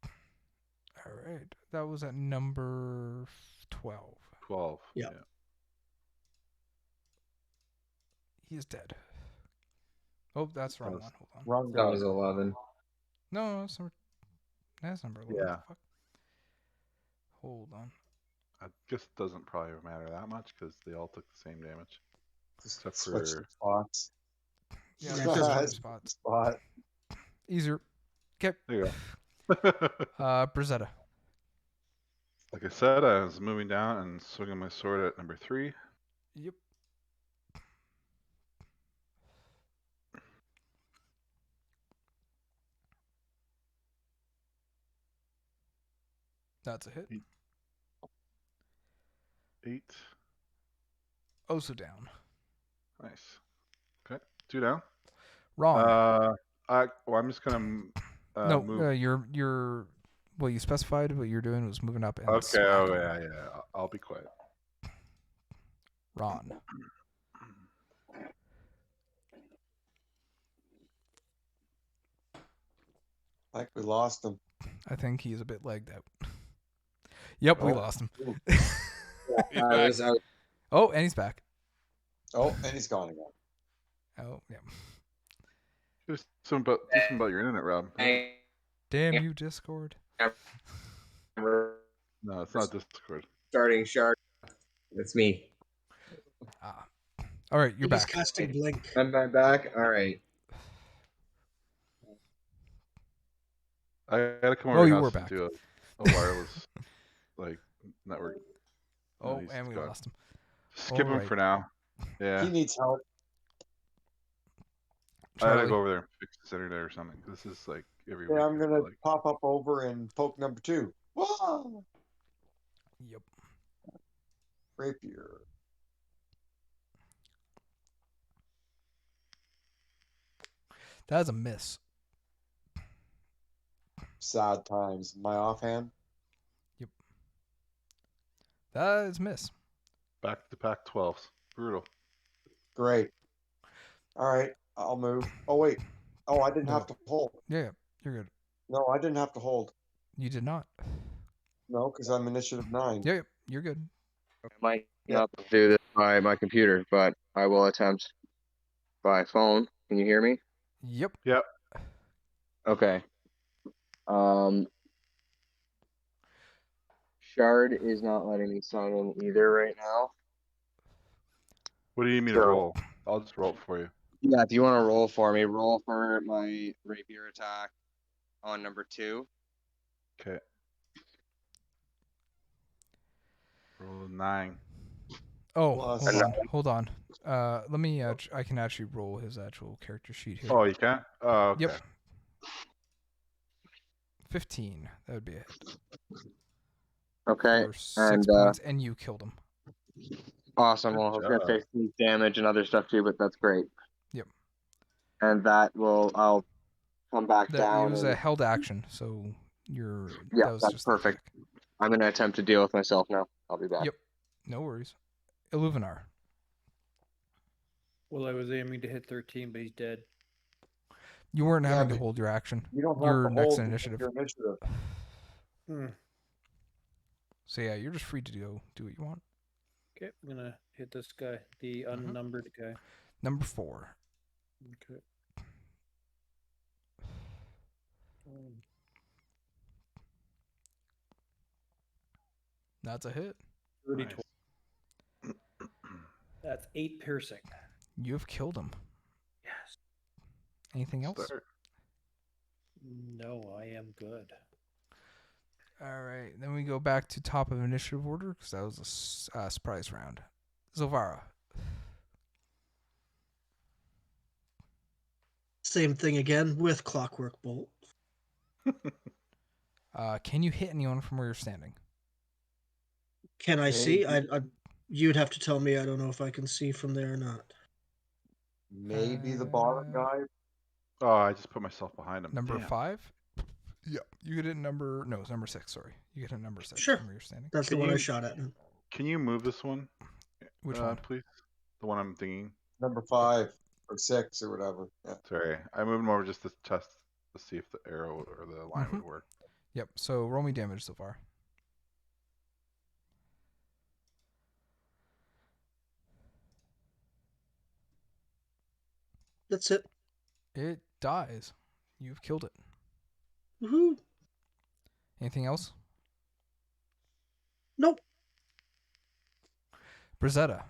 All right. That was at number 12. 12. Yeah. He is dead. Oh, that's the wrong one. Hold on. Wrong That guy. was 11. No, that's number 11. Yeah. What the fuck? Hold on. I guess it doesn't probably matter that much because they all took the same damage. Just Except switch for- the spots. Yeah, Yeah, there's it two doesn't other matter. spots. Spot. Easier. Okay. There you go. Brazetta. Like I said, I was moving down and swinging my sword at number 3. Yep. That's a hit. 8. Also down. Nice. Okay. 2 down. Wrong. I'm just gonna no, move. you're. Well, you specified what you're doing was moving up and Okay. Oh smacking. yeah. I'll be quiet. Ron. Like we lost him. I think he's a bit legged out. Yep, we Oh. lost him. He's I back. was out. Oh, and he's back. Oh, and he's gone again. Oh, yeah. Do something about your internet, Rob. Damn you, Discord. No, it's not Discord. Starting shark. It's me. Ah. All right, you're he's back. casting blink. I'm back. All right. I gotta come Oh, over you your were house and back. do a wireless like network. No, Oh, he's and we gone. lost him. Skip him Alright. for now. Yeah. He needs help. I gotta Charlie. go over there and fix his internet or something. This is like every Yeah, week. I'm gonna like, pop up over and poke number 2. Whoa! Yep. Rapier. That's a miss. Sad times. My offhand. That is a miss. back to back 12s. Brutal. Great. All right, I'll move. Oh wait. Oh, I didn't No. have to hold. Yeah, you're good. No, I didn't have to hold. You did not. No, because I'm initiative 9. Yeah, you're good. I might Yeah. not do this by my computer, but I will attempt by phone. Can you hear me? Yep. Okay. Shard is not letting me sign in either right now. What do you need me to So- roll? I'll just roll it for you. Yeah, if you want to roll for me, roll for my rapier attack on number 2. Okay. Roll a 9. Oh, Plus- hold on. Let me. I can actually roll his actual character sheet here. Oh, you can? Oh, okay. Yep. 15. That would be a hit. Okay, for 6 and points, and you killed him. awesome. Good Well, I was gonna say job. sneak damage and other stuff too, but that's great. Yep. And I'll come back It down. was And, a held action, so yeah, that was that's just the perfect. attack. I'm gonna attempt to deal with myself now. I'll be back. Yep. No worries. Illuminar. Well, I was aiming to hit 13, but he's dead. You weren't having to but hold your action. you don't have You're to next hold in to initiative. your initiative. So yeah, you're just free to do what you want. Okay, I'm gonna hit this guy, the unnumbered guy. Number 4. Okay. That's a hit. 30, Nice. 20. That's 8 piercing. You have killed him. Yes. Anything else? Start. No, I am good. All right. Then we go back to top of initiative order because that was a surprise round. Zilvara. Same thing again with Clockwork Bolt. Can you hit anyone from where you're standing? Can I see? Maybe. You'd have to tell me. I don't know if I can see from there or not. Maybe the bottom guy. Oh, I just put myself behind him. Number Damn. 5? Yeah. You get it number... No, it's number 6, sorry. You get a number 6 Sure. from where you're standing. That's Can the one I you- shot at. Can you move this one? Which one? Please? The one I'm thinking. Number 5 or 6 or whatever. Yeah. Sorry. I moved him over just to test to see if the arrow or the line would work. Yep. So roll me damage so far. That's it. It dies. You've killed it. Woohoo! Anything else? Nope. Brazetta.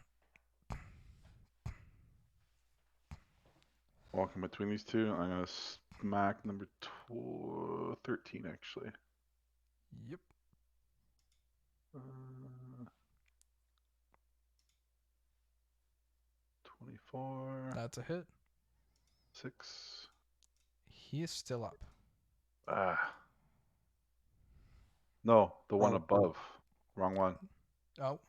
Walking between these two, I'm gonna smack number 13 actually. Yep. 24. That's a hit. 6. He is still up. No, the one Oh. above. Wrong one. Oh.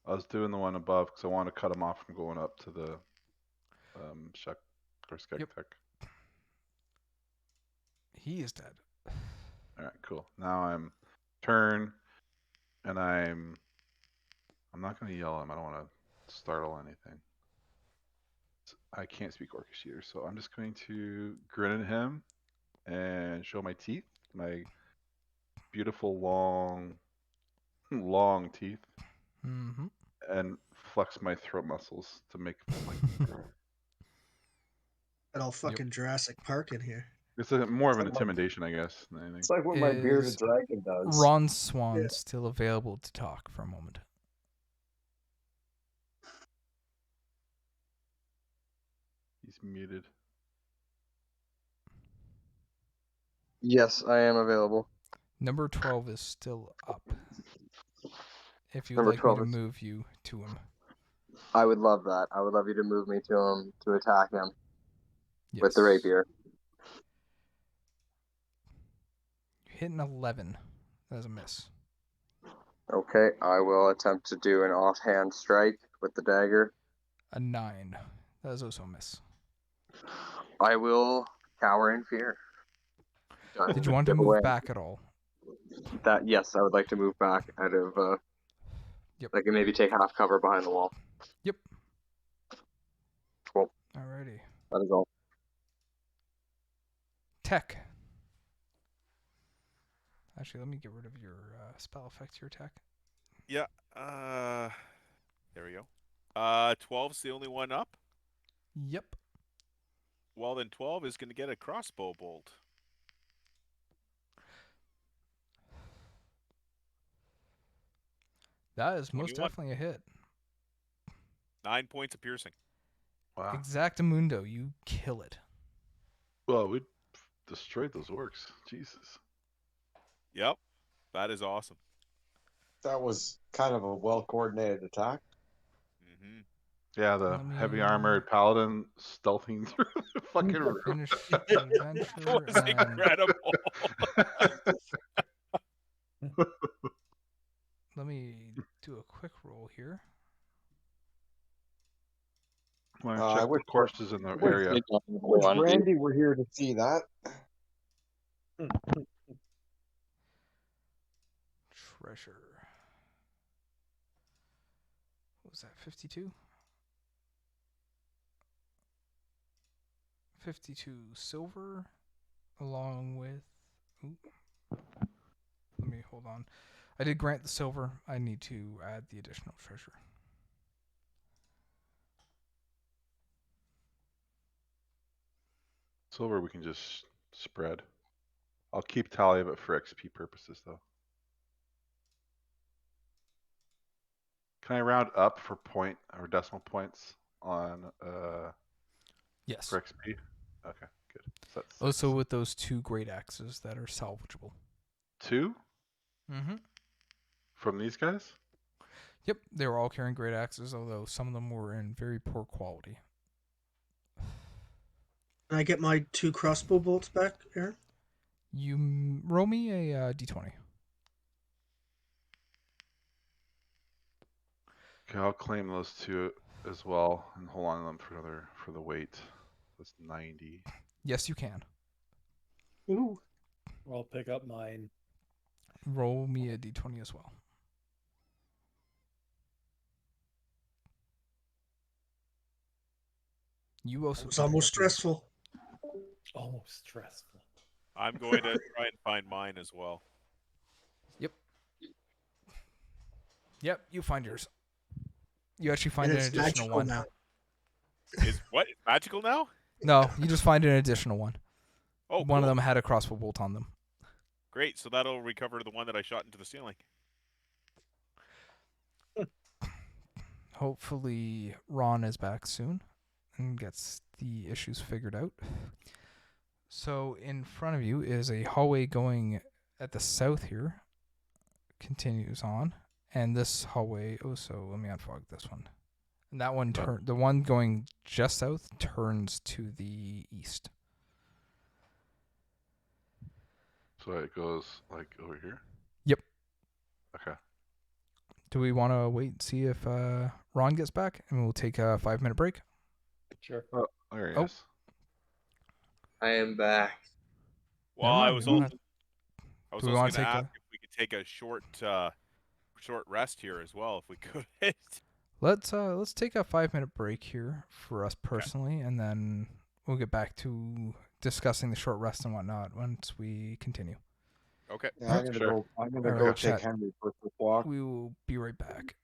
I was doing the one above because I wanted to cut him off from going up to the Shek or Skek Yep. Tech. He is dead. All right, cool. Now I'm turn, and I'm not gonna yell at him. I don't want to startle anything. I can't speak Orcish either, so I'm just going to grin at him and show my teeth, my beautiful long teeth, Mm-hmm. and flex my throat muscles to make them like. Got all fucking Jurassic Park in here. It's more of an intimidation, I guess, than anything. It's like what my bearded Is dragon does. Ron Swan still available to talk for a moment? He's muted. Yes, I am available. Number 12 is still up. If you'd Number like me 12 to is- move you to him. I would love that. I would love you to move me to him to attack him Yes. with the rapier. You hit an 11. That's a miss. Okay, I will attempt to do an offhand strike with the dagger. A 9. That is also a miss. I will cower in fear. Did you want to Give move away. back at all? Yes, I would like to move back out of. Yep. I can maybe take half cover behind the wall. Yep. Cool. Alrighty. That is all. Tech. Actually, let me get rid of your spell effect to your tech. Yeah. There we go. 12's the only one up. Yep. Well, then 12 is going to get a crossbow bolt. That is most 21. definitely a hit. 9 points of piercing. Wow. Exactamundo, you kill it. Well, we destroyed those orcs. Jesus. Yep. That is awesome. That was kind of a well-coordinated attack. Mm-hmm. Yeah, the Let me- heavy armored paladin stealthing through the fucking room. Finish the adventure. That was and incredible. horses in the area. Wish Randy were here to see that. Treasure. What was that? 52? 52 silver, along with. Ooh. Let me hold on. I did grant the silver. I need to add the additional treasure. Silver we can just spread. I'll keep tally of it for XP purposes though. Can I round up for point or decimal points on Yes. for XP? Okay, good. So that's Also 6. with those 2 great axes that are salvageable. 2 Mm-hmm. from these guys? Yep, they were all carrying great axes, although some of them were in very poor quality. Can I get my 2 crossbow bolts back, Aaron? You roll me a d20. Okay, I'll claim those 2 as well and hold on to them for the weight. That's 90. Yes, you can. Ooh. I'll pick up mine. Roll me a d20 as well. You also. It's almost stressful. Almost stressful. I'm going to try and find mine as well. Yep, you find yours. You actually find And an it's additional magical one. now. Is what? It's magical now? No, you just find an additional one. Oh, One of cool. them had a crossbow bolt on them. Great. So that'll recover the one that I shot into the ceiling. Hopefully, Ron is back soon and gets the issues figured out. So, in front of you is a hallway going at the south here. Continues on. And this hallway, so let me unfog this one. And that one, the one going just south turns to the east. So it goes like over here? Yep. Okay. Do we want to wait and see if Ron gets back? And we'll take a 5-minute break. Sure. Oh, there he Oh. is. I am back. Well, Never I mind, was we don't also Do we going wanna to take ask a- if we could take a short rest here as well, if we could. Let's take a 5-minute break here for us personally, and then we'll get back to discussing the short rest and whatnot once we continue. Okay. Yeah, I'm gonna Sure. go. I'm gonna All go right, take chat. Henry for a quick walk. We will be right back.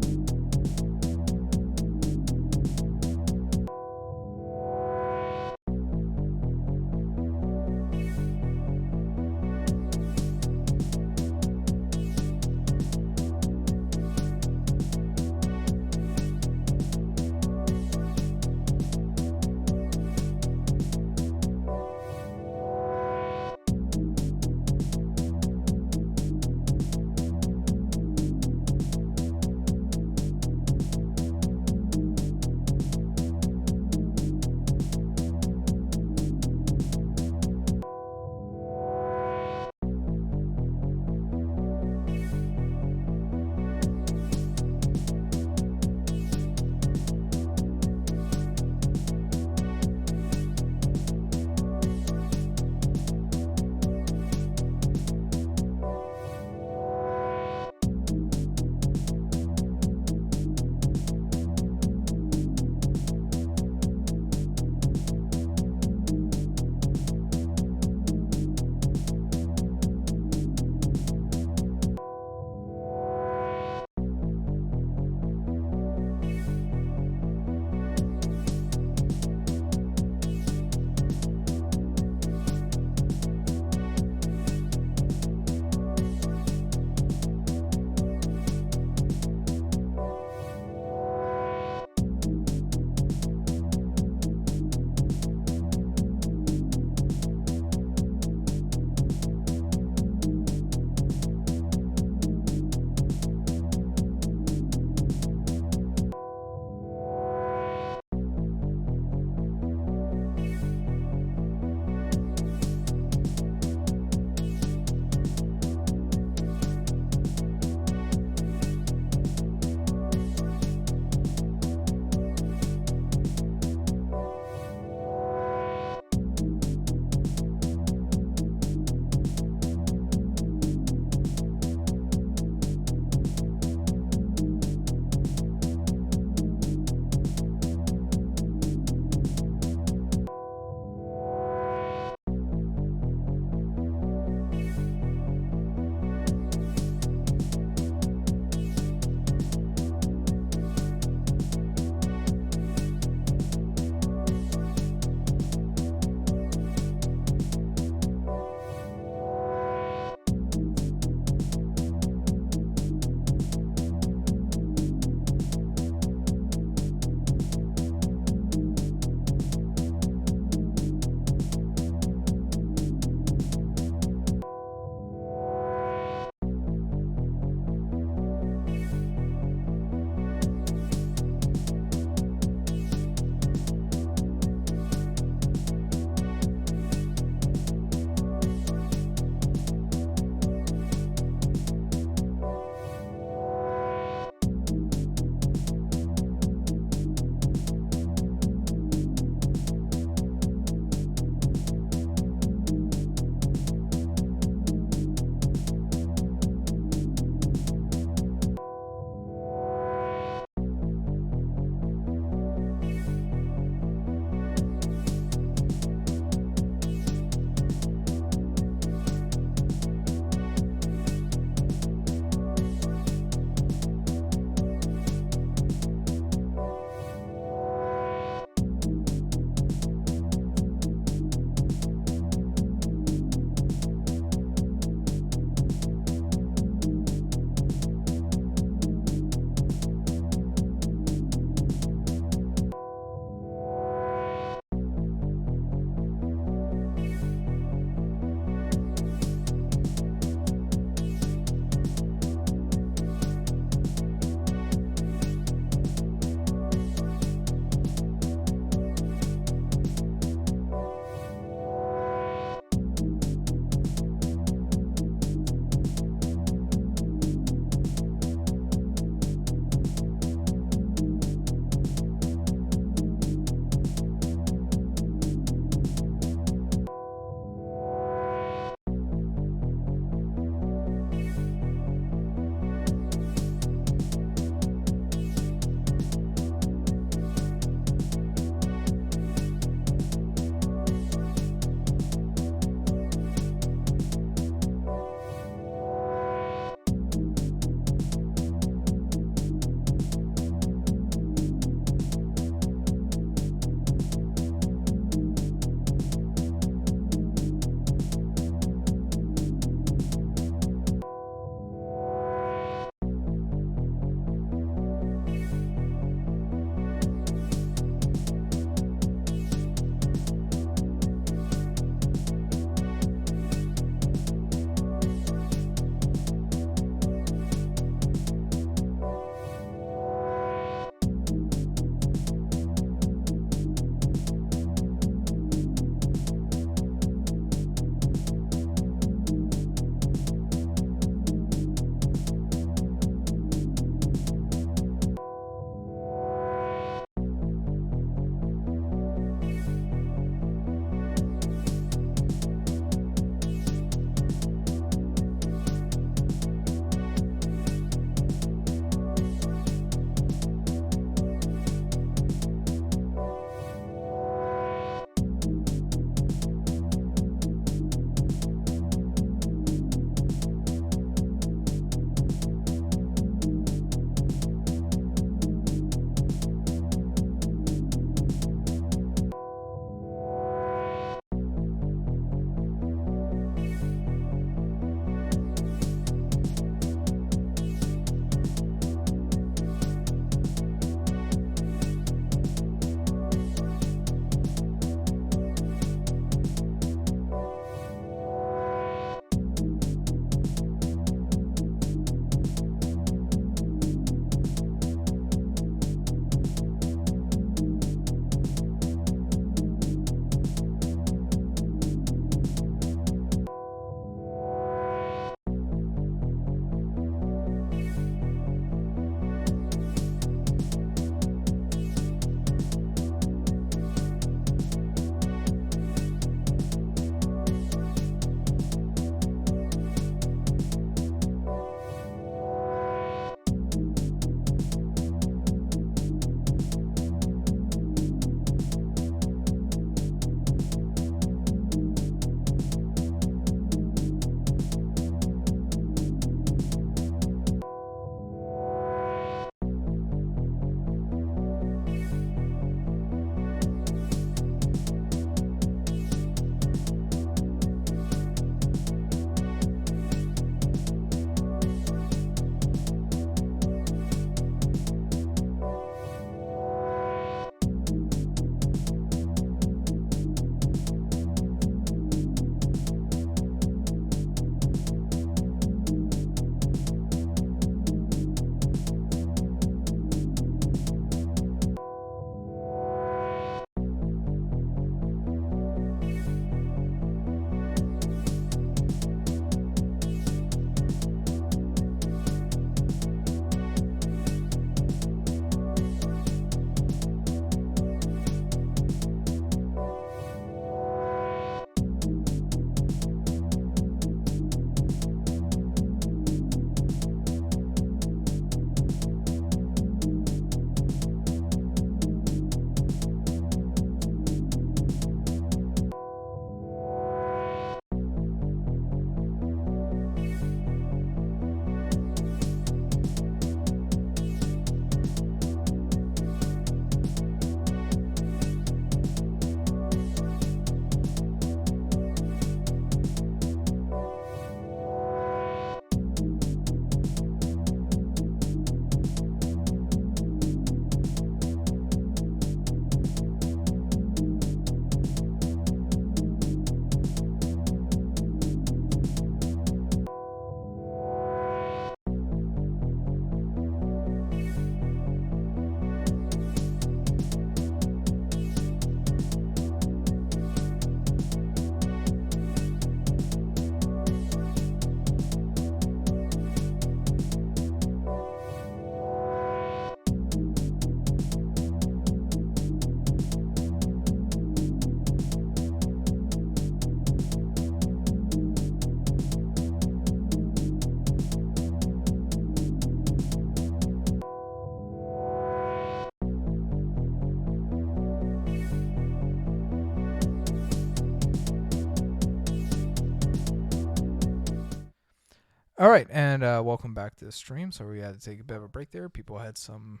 All right, and welcome back to the stream. So we had to take a bit of a break there. People had some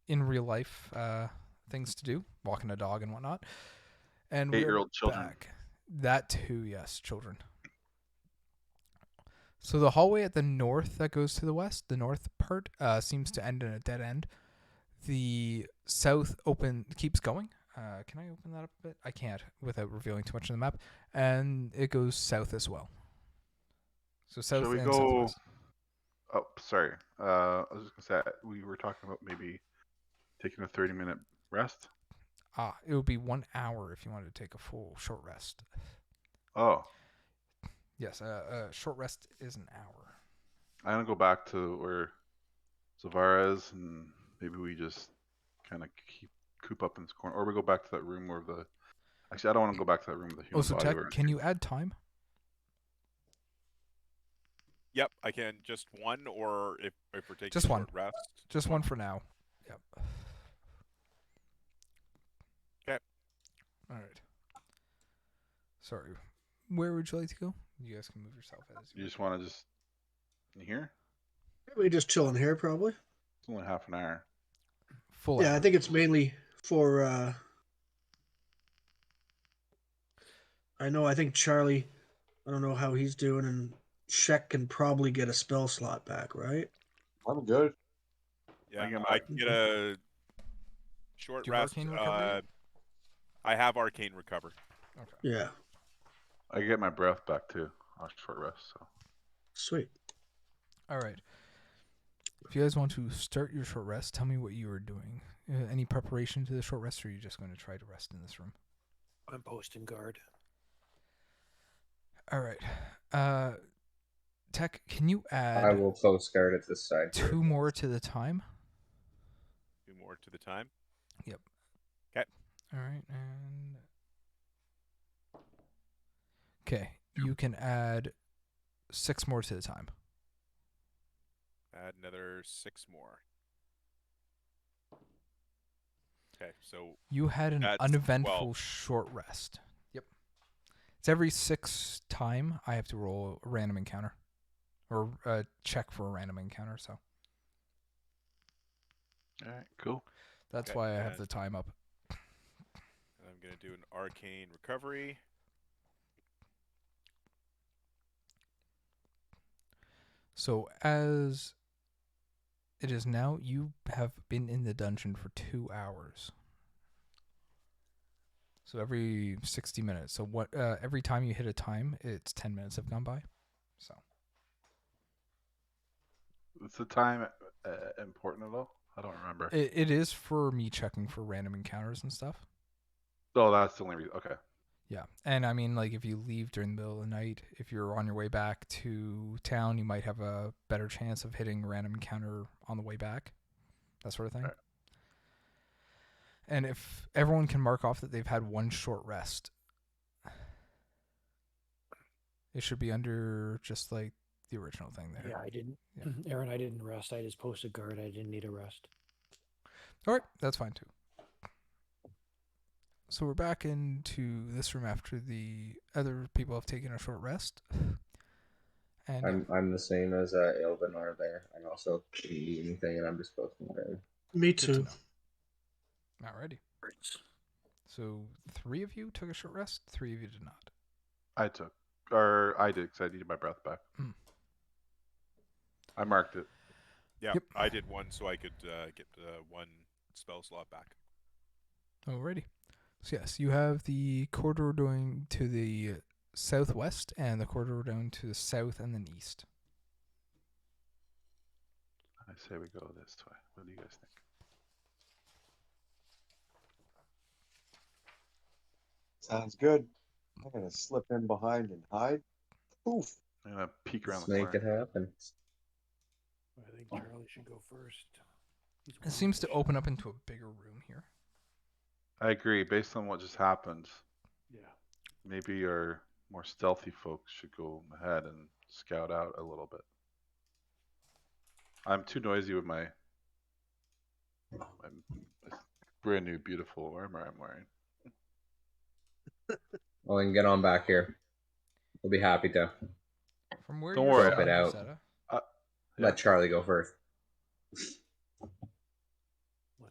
in real life things to do, walking a dog and whatnot. And we're 8-year-old children. back. That too, yes, children. So the hallway at the north that goes to the west, the north part, seems to end in a dead end. The south keeps going. Can I open that up a bit? I can't without revealing too much of the map. And it goes south as well. So south Shall we and go? southwest. Oh, sorry. I was just gonna say we were talking about maybe taking a 30-minute rest. It would be 1 hour if you wanted to take a full short rest. Oh, Yes, a short rest is an hour. I'm gonna go back to where Zavara is, and maybe we just kind of coop up in this corner, or we go back to that room where the. Actually, I don't want to go back to that room with the human So body. Tech, can you add time? Yep, I can just one, or if we're taking Just a one. short rest. Just one for now. Yep. Okay. All right. Sorry. Where would you like to go? You guys can move yourself as You just want to just in here? We just chill in here, probably. It's only half an hour. full Yeah, hour. I think it's mainly for. I think Charlie. I don't know how he's doing, and Shek can probably get a spell slot back, right? I'm good. Yeah, get I can get a short Do you have rest. arcane recovery yet? I have arcane recover. Okay. Yeah. I get my breath back too on short rest. So Sweet. All right. If you guys want to start your short rest, tell me what you are doing. Any preparation to the short rest, or are you just going to try to rest in this room? I'm posting guard. All right. Tech, can you add I will post guard at this side. here. 2 more to the time? 2 more to the time. Yep. Okay. All right, and okay, you can add 6 more to the time. Add another 6 more. Okay, so You had an that's uneventful 12. short rest. Yep. It's every 6 time I have to roll a random encounter, or check for a random encounter. So all right, cool. that's Okay, why I have and the time up. I'm gonna do an arcane recovery. So as it is now, you have been in the dungeon for 2 hours. So every 60 minutes. So what? Every time you hit a time, it's 10 minutes have gone by. So Is the time important at all? I don't remember. it is for me checking for random encounters and stuff. Oh, that's the only reason. Okay. Yeah, and I mean, like, if you leave during the middle of the night, if you're on your way back to town, you might have a better chance of hitting a random encounter on the way back, that sort of thing. Right. And if everyone can mark off that they've had 1 short rest, it should be under just like the original thing there. Yeah, I didn't. Yeah. Aaron, I didn't rest. I just posted guard. I didn't need a rest. All right, that's fine too. So we're back into this room after the other people have taken a short rest. And I'm the same as Ilvinar there. I also didn't eat anything, and I'm just posting guard. Me good to too. know. Alrighty. So 3 of you took a short rest. 3 of you did not. I did, because I needed my breath back. Mm. I marked it. Yeah, Yep. I did 1 so I could get 1 spell slot back. Alrighty. So yes, you have the corridor going to the southwest and the corridor down to the south and then east. I say we go this way. What do you guys think? Sounds good. I'm gonna slip in behind and hide. Poof. I'm gonna peek around Let's the make corner. it happen. I think Charlie should go first. It seems to open up into a bigger room here. I agree. Based on what just happened, Yeah. maybe our more stealthy folks should go ahead and scout out a little bit. I'm too noisy with my brand new beautiful armor I'm wearing. Well, then get on back here. We'll be happy to. From where Don't you're worry. sitting, Swap it out. Rosetta, Let Charlie go first. Let's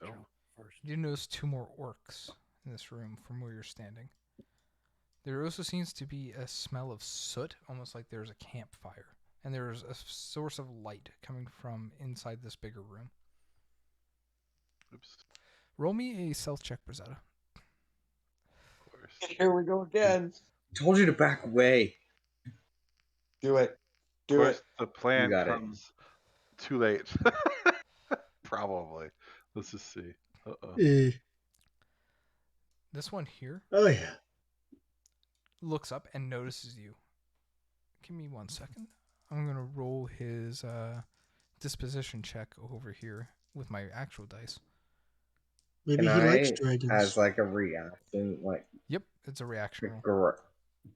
Oh. go first. You notice 2 more orcs in this room from where you're standing. There also seems to be a smell of soot, almost like there's a campfire. And there's a source of light coming from inside this bigger room. Oops. Roll me a stealth check, Brazetta. Of course. Here we go again. Told you to back away. Do it. Of Do course, it. the plan got it. comes too late. Probably. Let's just see. Uh-oh. This one here Oh yeah. looks up and notices you. Give me 1 second. I'm going to roll his disposition check over here with my actual dice. Maybe Can he likes I, dragons. as like a reaction, like Yep, it's a reaction roll.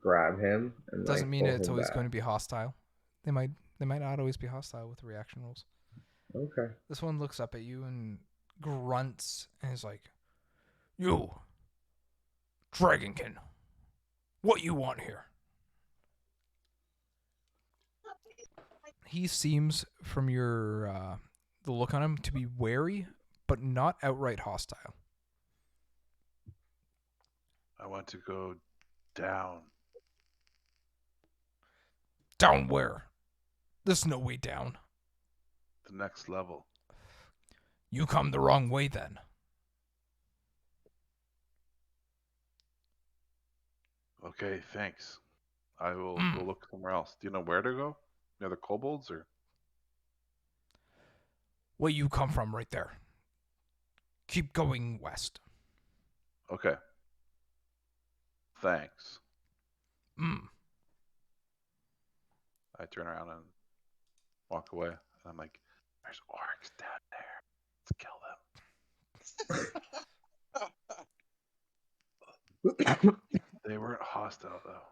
grab him and Doesn't like, mean pull it's him always back? going to be hostile. They might not always be hostile with the reaction rolls. Okay. This one looks up at you and grunts and is like, "You, Dragonkin, what you want here?" He seems, from your the look on him, to be wary, but not outright hostile. I want to go down. Down where? There's no way down. The next level. You come the wrong way then. Okay, thanks. I will go look somewhere else. Do you know where to go? Near the kobolds or? Where you come from right there. Keep going west. Okay. Thanks. I turn around and walk away. And I'm like, there's orcs down there. Let's kill them. They weren't hostile, though.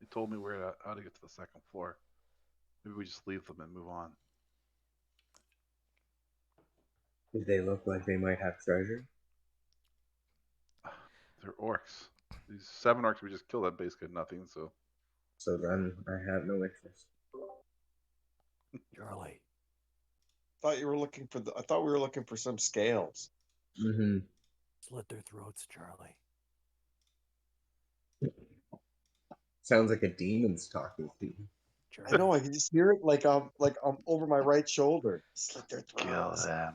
They told me how to get to the second floor. Maybe we just leave them and move on. Did they look like they might have treasure? They're orcs. These 7 orcs we just killed had basically nothing, so. So then I have no interest. Charlie. I thought we were looking for some scales. Mm-hmm. Slit their throats, Charlie. Sounds like a demon's talking to you. I know. I can just hear it like over my right shoulder. Slit their Kill throats. them.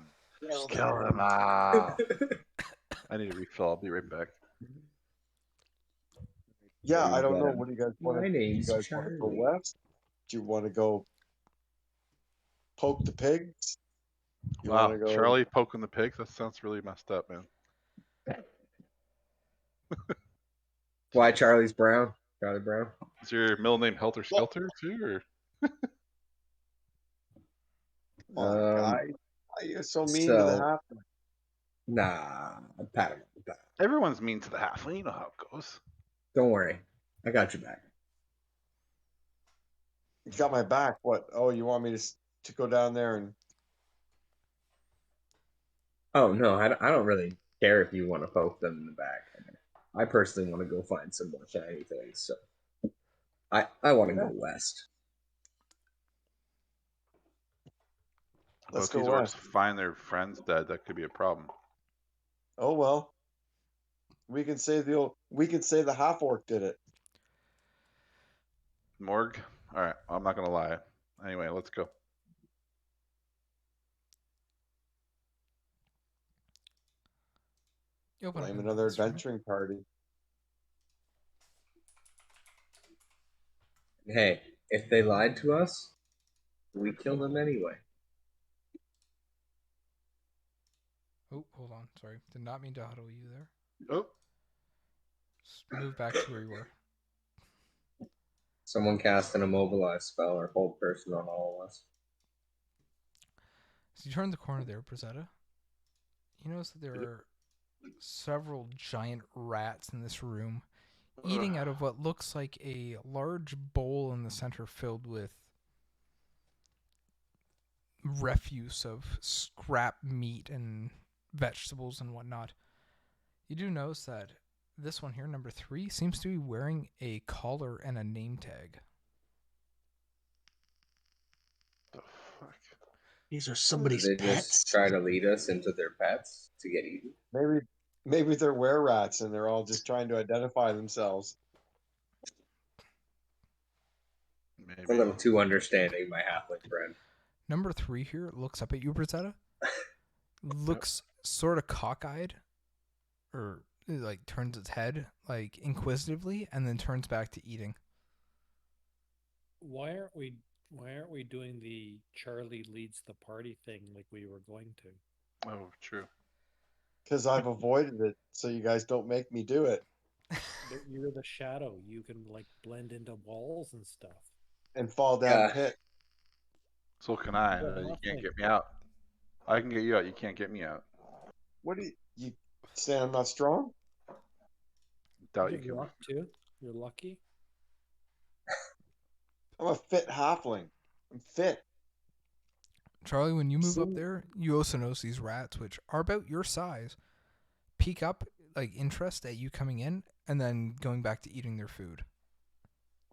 Kill Kill them. them all. I need a refill. I'll be right back. Yeah, You I don't got know. him. What do you guys want My to do? You name's guys want to go Charlie. west? Do you want to go poke the pigs? You Wow, want to go? Charlie poking the pigs? That sounds really messed up, man. Why Charlie's Brown? Charlie Brown? Is your middle name Helter Skelter too, or? Come on, guys. Why are you so mean to the so- half? Nah, I'm pat him on the back. Everyone's mean to the halfling. You know how it goes. Don't worry. I got your back. You got my back. What? Oh, you want me to go down there and? Oh, no, I don't really care if you want to poke them in the back. I personally want to go find some more shiny things, so I want to go west. Let's If go these orcs west. find their friends dead, that could be a problem. Oh well. We can say the half orc did it. Morg? Alright, I'm not gonna lie. Anyway, let's go. You open up Blame into another this room. adventuring party. Hey, if they lied to us, we kill them anyway. Oh, hold on. Sorry. Did not mean to huddle you there. Oh, Just move back to where you were. Someone cast an immobilize spell or hold person on all of us. So you turn the corner there, Brazetta. You notice that there are several giant rats in this room, eating out of what looks like a large bowl in the center filled with refuse of scrap meat and vegetables and whatnot. You do notice that this one here, number 3, seems to be wearing a collar and a name tag. the fuck? These are Did somebody's they pets. just try to lead us into their pets to get eaten? Maybe they're were-rats and they're all just trying to identify themselves. A Maybe. little too understanding, my halfling friend. Number 3 here looks up at you, Brazetta. Looks sort of cockeyed, or like turns its head like inquisitively, and then turns back to eating. Why aren't we doing the Charlie leads the party thing like we were going to? Oh, true. Because I've avoided it, so you guys don't make me do it. But you're the shadow. You can like blend into walls and stuff. And fall down Yeah. pit. So can I. Well, You can't halfling. get me out. I can get you out. You can't get me out. What do you saying I'm not strong? Doubt You you have can. luck too. You're lucky. I'm a fit halfling. I'm fit. Charlie, when you move up See? there, you also notice these rats, which are about your size, peek up like interest at you coming in, and then going back to eating their food.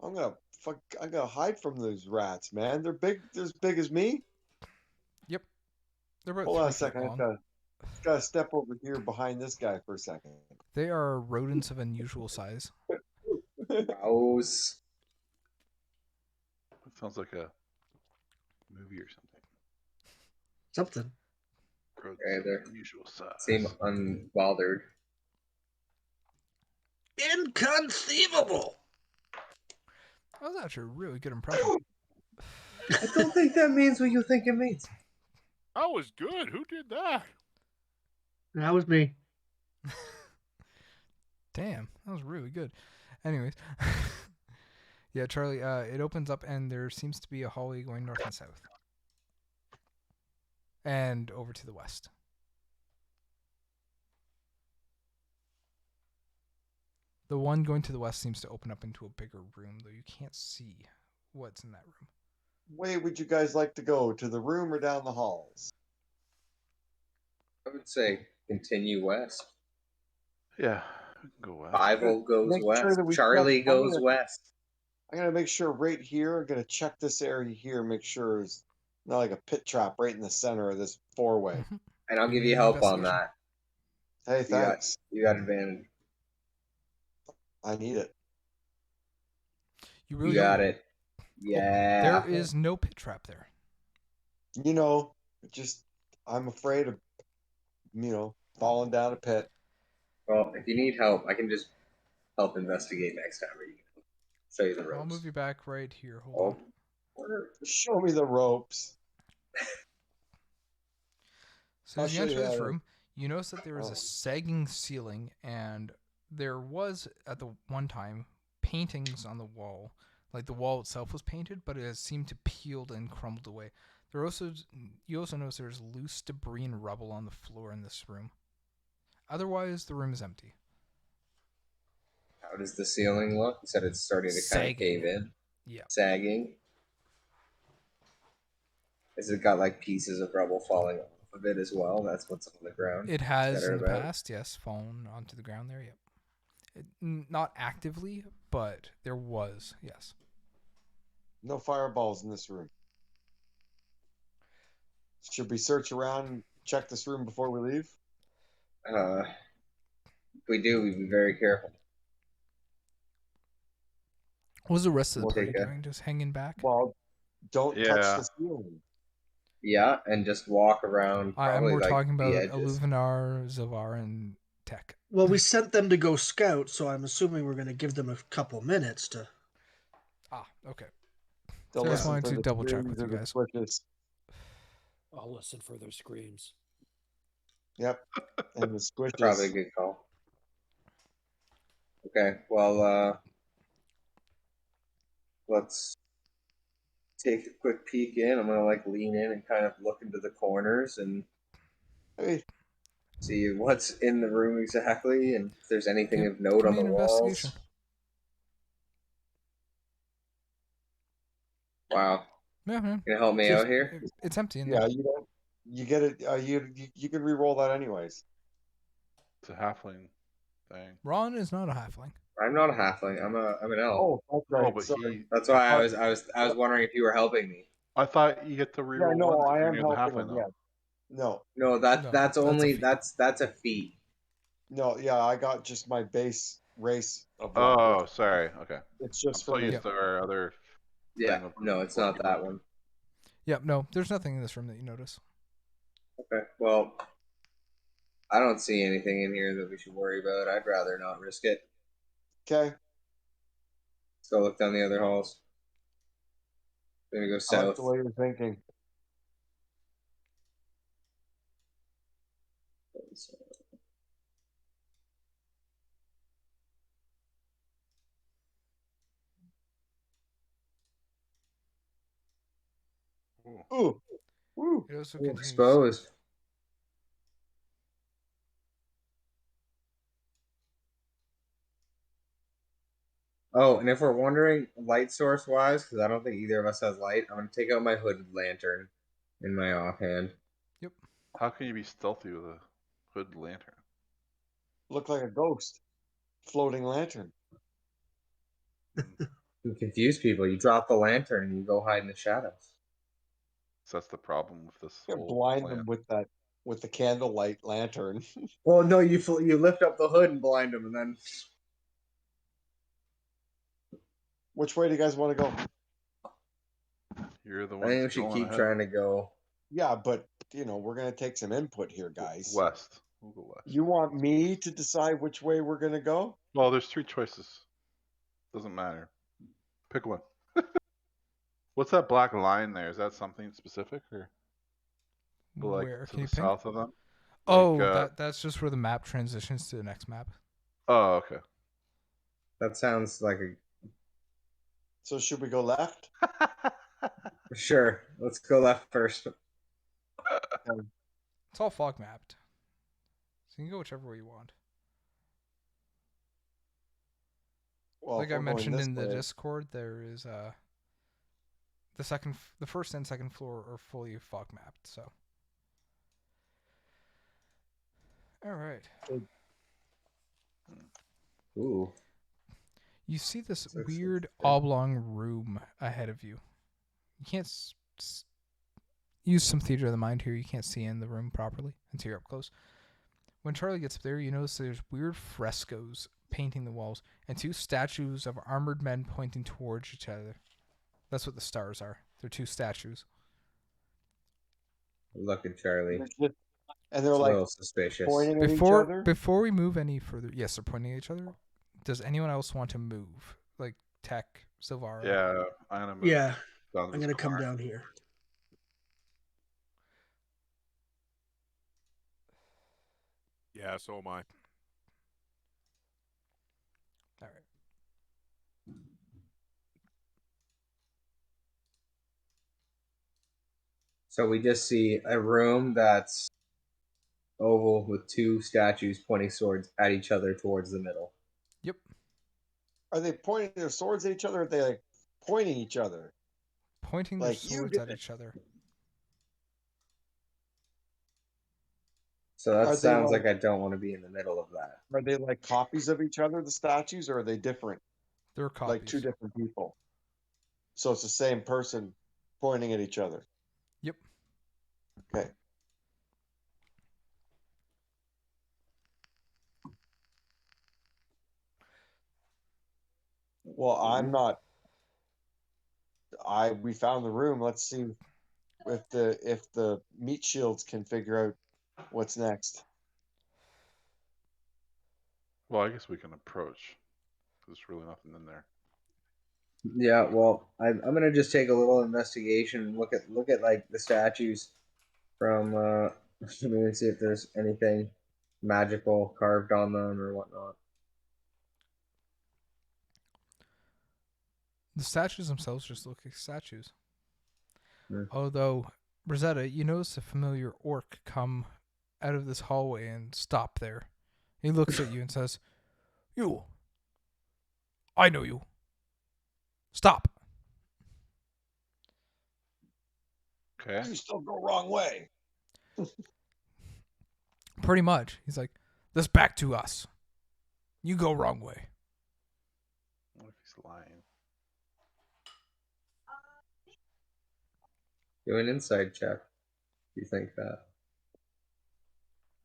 I'm gonna hide from those rats, man. They're big. They're as big as me. Yep, they're about Hold on 3 a feet second. long. Gotta step over here behind this guy for a second. They are rodents of unusual size. Gross. That sounds like a movie or something. Something. Growths Okay, of they're unusual size. seem unbothered. Inconceivable. That was actually a really good impression. I don't think that means what you think it means. That was good. Who did that? That was me. Damn, that was really good. Anyways, yeah, Charlie, it opens up and there seems to be a hallway going north and south. And over to the west. The one going to the west seems to open up into a bigger room, though you can't see what's in that room. Way would you guys like to go? To the room or down the halls? I would say continue west. Yeah, we can go west. Bible goes Make sure west. that we Charlie check- goes west. I'm gonna make sure right here. I'm gonna check this area here. Make sure it's not like a pit trap right in the center of this four-way. Mhm. And I'll Give give me you an help on investigation. that. Hey, thanks. You got advantage. I need it. You really You got do. it. Yeah. There is no pit trap there. You know, just I'm afraid of, falling down a pit. Well, if you need help, I can just help investigate next time. Or you can show you the ropes. I'll move you back right here. Hold Oh, on. Show me the ropes. So I'll as you show enter you this how to- room, you notice that there is a sagging ceiling, and there was at the one time paintings on the wall. Like the wall itself was painted, but it has seemed to peeled and crumbled away. You also notice there's loose debris and rubble on the floor in this room. Otherwise, the room is empty. how does the ceiling look? You said it's starting to kind of Sagging. cave in. Yeah. Sagging. Has it got like pieces of rubble falling off of it as well? That's what's on the ground. It has Scattered in the about. past, yes, fallen onto the ground there. Yep. Not actively, but there was, yes. No fireballs in this room. Should we search around and check this room before we leave? If we do, we'd be very careful. What was the rest of the We'll party take a- doing? Just hanging back? Well, don't touch Yeah. the ceiling. Yeah, and just walk around. And Probably we're like talking the about edges. Aluvinar, Zavar, and Tech. Well, we sent them to go scout, so I'm assuming we're going to give them a couple minutes to. Ah, okay. Don't So I just listen wanted for to the double check screams with you or the guys. switches. I'll listen for their screams. Yep. And the squishes. Probably a good call. Okay, well, let's take a quick peek in. I'm gonna like lean in and kind of look into the corners and Hey, see what's in the room exactly, and if there's anything Give- of note give on me the an walls. investigation. Wow, Yeah, man. you gonna help me out here? It's empty in yeah, there. you don't. You get it. You can re-roll that anyways. It's a halfling thing. Ron is not a halfling. I'm not a halfling. I'm an elf. Oh, that's right. Oh, but Sorry. he. That's why I was wondering if you were helping me. I thought you get to reroll Yeah, no, ones if I you're am near the helping halfway him. though. Yeah, no, No, No, that's that's a only feat. that's a feat. no, yeah, I got just my base race of luck. Oh, sorry. Okay. It's I'm just so for me. used to our other Yeah, thing of no, it's what not you that roll. one. Yep, no, there's nothing in this room that you notice. Okay, well, I don't see anything in here that we should worry about. I'd rather not risk it. Okay, Let's go look down the other halls. Gonna go I like south. the way you're thinking. Ooh. Ooh, woo. It also Ooh, continues. exposed. Oh, and if we're wondering light source wise, because I don't think either of us has light, I'm gonna take out my hooded lantern in my offhand. Yep. How can you be stealthy with a hood lantern? Look like a ghost, floating lantern. You confuse people. You drop the lantern and you go hide in the shadows. So that's the problem with this You whole blind plan. them with the candlelight lantern. Well, no, you lift up the hood and blind them, and then Which way do you guys want to go? You're the I ones think we should going keep ahead. trying to go. Yeah, but we're gonna take some input here, guys. West. We'll go west. You want me to decide which way we're gonna go? Well, there's 3 choices. Doesn't matter. Pick one. What's that black line there? Is that something specific or like Where to can the you ping? south of them? Oh, Like, that's just where the map transitions to the next map. oh, okay. That sounds like a So should we go left? sure. Let's go left first. It's all fog mapped, so you can go whichever way you want. Well, Like if I we're going mentioned this in the way, Discord, there is the first and second floor are fully fog mapped. So, all right. Ooh. You see this That's weird interesting. oblong room ahead of you. You can't use some theater of the mind here. You can't see in the room properly until you're up close. When Charlie gets up there, you notice there's weird frescoes painting the walls and 2 statues of armored men pointing towards each other. That's what the stars are. They're 2 statues. Look at Charlie. and they're It's a like little suspicious. pointing at each Before other. before we move any further, yes, they're pointing at each other. Does anyone else want to move? Like Tech, Silvara? Yeah, I'm gonna move Yeah, down to I'm this gonna come corner. down here. Yeah, so am I. All right. So we just see a room that's oval with 2 statues pointing swords at each other towards the middle. Yep. Are they pointing their swords at each other? Or are they like pointing each other? Pointing their Like, you swords did at it. each other. So that Are they sounds like- like I don't want to be in the middle of that. Are they like copies of each other, the statues, or are they different? They're copies. Like 2 different people. So it's the same person pointing at each other. Yep. Okay. Well, I'm not. We found the room. Let's see if the meat shields can figure out what's next. Well, I guess we can approach. There's really nothing in there. Yeah, well, I'm gonna just take a little investigation and look at like the statues from let me see if there's anything magical carved on them or whatnot. The statues themselves just look like statues. Hmm. Although, Rosetta, you notice a familiar orc come out of this hallway and stop there. He looks at you and says, "You. I know you. Stop." Okay. You still go wrong way. Pretty much. He's like, "This back to us. You go wrong way." What if he's lying? Do an inside check. If you think that.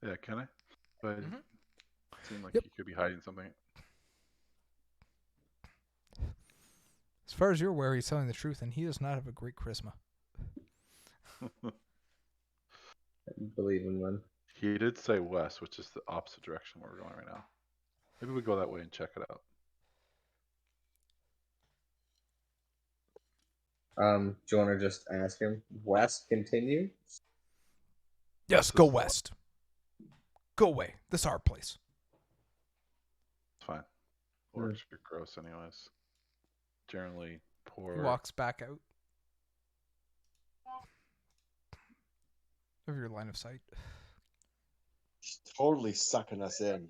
Yeah, can I? But Mhm. it seemed like Yep. he could be hiding something. As far as you're aware, he's telling the truth, and he does not have a great charisma. I believe in one. He did say west, which is the opposite direction where we're going right now. Maybe we go that way and check it out. Do you want to just ask him? West, continue. Yes, go west. Go away. This is our place. It's fine. Orcs are gross anyways. Generally poor. He walks back out of your line of sight. She's totally sucking us in.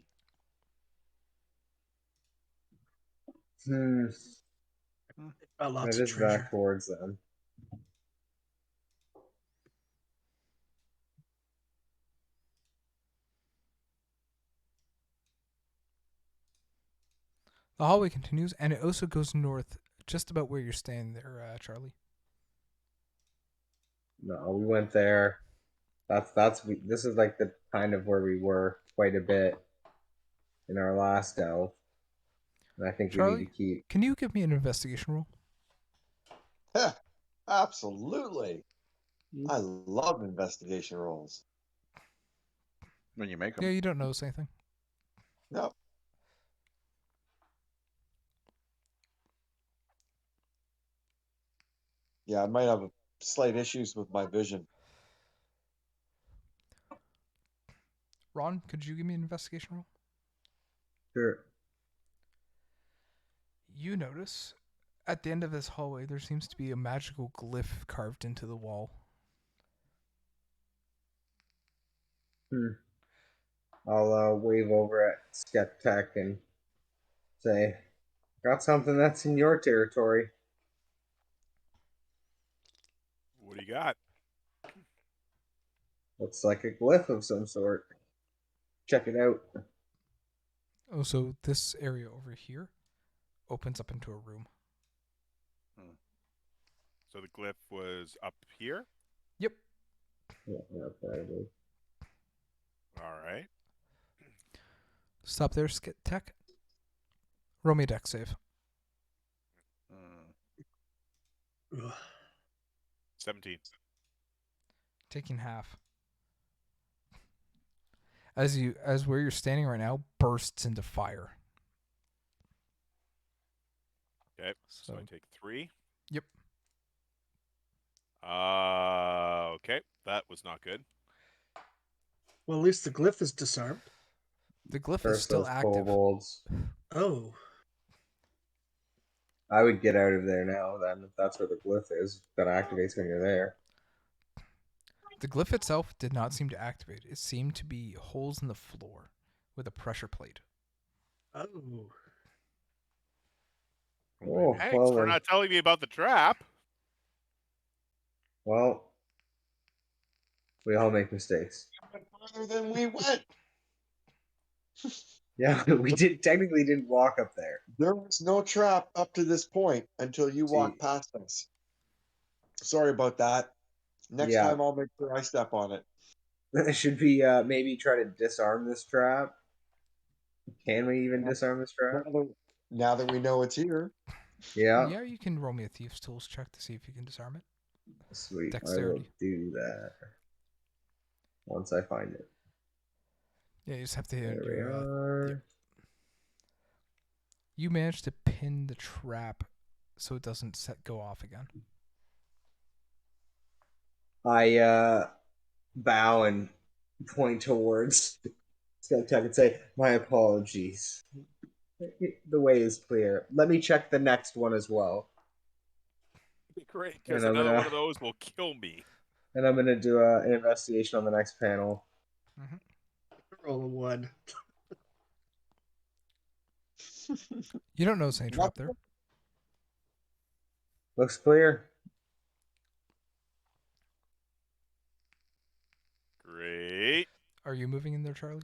Got lots It of is treasure. back towards them. The hallway continues, and it also goes north, just about where you're standing there, Charlie. No, we went there. This is like the kind of where we were quite a bit in our last delve. And I think we need Charlie, to keep. can you give me an investigation roll? Absolutely. I love investigation rolls. When you make them. Yeah, you don't notice anything. No. Yeah, I might have slight issues with my vision. Ron, could you give me an investigation roll? Sure. You notice at the end of this hallway there seems to be a magical glyph carved into the wall. I'll wave over at Skep Tech and say, "Got something that's in your territory." What do you got? Looks like a glyph of some sort. Check it out. Oh, so this area over here opens up into a room. So the glyph was up here? Yep. Yeah, probably. All right. Stop there, Skit Tech. Roll me a dex save. Ugh. 17. Taking half. As where you're standing right now bursts into fire. Okay. So So I take 3. Yep. Okay. That was not good. Well, at least the glyph is disarmed. The glyph is Curse still those active. kobolds. Oh. I would get out of there now then, if that's where the glyph is. That activates when you're there. The glyph itself did not seem to activate. It seemed to be holes in the floor with a pressure plate. Oh. Oh, Thanks well for then. not telling me about the trap. Well, we all make mistakes. Farther than we went. Yeah, we technically didn't walk up there. There was no trap up to this point until you walked past us. Sorry about that. Next Yeah. time I'll make sure I step on it. Should we maybe try to disarm this trap? Can we even disarm this trap? Now that we know it's here. Yeah. Yeah, you can roll me a Thieves' Tools check to see if you can disarm it. Sweet. Dexterity. I will do that once I find it. Yeah, you just have to hit There we your. are. Yep. You managed to pin the trap so it doesn't go off again. I bow and point towards Skeptech and say, "My apologies. The way is clear. Let me check the next one as well." Great, because And I'm another gonna- one of those will kill me. And I'm gonna do an investigation on the next panel. Roll a 1. You don't notice any trap there. Looks clear. Great. Are you moving in there, Charlie?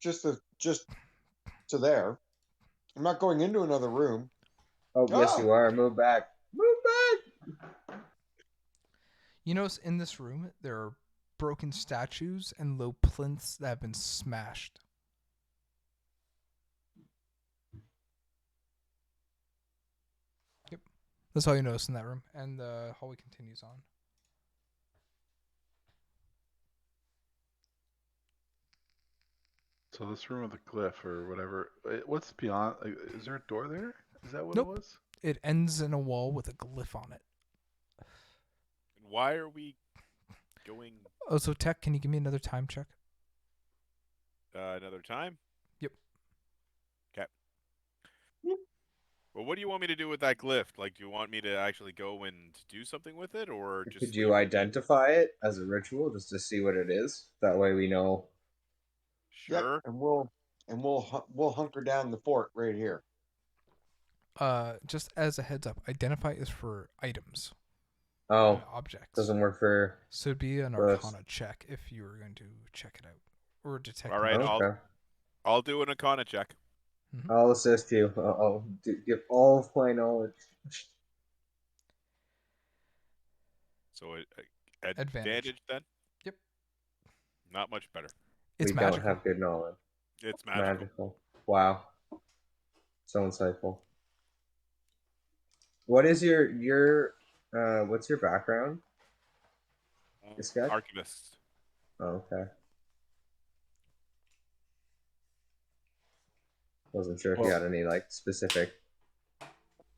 Just to there. I'm not going into another room. Oh, yes, you are. Move back. Move back. You notice in this room there are broken statues and low plinths that have been smashed. Yep. That's all you notice in that room. And the hallway continues on. So this room with the glyph or whatever. What's beyond? Like, is there a door there? Is that what Nope. it was? It ends in a wall with a glyph on it. And why are we going Oh, so Tech, can you give me another time check? another time? Yep. Okay. Well, what do you want me to do with that glyph? Like, do you want me to actually go and do something with it, or just Could leave you it? identify it as a ritual just to see what it is? That way we know. Sure. Yep, and we'll hunker down the fort right here. Just as a heads up, identify is for items Oh, and objects. doesn't work for. So it'd be an for us. Arcana check if you were going to check it out or detect. All right, Okay. I'll do an Arcana check. I'll assist you. I'll give all of my knowledge. So Advantage. advantage then? Yep. Not much better. It's we magical. don't have good knowledge. It's magical. Wow. So insightful. What is your what's your background? This guy? Archivist. Oh, okay. Wasn't sure if you had any like specific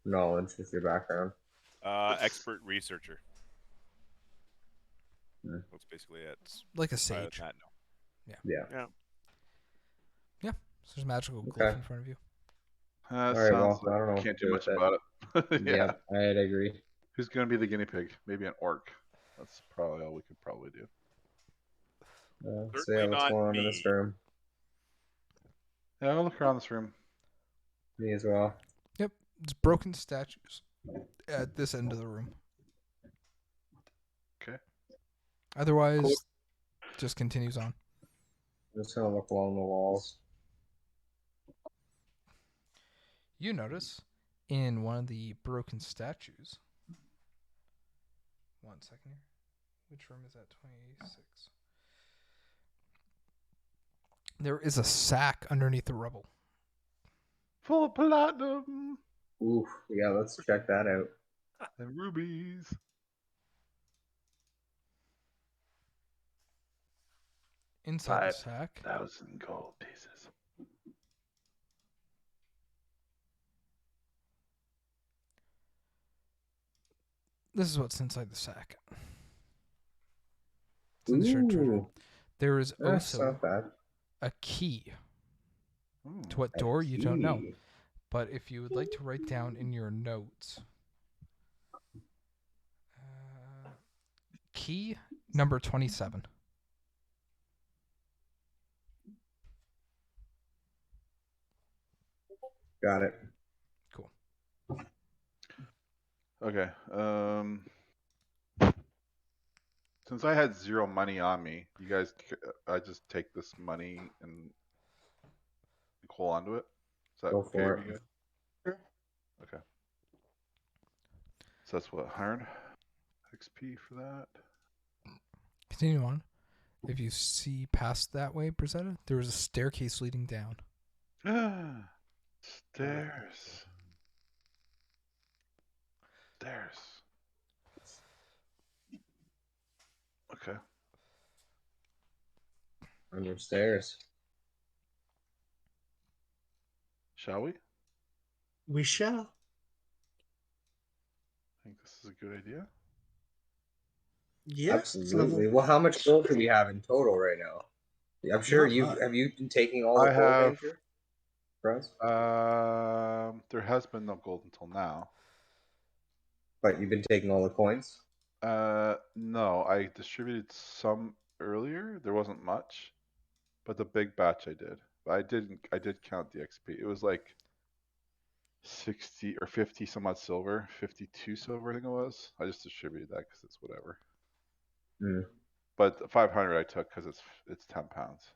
knowledge with your background. Expert researcher. Hmm. That's basically it. It's like a sage. That, no. Yeah. So there's a magical glyph Okay. in front of you. All right. Sounds Well, like I don't know. we what can't to do much with about it. Yeah. Yep, I'd agree. Who's gonna be the guinea pig? Maybe an orc. That's probably all we could probably do. So yeah, Certainly what's not going on in me. this room? Yeah, I'll look around this room. Me as well. Yep. It's broken statues at this end of the room. Okay. Otherwise, Cool. just continues on. I'm just gonna look along the walls. You notice in one of the broken statues. 1 second here. Which room is that? 26. There is a sack underneath the rubble. Full of platinum Oof. Yeah, let's check that out. and rubies. Inside the sack, 5,000 gold pieces. this is what's inside the sack. It's in the shared treasure. Ooh, There is that's also not bad. a key. Ooh. To what A door, you don't know. key. But if you would like to write down in your notes, key number 27. Got it. Cool. Okay. Since I had 0 money on me, you guys, I just take this money and hold on to it. Is that Go okay for with you it. guys? Okay. So that's what, 100 XP for that. Continue on. If you see past that way, Brizetta, there is a staircase leading down. Stairs. Stairs. Okay. Understairs. Shall we? I We shall. think this is a good idea. Yeah. It's Absolutely. level. Well, how much gold do we have in total right now? I'm sure Not much. have you been taking all the I gold, have- Ranger? For us? There has been no gold until now. But you've been taking all the coins? No, I distributed some earlier. There wasn't much, but the big batch I did. But I did count the XP. It was like 60 or 50 some odd silver, 52 silver, I think it was. I just distributed that because it's whatever. Hmm. But the 500 I took because it's 10 pounds.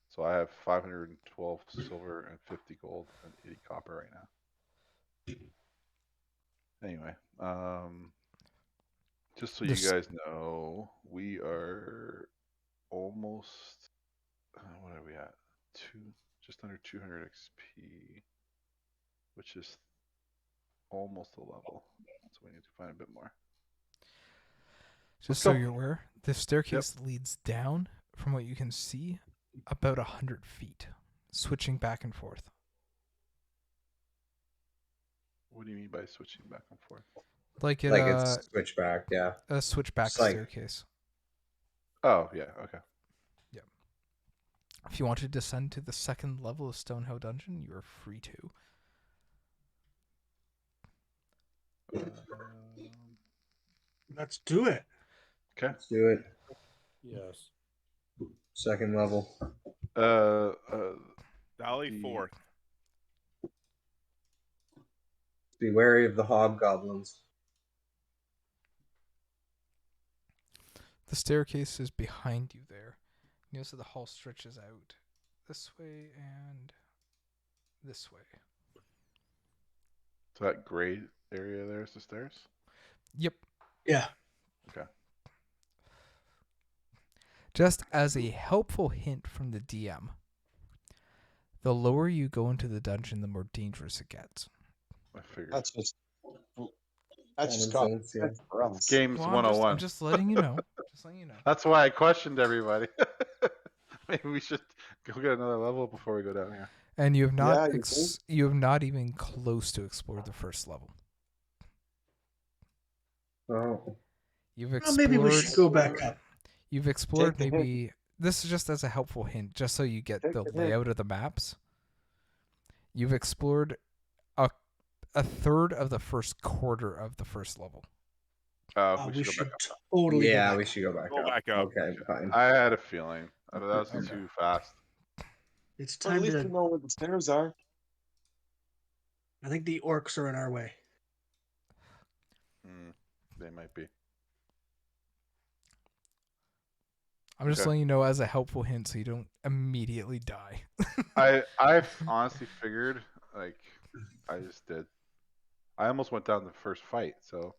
So I have 512 silver and 50 gold and 80 copper right now. Anyway, Just so This- you guys know, we are almost. What are we at? Just under 200 XP, which is almost a level. So we need to find a bit more. Just Let's so go. you're aware, the staircase leads down, from what you can see, about 100 feet, switching back and forth. What do you mean by switching back and forth? Like it, Like it's switchback, yeah. a switchback It's like- staircase. Oh yeah, okay. If you want to descend to the second level of Stonehell Dungeon, you are free to. Let's do it. Okay. Let's do it. Yes. Second level. Valley The- 4th. Be wary of the hobgoblins. The staircase is behind you there. You notice that the hall stretches out this way and this way. So that gray area there is the stairs. Yep. Yeah. Okay. Just as a helpful hint from the DM, the lower you go into the dungeon, the more dangerous it gets. I figured. That's just Common common sense, yeah. sense for us. Games Well, 101. I'm just letting you know. Just letting you know. That's why I questioned everybody. Maybe we should go get another level before we go down here. And you have not Yeah, you think? you have not even close to explored the first level. Oh, You've Well, explored maybe we should go back up. You've explored the hint. maybe this is just as a helpful hint, just so you get Take the the hint. layout of the maps. You've explored a third of the first quarter of the first level. Oh, We We should go should back up. totally go yeah, back we up. should go back Go up. back up. Okay, fine. I had a feeling. That was Okay. too fast. It's Well, at time least to. we know where the stairs are. I think the orcs are in our way. They might be. I'm just Okay. letting you know as a helpful hint so you don't immediately die. I honestly figured, like, I just did. I almost went down the first fight, so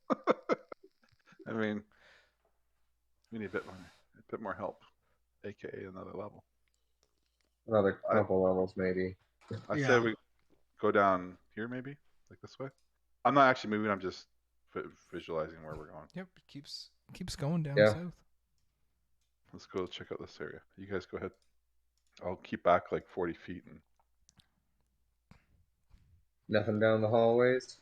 I mean, we need a bit more help, aka another level. Another couple levels, maybe. I Yeah. said we go down here, maybe like this way. I'm not actually moving. I'm just visualizing where we're going. Yep, it keeps going down Yeah. south. Let's go check out this area. You guys go ahead. I'll keep back like 40 feet and Nothing down the hallways.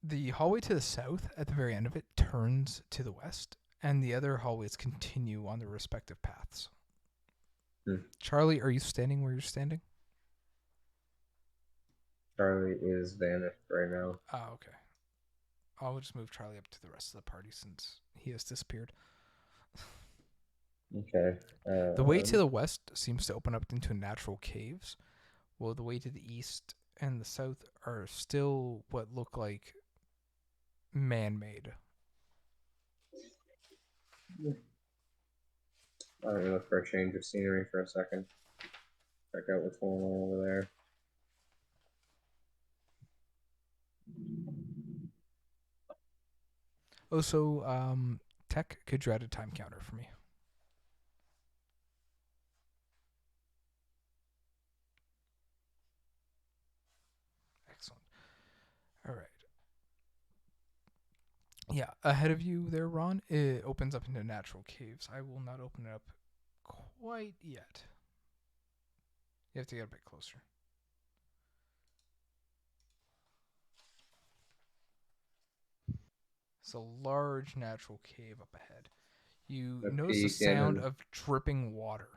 The hallway to the south, at the very end of it, turns to the west, and the other hallways continue on their respective paths. Charlie, are you standing where you're standing? Charlie is vanished right now. Oh, okay. I'll just move Charlie up to the rest of the party since he has disappeared. Okay. The way to the west seems to open up into natural caves, while the way to the east and the south are still what look like man-made. I'm gonna look for a change of scenery for a second. Check out what's going on over there. Also, Tech, could you add a time counter for me? Excellent. All right. Yeah, ahead of you there, Ron, it opens up into natural caves. I will not open it up quite yet. You have to get a bit closer. It's a large natural cave up ahead. You A notice the peek in sound and- of dripping water.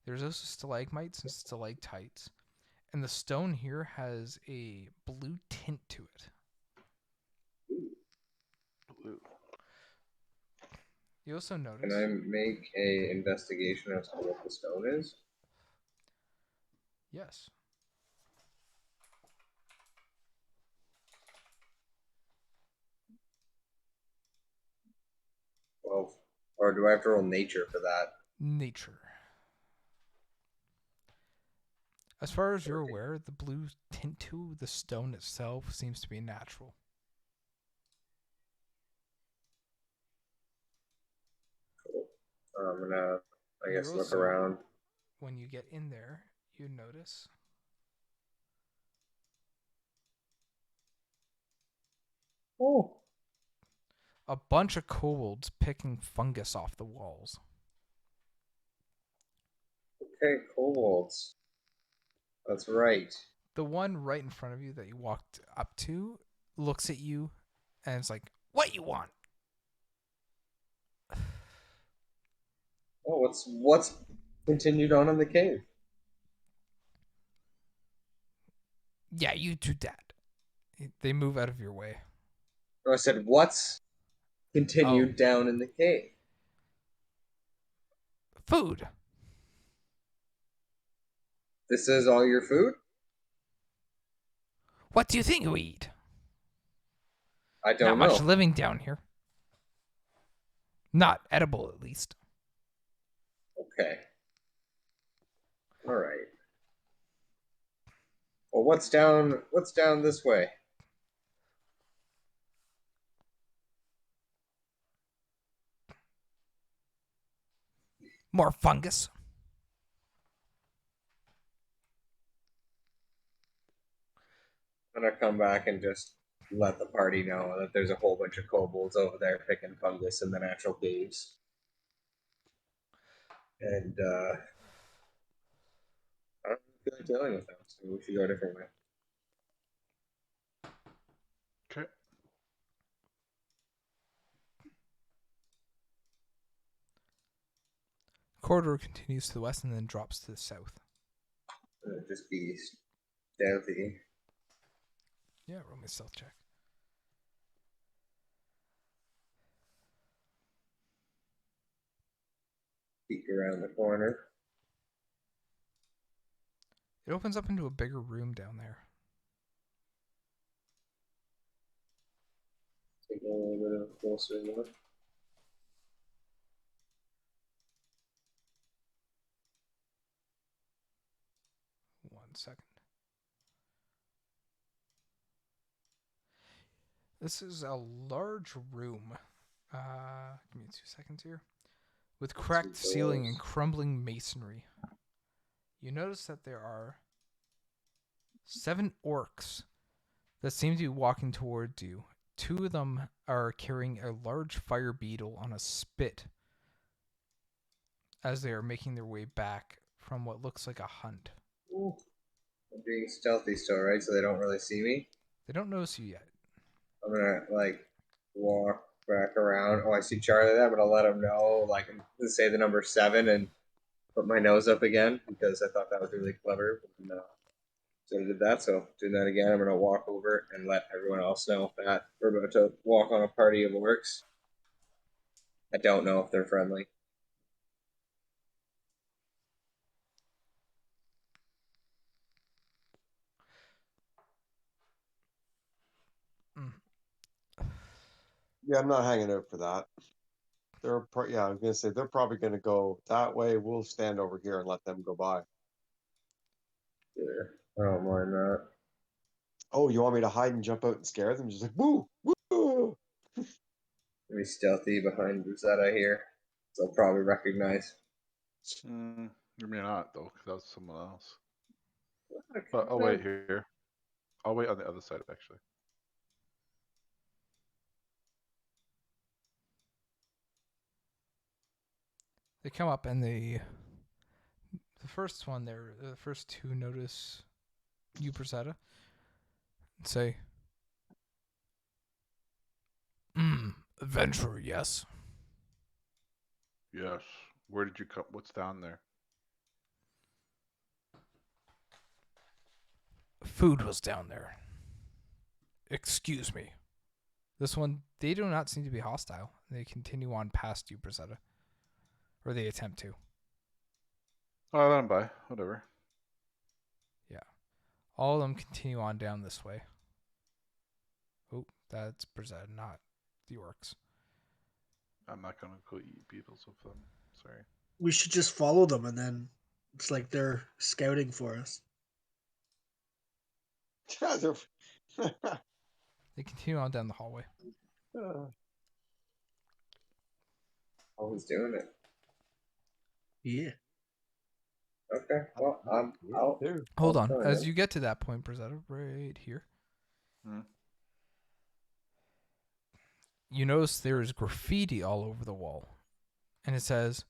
There's also stalagmites and stalactites. And the stone here has a blue tint to it. blue. You also notice... Can I make a investigation as to what the stone is? Yes. Well, or do I have to roll nature for that? Nature. As far as you're aware, the blue tint to the stone itself seems to be natural. I'm gonna, I You guess, look also, around. when you get in there, you notice Oh, a bunch of kobolds picking fungus off the walls. okay, kobolds. That's right. The one right in front of you that you walked up to looks at you and it's like, "What you want?" Oh, what's continued on in the cave? Yeah, you do that. They move out of your way. Oh, I said, what's continued down in the cave? Food. This is all your food? What do you think we eat? I Not don't much know. living down here. Not edible, at least. Okay. All right. Well, what's down this way? More fungus. I'm gonna come back and just let the party know that there's a whole bunch of kobolds over there picking fungus in the natural caves. And I don't feel like dealing with them, so we should go a different way. Okay. Corridor continues to the west and then drops to the south. Just be stealthy. Yeah, roll me a stealth check. Peek around the corner. It opens up into a bigger room down there. Take a little bit of a closer look. One second. This is a large room. Give me 2 seconds here. With cracked ceiling and crumbling masonry. You notice that there are 7 orcs that seem to be walking towards you. 2 of them are carrying a large fire beetle on a spit as they are making their way back from what looks like a hunt. Ooh. I'm being stealthy still, right? So they don't really see me. They don't notice you yet. I'm gonna walk back around. Oh, I see Charlie there. I'm gonna let him know, I'm gonna say the number 7 and put my nose up again because I thought that was really clever. So I did that. So doing that again, I'm gonna walk over and let everyone else know that we're about to walk on a party of orcs. I don't know if they're friendly. Yeah, I'm not hanging out for that. Yeah, I was gonna say they're probably gonna go that way. We'll stand over here and let them go by. Yeah, I don't mind that. Oh, you want me to hide and jump out and scare them? Just like woo, woo. Be stealthy behind Rosetta here. They'll probably recognize. You may not though, because that was someone else. But I'll wait here. I'll wait on the other side actually. They come up and the first one there, the first 2 notice you, Persetta, and say, adventure, yes. Yes. Where did you come? What's down there? Food was down there. Excuse me. This one, they do not seem to be hostile. They continue on past you, Persetta. Or they attempt to. Oh, let them by. Whatever. Yeah. All of them continue on down this way. Oh, that's Persetta, not the orcs. I'm not gonna go eat beetles with them. Sorry. We should just follow them, and then it's like they're scouting for us. They continue on down the hallway. Always doing it. Yeah. Okay. Well, I'll Hold I'll on. join As in. you get to that point, Brazetta, right here, Hmm. you notice there is graffiti all over the wall. And it says,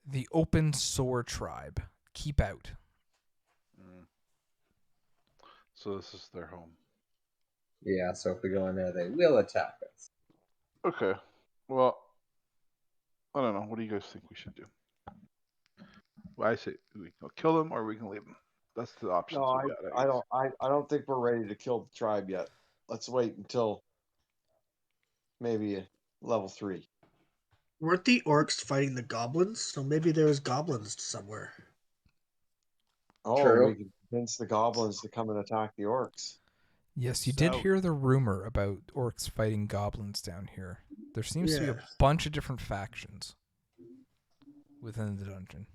"The Open Sore Tribe. Keep out." Mm. So this is their home. Yeah. So if we go in there, they will attack us. Okay. Well, I don't know. What do you guys think we should do? Well, I say we can kill them or we can leave them. That's the options No, we got. I don't I don't think we're ready to kill the tribe yet. Let's wait until maybe level 3. Weren't the orcs fighting the goblins? So maybe there's goblins somewhere. Oh, True. we can convince the goblins to come and attack the orcs. Yes, you did So- hear the rumor about orcs fighting goblins down here. There seems to be Yeah. a bunch of different factions within the dungeon.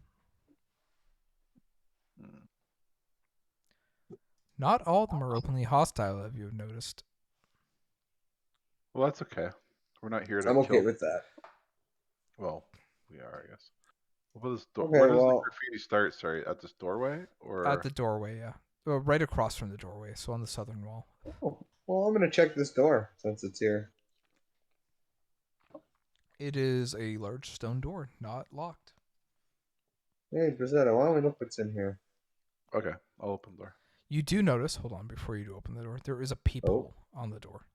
Hmm. Not all of them are openly hostile, if you have noticed. Well, that's okay. We're not here to I'm okay kill. with that. Well, we are, I guess. Well, this door. Okay, Where does the well- graffiti start? Sorry, at this doorway or? At the doorway, yeah. Well, right across from the doorway, so on the southern wall. Oh, well, I'm gonna check this door since it's here. It is a large stone door, not locked. Hey, Brazetta, why don't we look what's in here? Okay, I'll open the door. You do notice, hold on, before you do open the door, there is a peephole on the door.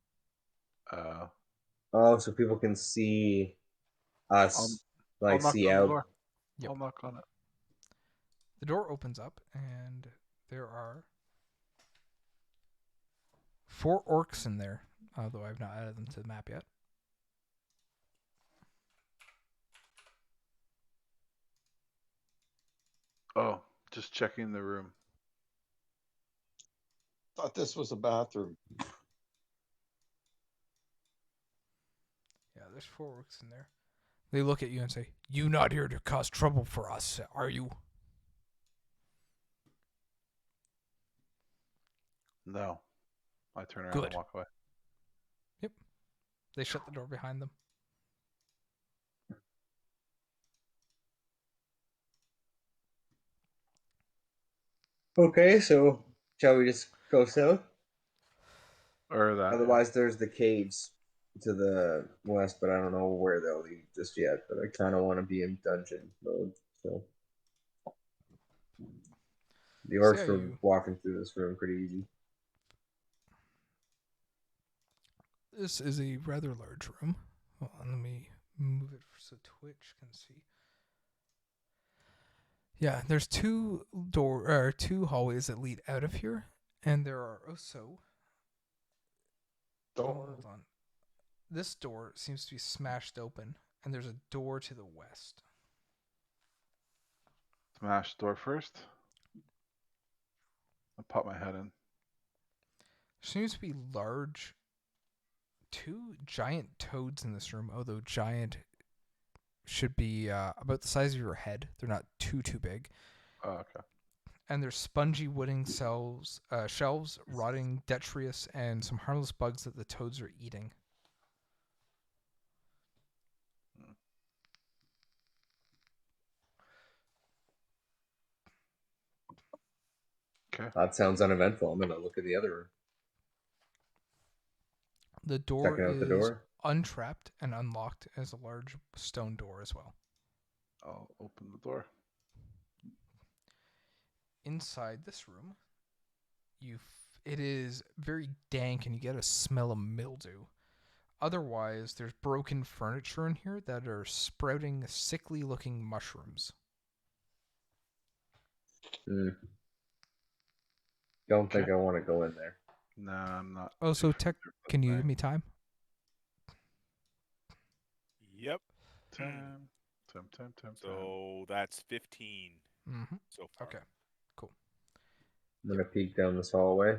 Oh, so people can see us, I'll knock see on the out. door. Yep. I'll knock on it. The door opens up, and there are 4 orcs in there, although I've not added them to the map yet. Oh, just checking the room. Thought this was a bathroom. Yeah, there's 4 orcs in there. They look at you and say, "You not here to cause trouble for us, are you?" No. I turn around Good. and walk away. They shut the door behind them. Okay, so shall we just go south? Or that. Otherwise, there's the caves to the west, but I don't know where they'll lead just yet. But I kind of want to be in dungeon mode, so the So orcs yeah, were you- walking through this room pretty easy. This is a rather large room. Hold on, let me move it so Twitch can see. Yeah, there's 2 hallways that lead out of here, and there are also. Hold on. This door seems to be smashed open, and there's a door to the west. Smash door first. I'll pop my head in. Seems to be large. 2 giant toads in this room, although giant should be about the size of your head. They're not too big. Oh, okay. And there's spongy wooden shelves, rotting detritus, and some harmless bugs that the toads are eating. Okay. That sounds uneventful. I'm gonna look at the other room. The door Checking out the is door. untrapped and unlocked as a large stone door as well. I'll open the door. Inside this room, it is very dank and you get a smell of mildew. Otherwise, there's broken furniture in here that are sprouting sickly looking mushrooms. Don't think I want to go in there. Nah, I'm not. Oh, so too familiar with the can you give thing. me time? Yep. Time. So that's 15 Mm-hmm. so far. Okay. I'm gonna peek down this hallway.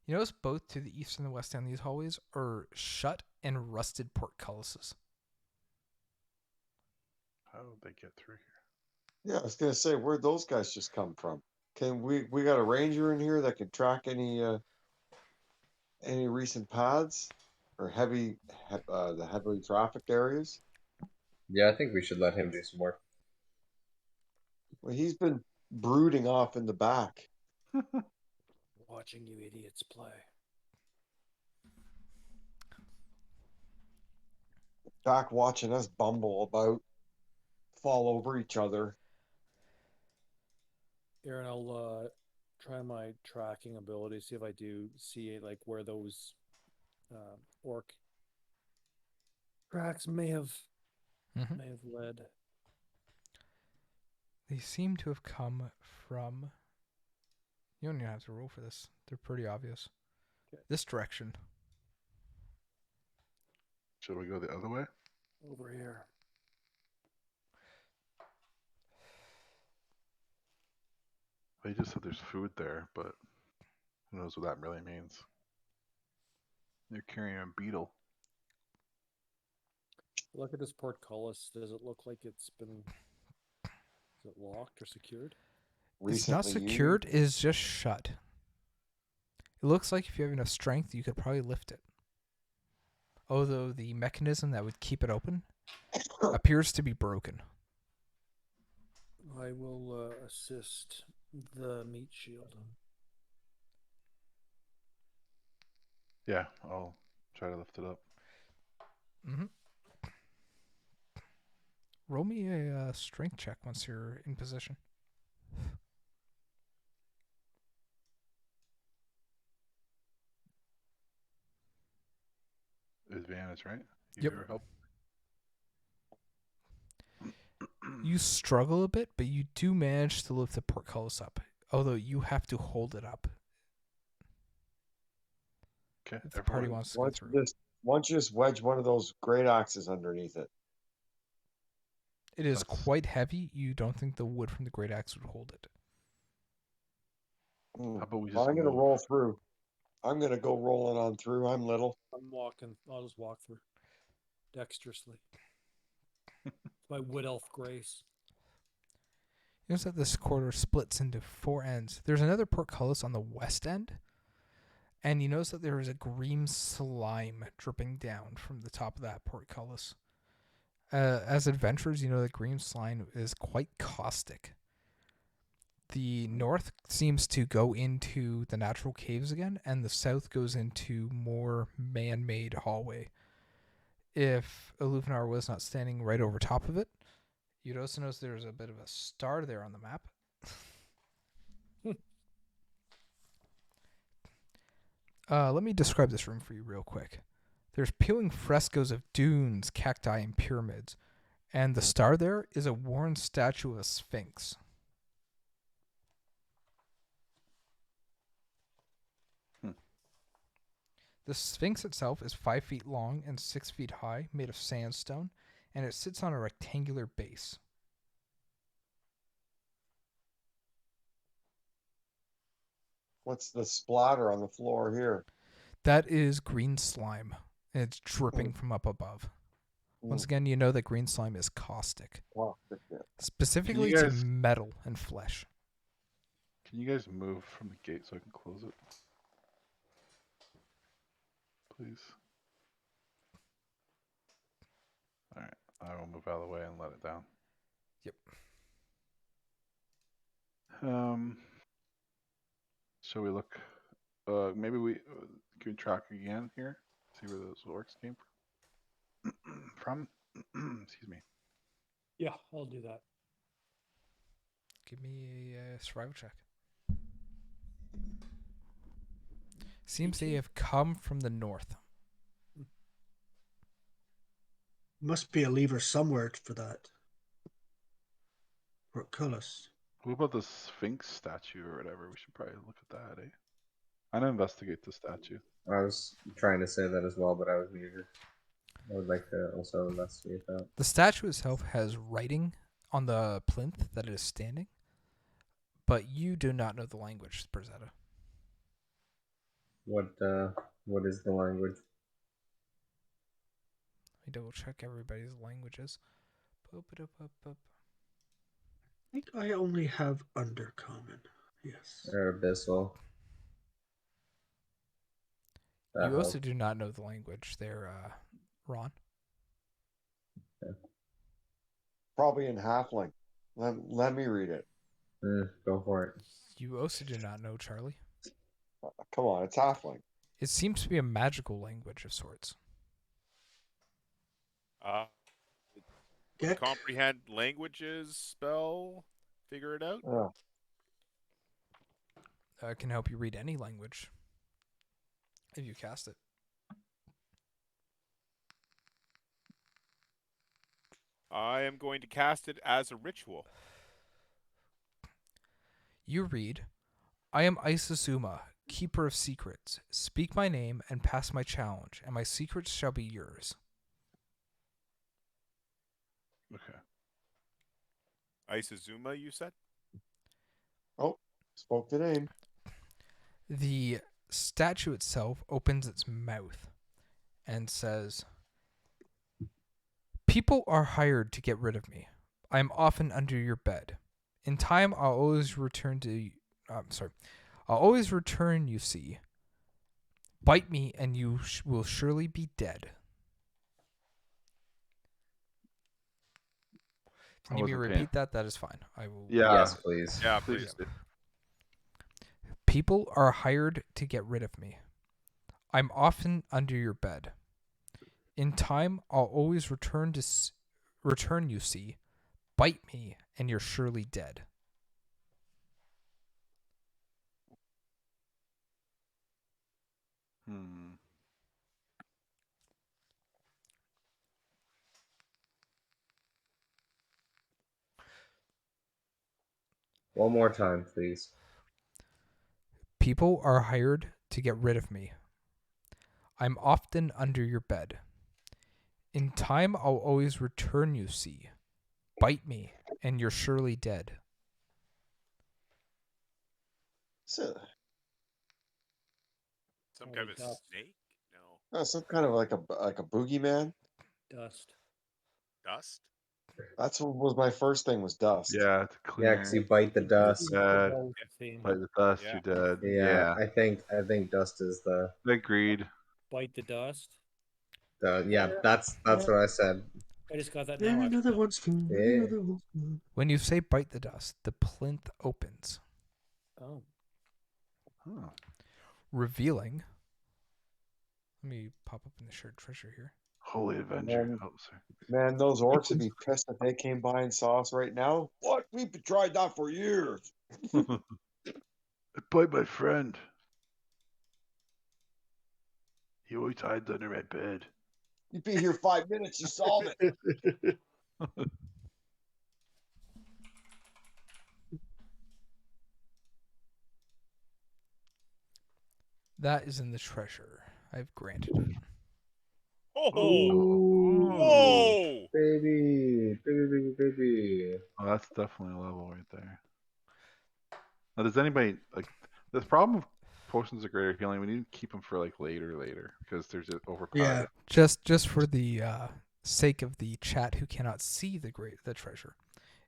You notice both to the east and the west down these hallways are shut and rusted portcullises. How did they get through here? Yeah, I was gonna say, where'd those guys just come from? Can we got a ranger in here that can track any recent paths or the heavily trafficked areas? Yeah, I think we should let him do some work. Well, he's been brooding off in the back. Watching you idiots play. Back watching us bumble about, fall over each other. Aaron, I'll try my tracking ability, see if I do see like where those orc tracks may have led. They seem to have come from. You don't even have to roll for this. They're pretty obvious. Okay. This direction. Should we go the other way? Over here. They just said there's food there, but who knows what that really means. You're carrying a beetle. Look at this portcullis. Does it look like it's been? Is it locked or secured? It's not secured. It is just shut. It looks like if you have enough strength, you could probably lift it. Although the mechanism that would keep it open appears to be broken. I will assist the meat shield. Yeah, I'll try to lift it up. Mm-hmm. Roll me a strength check once you're in position. Advantage, right? Yep. Your help. You struggle a bit, but you do manage to lift the portcullis up. Although you have to hold it up. Okay. If the party wants to go through. Why don't you just wedge one of those great axes underneath it? It is quite heavy. You don't think the wood from the great axe would hold it. How about we Well, just I'm going to move? roll through. I'm going to go rolling on through. I'm little. I'm walking. I'll just walk through dexterously. My wood elf grace. You notice that this corridor splits into 4 ends. There's another portcullis on the west end, and you notice that there is a green slime dripping down from the top of that portcullis. As adventurers, you know that green slime is quite caustic. The north seems to go into the natural caves again, and the south goes into more man-made hallway. If Illuminar was not standing right over top of it, you'd also notice there's a bit of a star there on the map. Let me describe this room for you real quick. There's peeling frescoes of dunes, cacti, and pyramids. And the star there is a worn statue of a sphinx. The sphinx itself is 5 feet long and 6 feet high, made of sandstone, and it sits on a rectangular base. What's the splatter on the floor here? That is green slime, and it's dripping from up above. Once again, you know that green slime is caustic. Wow. Specifically to metal and flesh. Can you guys move from the gate so I can close it? Please. Alright, I will move out of the way and let it down. Yep. Shall we look? Maybe we can track again here. See where those orcs came from. Excuse me. Yeah, I'll do that. Give me a survival check. Seems they have come from the north. Must be a lever somewhere for that. Portcullis. What about the Sphinx statue or whatever? We should probably look at that, eh? I'm gonna investigate the statue. I was trying to say that as well, but I was muted. I would like to also investigate that. The statue itself has writing on the plinth that it is standing, but you do not know the language, Perzetta. What is the language? Let me double check everybody's languages. I think I only have Undercommon. Yes. Or Abyssal. You also do not know the language there, Ron. Probably in Halfling. Let me read it. Go for it. You also do not know, Charlie. Come on, it's halfling. It seems to be a magical language of sorts. Geck? Comprehend languages spell. Figure it out. Oh, Can help you read any language if you cast it. I am going to cast it as a ritual. You read, I am Isazuma, keeper of secrets. Speak my name and pass my challenge, and my secrets shall be yours. Okay. Isazuma, you said? oh, spoke the name. The statue itself opens its mouth and says, People are hired to get rid of me. I am often under your bed. In time, I'll always return to. I'll always return. You see. Bite me, and you will surely be dead. If you need me to wasn't repeat that, that is fine. I will. Yeah. Yes, please. Yeah, Please. please. People are hired to get rid of me. I'm often under your bed. In time, I'll always return. You see. Bite me, and you're surely dead. One more time, please. People are hired to get rid of me. I'm often under your bed. In time, I'll always return. You see. Bite me, and you're surely dead. So, Some Oh, kind of a dust. snake? No. some kind of like a boogeyman. Dust. Dust? That's what was my first thing was dust. Yeah, it's Yeah, clear. because you bite the dust. Dead. Both theme. Bite the dust, Yeah. you're dead. Yeah, I think dust is the. Agreed. Bite the dust. Yeah, that's what I said. I just got that And now. another one's gone. Yeah. Another one's gone. When you say bite the dust, the plinth opens, Oh. Huh. revealing. Let me pop up in the shared treasure here. Holy Avenger. Um, Oh, sorry. Man, those orcs would be pissed if they came by and saw us right now. What? We've tried that for years. I bite my friend. He always hides under my bed. You'd be here 5 minutes, you solve it. That is in the treasure. I've granted it. Oh! Ooh, Whoa! baby. Oh, that's definitely a level right there. Now, does anybody like this problem of potions of greater healing? We need to keep them for like later because there's just overpowered. Yeah. Just for the sake of the chat who cannot see the treasure,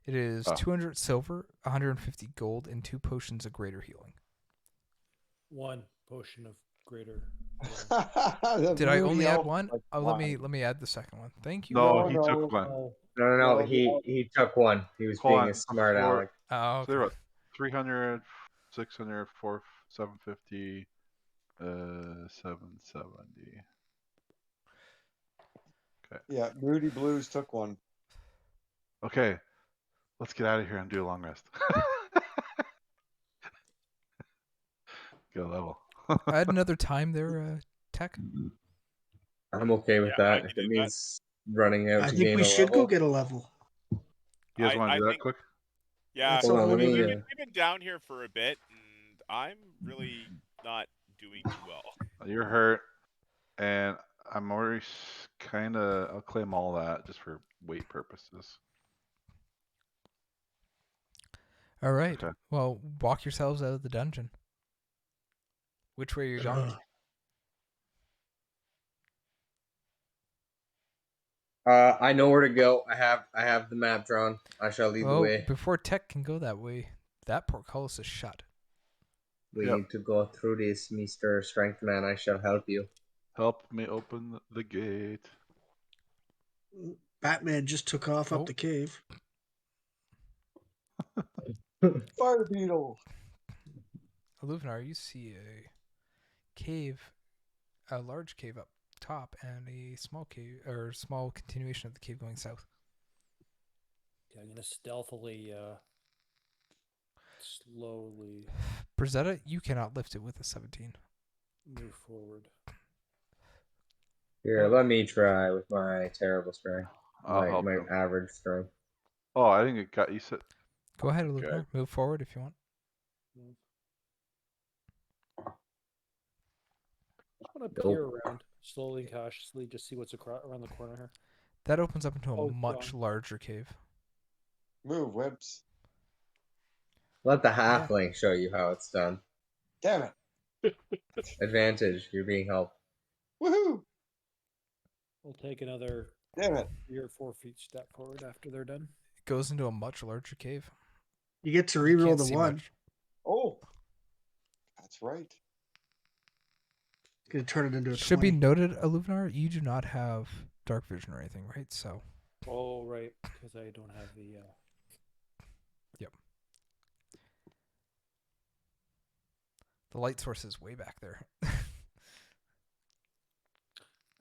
it is 200 silver, 150 gold, and 2 potions of greater healing. 1 potion of greater. Did I only add elf, one? like, Oh, why? let me add the second one. Thank you. No, No, he no. took one. Oh, No. No, He took one. He was Hold being on, a smart four- aleck. Oh, So they're okay. about 300, 600, 750, 770. Okay. Yeah, Moody Blues took one. Okay. Let's get out of here and do a long rest. Get a level. Add another time there, Tech. I'm okay with Yeah, I that. can If do it that. means running out I to think gain we a should level. go get a level. You guys want I to do that think- quick? Yeah, That's Hold on, all let we me. need. we've been down here for a bit, and I'm really not doing too well. You're hurt, and I'm already kind of. I'll claim all that just for weight purposes. All right. Okay. Well, walk yourselves out of the dungeon. Which way are you going? I know where to go. I have the map drawn. I shall lead the Well, way. before Tech can go that way, that portcullis is shut. We Yep. need to go through this, Mr. Strength Man. I shall help you. Help me open the gate. Batman just took off Oh. up the cave. Fire beetle. Illuminar, you see a cave, a large cave up top, and a small cave or small continuation of the cave going south. Okay, I'm gonna stealthily, slowly Brazetta, you cannot lift it with a 17. move forward. Here, let me try with my terrible strength. I'll help My him. average strength. Oh, I think it got you said. Go ahead, Okay. Illuminar. Move forward if you want. I want to Nope. peer around slowly and cautiously, just see what's around the corner here. That opens up into a Oh, much John. larger cave. Move, Webs. Let the halfling show you how it's done. Damn it. Advantage, you're being helped. Woohoo. We'll take another Damn it. 3 or 4 feet step forward after they're done. It goes into a much larger cave. You get to You reroll can't the see one. much. Oh. That's right. It's gonna turn it into a Should 20. be noted, Illuminar, you do not have dark vision or anything, right? So Oh, right, because I don't have the. the light source is way back there.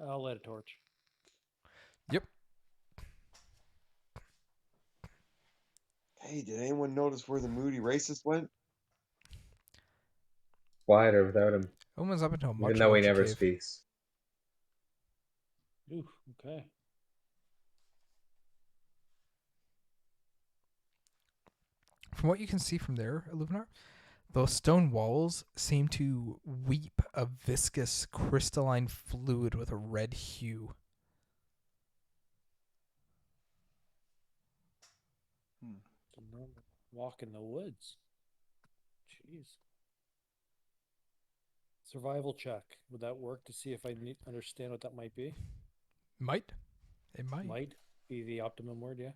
I'll light a torch. Yep. Hey, did anyone notice where the moody racist went? Quiet or without him, Opens up into a much even though he larger never cave. speaks. Ooh, okay. From what you can see from there, Illuminar, those stone walls seem to weep a viscous crystalline fluid with a red hue. It's a normal walk in the woods. Jeez. Survival check. Would that work to see if I understand what that might be? Might. It might. Might be the optimum word, yeah.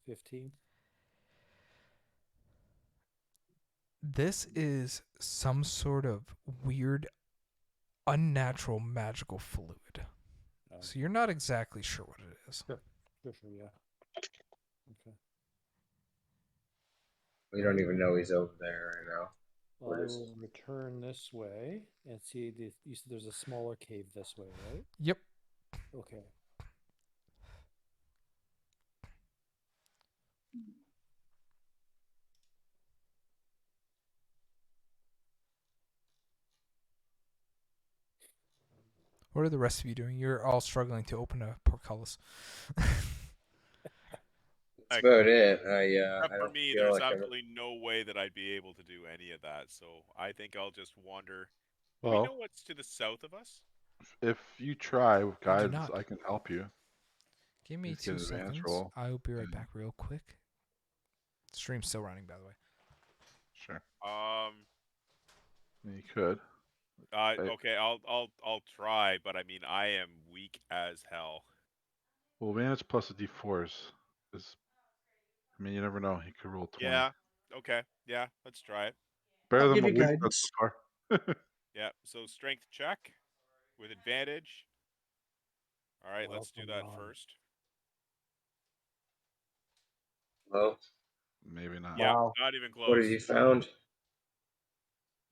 15. This is some sort of weird, unnatural, magical fluid. So you're not exactly sure what it is. Sure, yeah. Okay. We don't even know he's over there right now. Well, I will return this way and see you said there's a smaller cave this way, right? Yep. Okay. What are the rest of you doing? You're all struggling to open a portcullis. That's about it. I For don't me, feel there's like I'm. absolutely no way that I'd be able to do any of that. So I think I'll just wander. Do we Well, know what's to the south of us? if you try with do guides, not. I can help you. Give me Just get 2 an advantage seconds. roll. I will be right back real quick. Stream's still running, by the way. Sure. Um. You could. Okay. I'll try, but I mean, I am weak as hell. Well, advantage plus a d4 is. I mean, you never know. He could roll 20. Yeah. Okay. Yeah. Let's try it. Better I'll than give what you we've done guidance. so far. Yeah. So strength check with advantage. All right. Let's do that first. Hello? Maybe not. Yeah. Wow. Not even close. What have you found?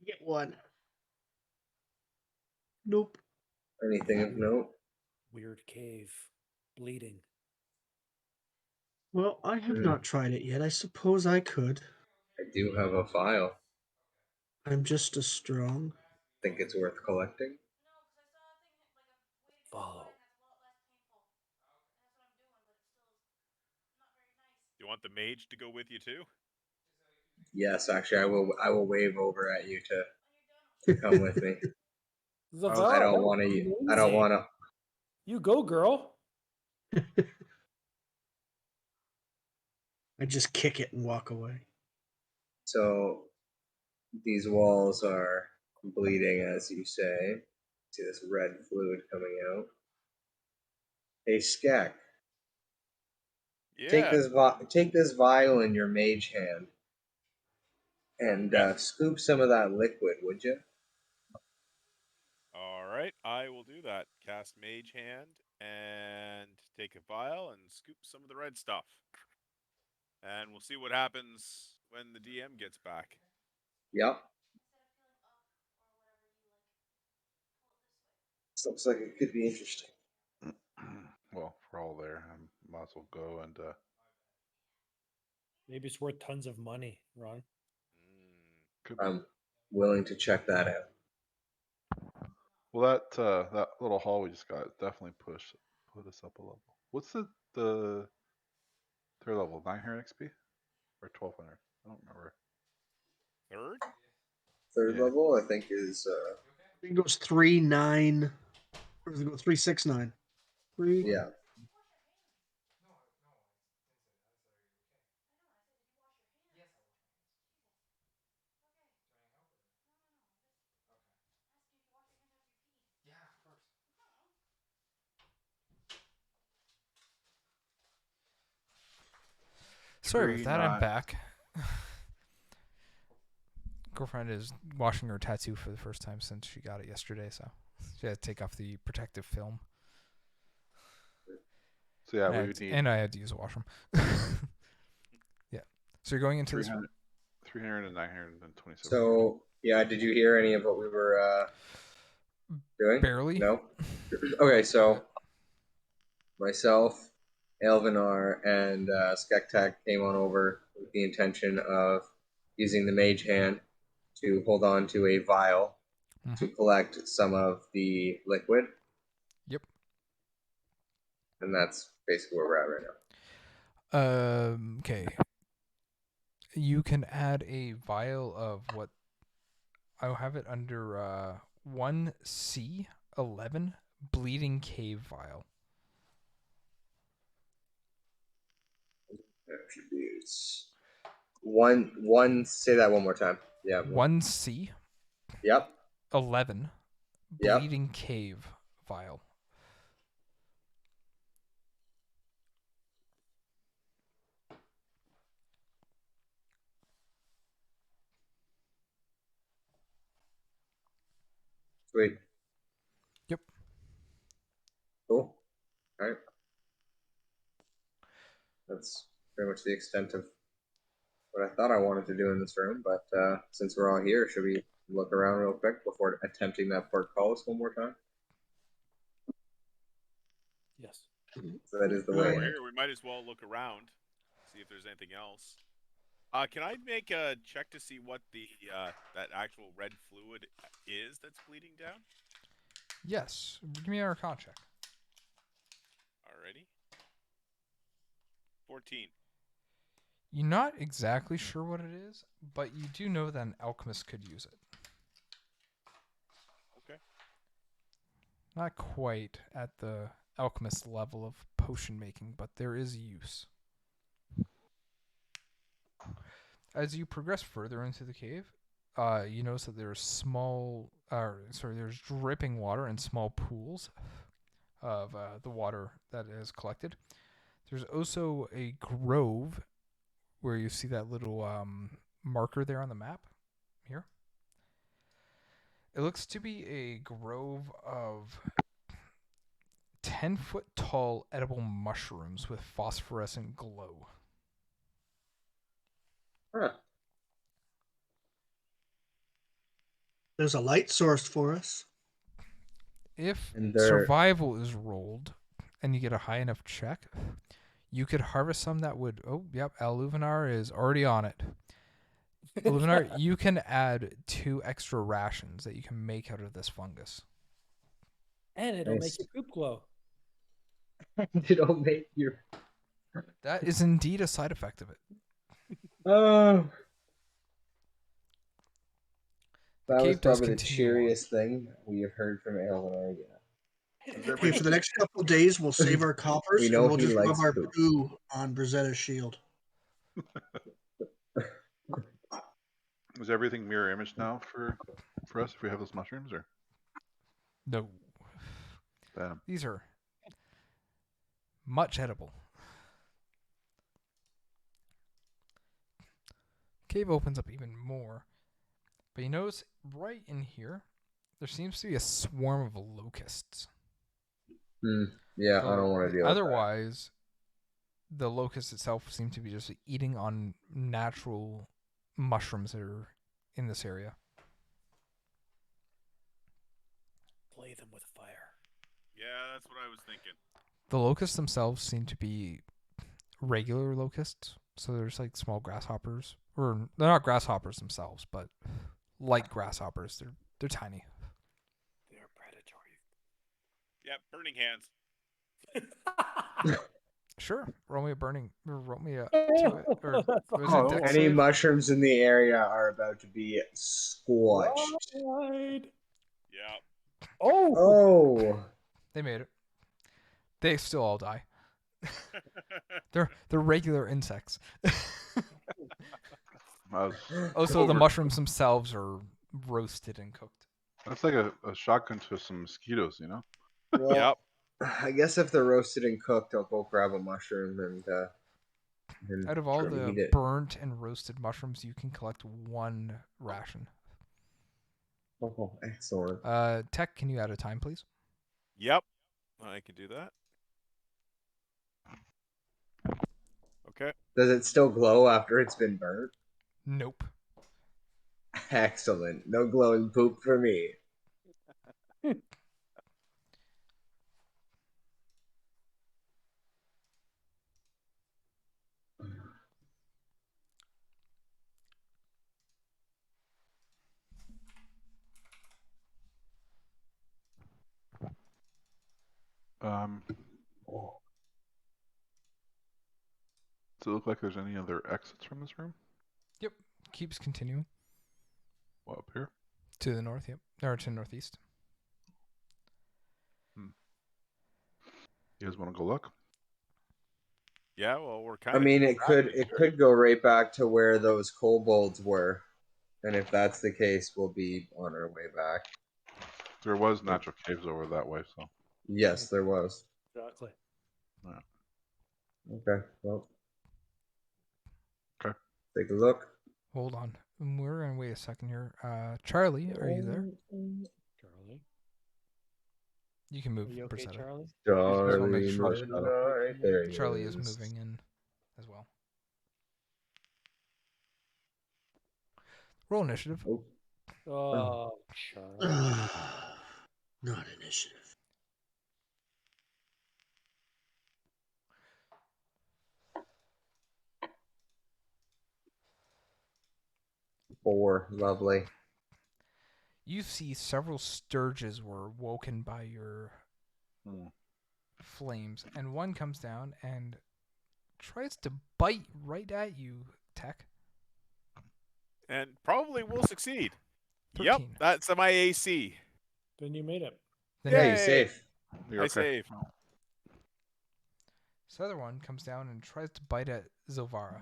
Get one. Nope. Anything of note? Weird cave. Bleeding. Well, I have not tried it yet. I suppose I could. I do have a file. I'm just as strong. Think it's worth collecting? Follow. You want the mage to go with you too? Yes, actually, I will. I will wave over at you to come with me. I don't want to. I don't want to. You go, girl. I just kick it and walk away. So these walls are bleeding, as you say. See this red fluid coming out. Hey, Skek, Yeah. take this vial in your mage hand and Yeah. scoop some of that liquid, would you? All right. I will do that. Cast Mage Hand and take a vial and scoop some of the red stuff. And we'll see what happens when the DM gets back. Yep. This looks like it could be interesting. Well, if we're all there, I might as well go and Maybe it's worth tons of money, Ron. Mm. could be. I'm willing to check that out. Well, that little hall we just got definitely put us up a level. What's the third level? 900 XP or 1200? I don't remember. Third? Third Yeah. level, I think, is I think it goes 3-9. Or does it go 3-6-9? 3. yeah. Sorry about that. I'm 3-9. back. Girlfriend is washing her tattoo for the first time since she got it yesterday, so she had to take off the protective film. So yeah, and, we would need and I had to use a washroom. Yeah. So you're going into this 300, 300 and 927. So yeah, did you hear any of what we were doing? barely. No. Okay, so myself, Elvinar, and Skektak came on over with the intention of using the mage hand to hold on to a vial to collect some of the liquid. Yep. And that's basically where we're at right now. Okay. You can add a vial of what I'll have it under 1C11 bleeding cave vial. Attributes. One. Say that one more time. Yeah. 1C11 Yep. bleeding cave vial. Sweet. Yep. Cool. All right. That's pretty much the extent of what I thought I wanted to do in this room. But since we're all here, should we look around real quick before attempting that portcullis one more time? Yes. So that is the While way. we're here, we might as well look around, see if there's anything else. Can I make a check to see what the that actual red fluid is that's bleeding down? Yes. Give me an Arcana check. Alrighty. 14. You're not exactly sure what it is, but you do know that an alchemist could use it. Okay. Not quite at the alchemist level of potion making, but there is use. As you progress further into the cave, you notice that there's there's dripping water and small pools of the water that is collected. There's also a grove where you see that little marker there on the map here. It looks to be a grove of 10-foot tall edible mushrooms with phosphorescent glow. Huh. There's a light source for us. If And they're- survival is rolled and you get a high enough check, you could harvest some that would... Oh, yep, Aluvinar is already on it. Aluvinar, you can add 2 extra rations that you can make out of this fungus. And it'll Nice. make your poop glow. It'll make your. That is indeed a side effect of it. Oh. The That was cave does probably the continue on. cheeriest thing we have heard from Elvinar yet. Okay, for the next couple of days, we'll save our coppers We and know we'll he just rub likes our poop. poo on Brazetta's shield. Is everything mirror image now for us if we have those mushrooms or? No. Damn. These are much edible. Cave opens up even more. But you notice right in here, there seems to be a swarm of locusts. Yeah, I don't want to deal with that. Otherwise, the locust itself seems to be just eating on natural mushrooms that are in this area. Play them with fire. Yeah, that's what I was thinking. The locusts themselves seem to be regular locusts, so there's like small grasshoppers, or they're not grasshoppers themselves, but like grasshoppers. They're tiny. They're predatory. Yeah, burning hands. Sure, roll me a to it, or was it Oh, dex Any save? mushrooms in the area are about to be squashed. Right. Yeah. Oh, Oh, They made it. They still all die. They're regular insects. I was Also, the over- mushrooms themselves are roasted and cooked. That's like a shotgun to some mosquitoes, you know? well, Yep. I guess if they're roasted and cooked, I'll go grab a mushroom and Out of all try to the eat it. burnt and roasted mushrooms, you can collect one ration. Oh, excellent. Tech, can you add a time, please? Yep. I can do that. Okay. Does it still glow after it's been burnt? Nope. Excellent. No glowing poop for me. Does it look like there's any other exits from this room? Yep. Keeps continuing Well, up here? to the north. Yep. Or to the northeast. You guys want to go look? Yeah, well, we're kind I of. mean, it could go right back to where those kobolds were, and if that's the case, we'll be on our way back. There was natural caves over that way, so. Yes, there was. exactly. Okay, well. Okay. Take a look. Hold on. We're gonna wait a second here. Charlie, are you there? Charlie, You can move. are you okay, Bracetta. Charlie? wanna make Charlie, sure. Midnight, there he Charlie is moving in as well. Roll initiative. Oh, Oh, Charlie. Not initiative. 4, lovely. You see several sturges were woken by your flames, and one comes down and tries to bite right at you, Tech. And probably will succeed. 13. Yep, that's my AC. Then you made it. Then Yeah, Yay! you're safe. You're I okay. save. this other one comes down and tries to bite at Zilvara.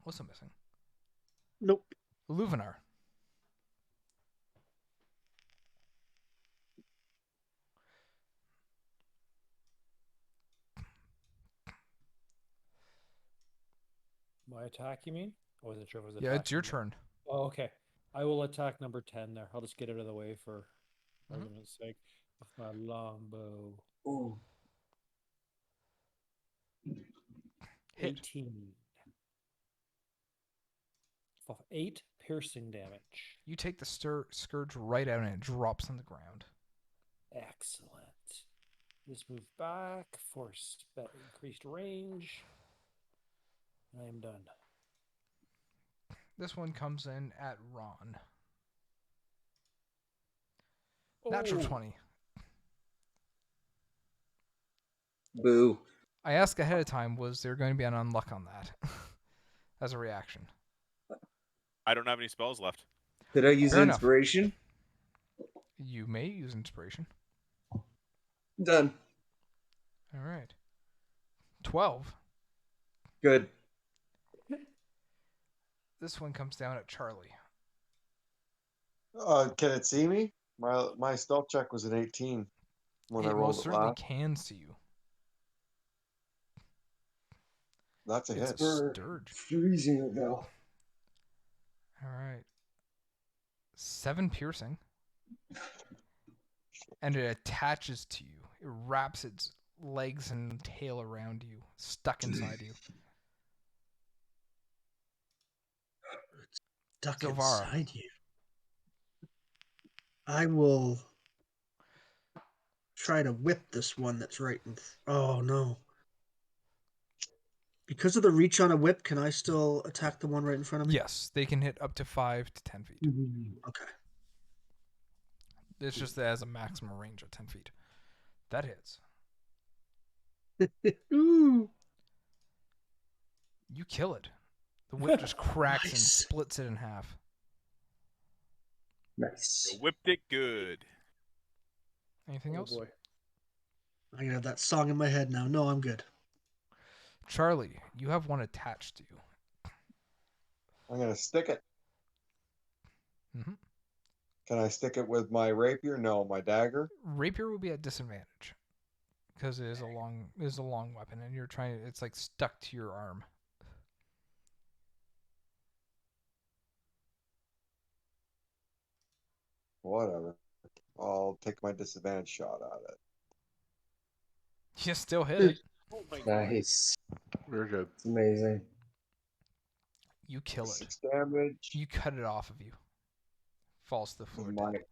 Also missing. Nope. Luvinar. My attack, you mean? I wasn't sure if it was Yeah, it's your attacking. turn. Oh, okay. I will attack number 10 there. I'll just get out of the way for Mhm. argument's sake with my longbow. Ooh. Hit. 18. 8 piercing damage. You take the scourge right out and it drops on the ground. Excellent. Just move back for increased range. I am done. This one comes in at Ron. Natural Oh. 20. Boo. I asked ahead of time, was there going to be an unluck on that as a reaction? I don't have any spells left. Did I use Fair enough. inspiration? You may use inspiration. Done. All right. 12. Good. This one comes down at Charlie. Can it see me? My stealth check was an 18 when I It rolled most it certainly last. can see you. That's a It's hit. a sturge. Freezing it now. All right. 7 piercing. And it attaches to you. It wraps its legs and tail around you, stuck inside you. Stuck Zilvara. inside you. I will try to whip this one that's right in. Oh no! Because of the reach on a whip, can I still attack the one right in front of me? Yes, they can hit up to 5 to 10 feet. Okay. It's just that it has a maximum range of 10 feet. That hits. Ooh. You kill it. The whip just cracks and Nice. splits it in half. Nice. You whipped it good. Anything else? Boy. I have that song in my head now. No, I'm good. Charlie, you have one attached to you. I'm gonna stick it. Mm-hmm. Can I stick it with my rapier? No, my dagger. Rapier will be at disadvantage because it is a long weapon, and you're trying. It's like stuck to your arm. Whatever. I'll take my disadvantage shot at it. You still hit it. Oh my god. Nice. Very good. It's amazing. You kill it. 6 damage. You cut it off of you. Falls to the floor My- dead.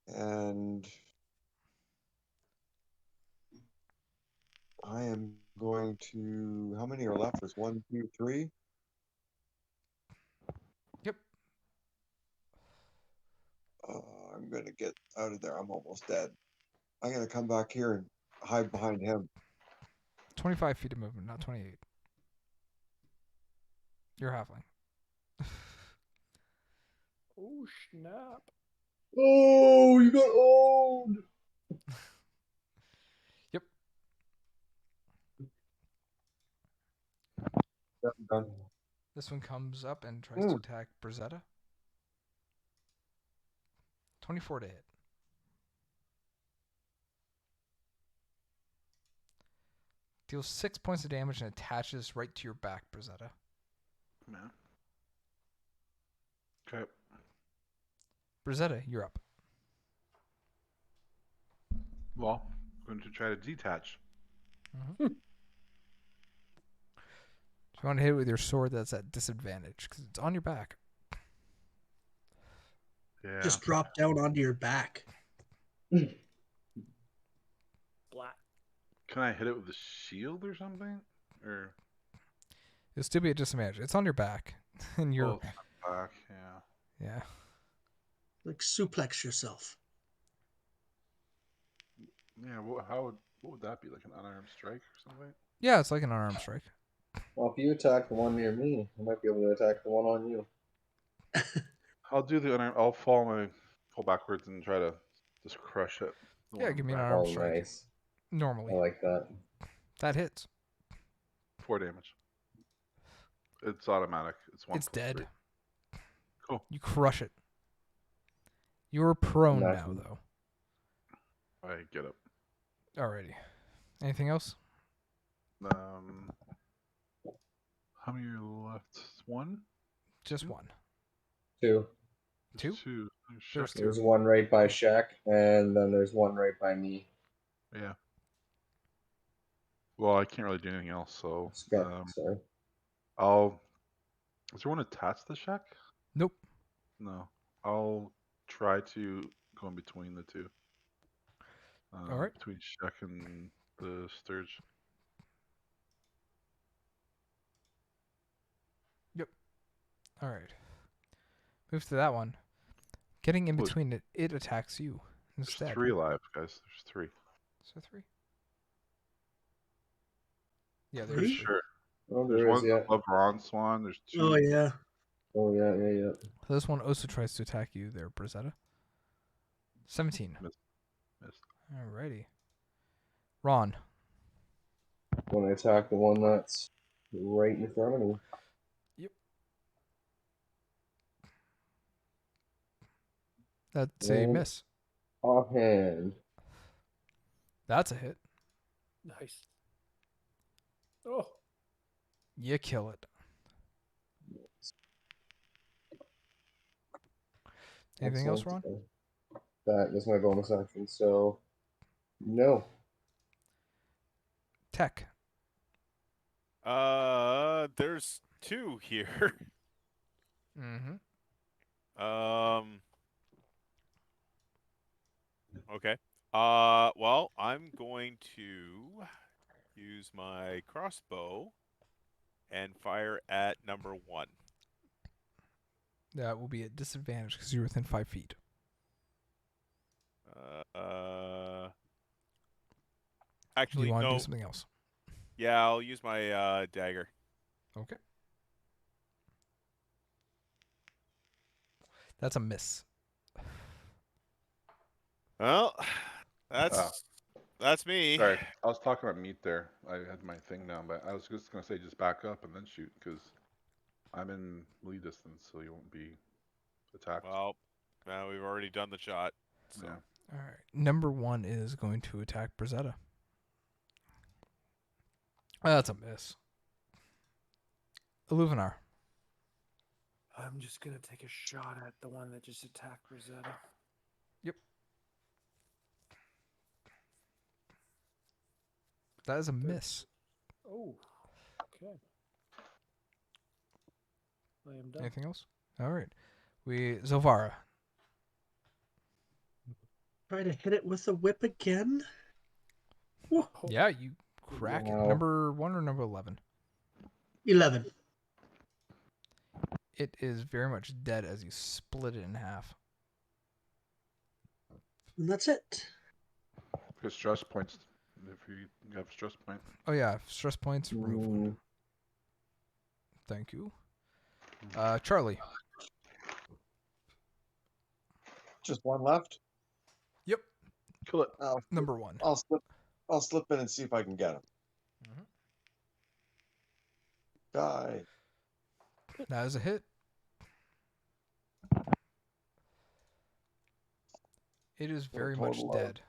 And I am going to. How many are left? There's 1, 2, 3. Yep. I'm gonna get out of there. I'm almost dead. I'm gonna come back here and hide behind him. 25 feet of movement, not 28. You're halfling. Oh snap! Oh, you got owned. Yep. Done. This one comes up and tries to attack Brazetta. 24 to hit. Deals 6 points of damage and attaches right to your back, Brazetta. Man. Okay. Brazetta, you're up. Well, I'm going to try to detach. Mm-hmm. If you want to hit it with your sword, that's at disadvantage because it's on your back. Yeah. Just drop down onto your back. Black. Can I hit it with a shield or something? Or It'll still be at disadvantage. It's on your back, and you're back? Yeah. yeah. Like suplex yourself. Yeah. What would that be? Like an unarmed strike or something? Yeah, it's like an unarmed strike. Well, if you attack the one near me, I might be able to attack the one on you. I'll do the unarmed. I'll fall backwards and try to just crush it. The Yeah, one give me an back. unarmed Oh, strike. nice. Normally, I like that. that hits. 4 damage. It's automatic. It's 1 It's plus dead. 3. Cool. You crush it. You're prone now, Imagine. though. I get it. Alrighty. Anything else? How many are left? 1? Just one. 2. Two? 2. There's two. There's one right by Shaq, and then there's one right by me. Yeah. Well, I can't really do anything else, so Scott, sorry. I'll. Is there one attached to the shack? Nope. No. I'll try to go in between the two. All right. Between Shack and the Sturge. All right. Move to that one. Getting in Oh, between it, it attacks you There's instead. 3 alive, guys. There's 3. So 3. Yeah, Three? there's 3. Sure. Oh, There's there is, one yeah. above Ron Swan. There's 2. Oh yeah. Oh, yeah. So this one also tries to attack you there, Brazetta. 17. Missed. Alrighty. Ron. When I attack the one that's right in front of me. That's a And miss. offhand. That's a hit. Nice. Oh, You kill it. Anything else, Ron? Excellent. That's my bonus action. So, no. Tech. There's 2 here. Mm-hmm. Okay. Well, I'm going to use my crossbow and fire at number 1. That will be at disadvantage because you're within 5 feet. Uh, Do actually, you want to do no. something else? Yeah, I'll use my dagger. Okay. That's a miss. Well, that's me. Sorry, I was talking about meat there. I had my thing down, but I was just gonna say just back up and then shoot because I'm in melee distance, so you won't be attacked. Well, we've already done the shot. So. Yeah. All right. Number 1 is going to attack Brazetta. That's a miss. Illuminar. I'm just gonna take a shot at the one that just attacked Rosetta. Yep. That is a miss. Oh, okay. I am done. Anything else? All right. Zovara. Try to hit it with a whip again. Woo. Yeah, you crack it. Wow. Number 1 or number 11? 11. It is very much dead as you split it in half. And that's it. Because stress points. If you have stress point. Oh yeah, stress points, remove 1. Mm, Thank you. Charlie. Just one left. Yep. Kill it. Number 1. I'll slip in and see if I can get him. Mhm. Die. That is a hit. It is very much total of dead.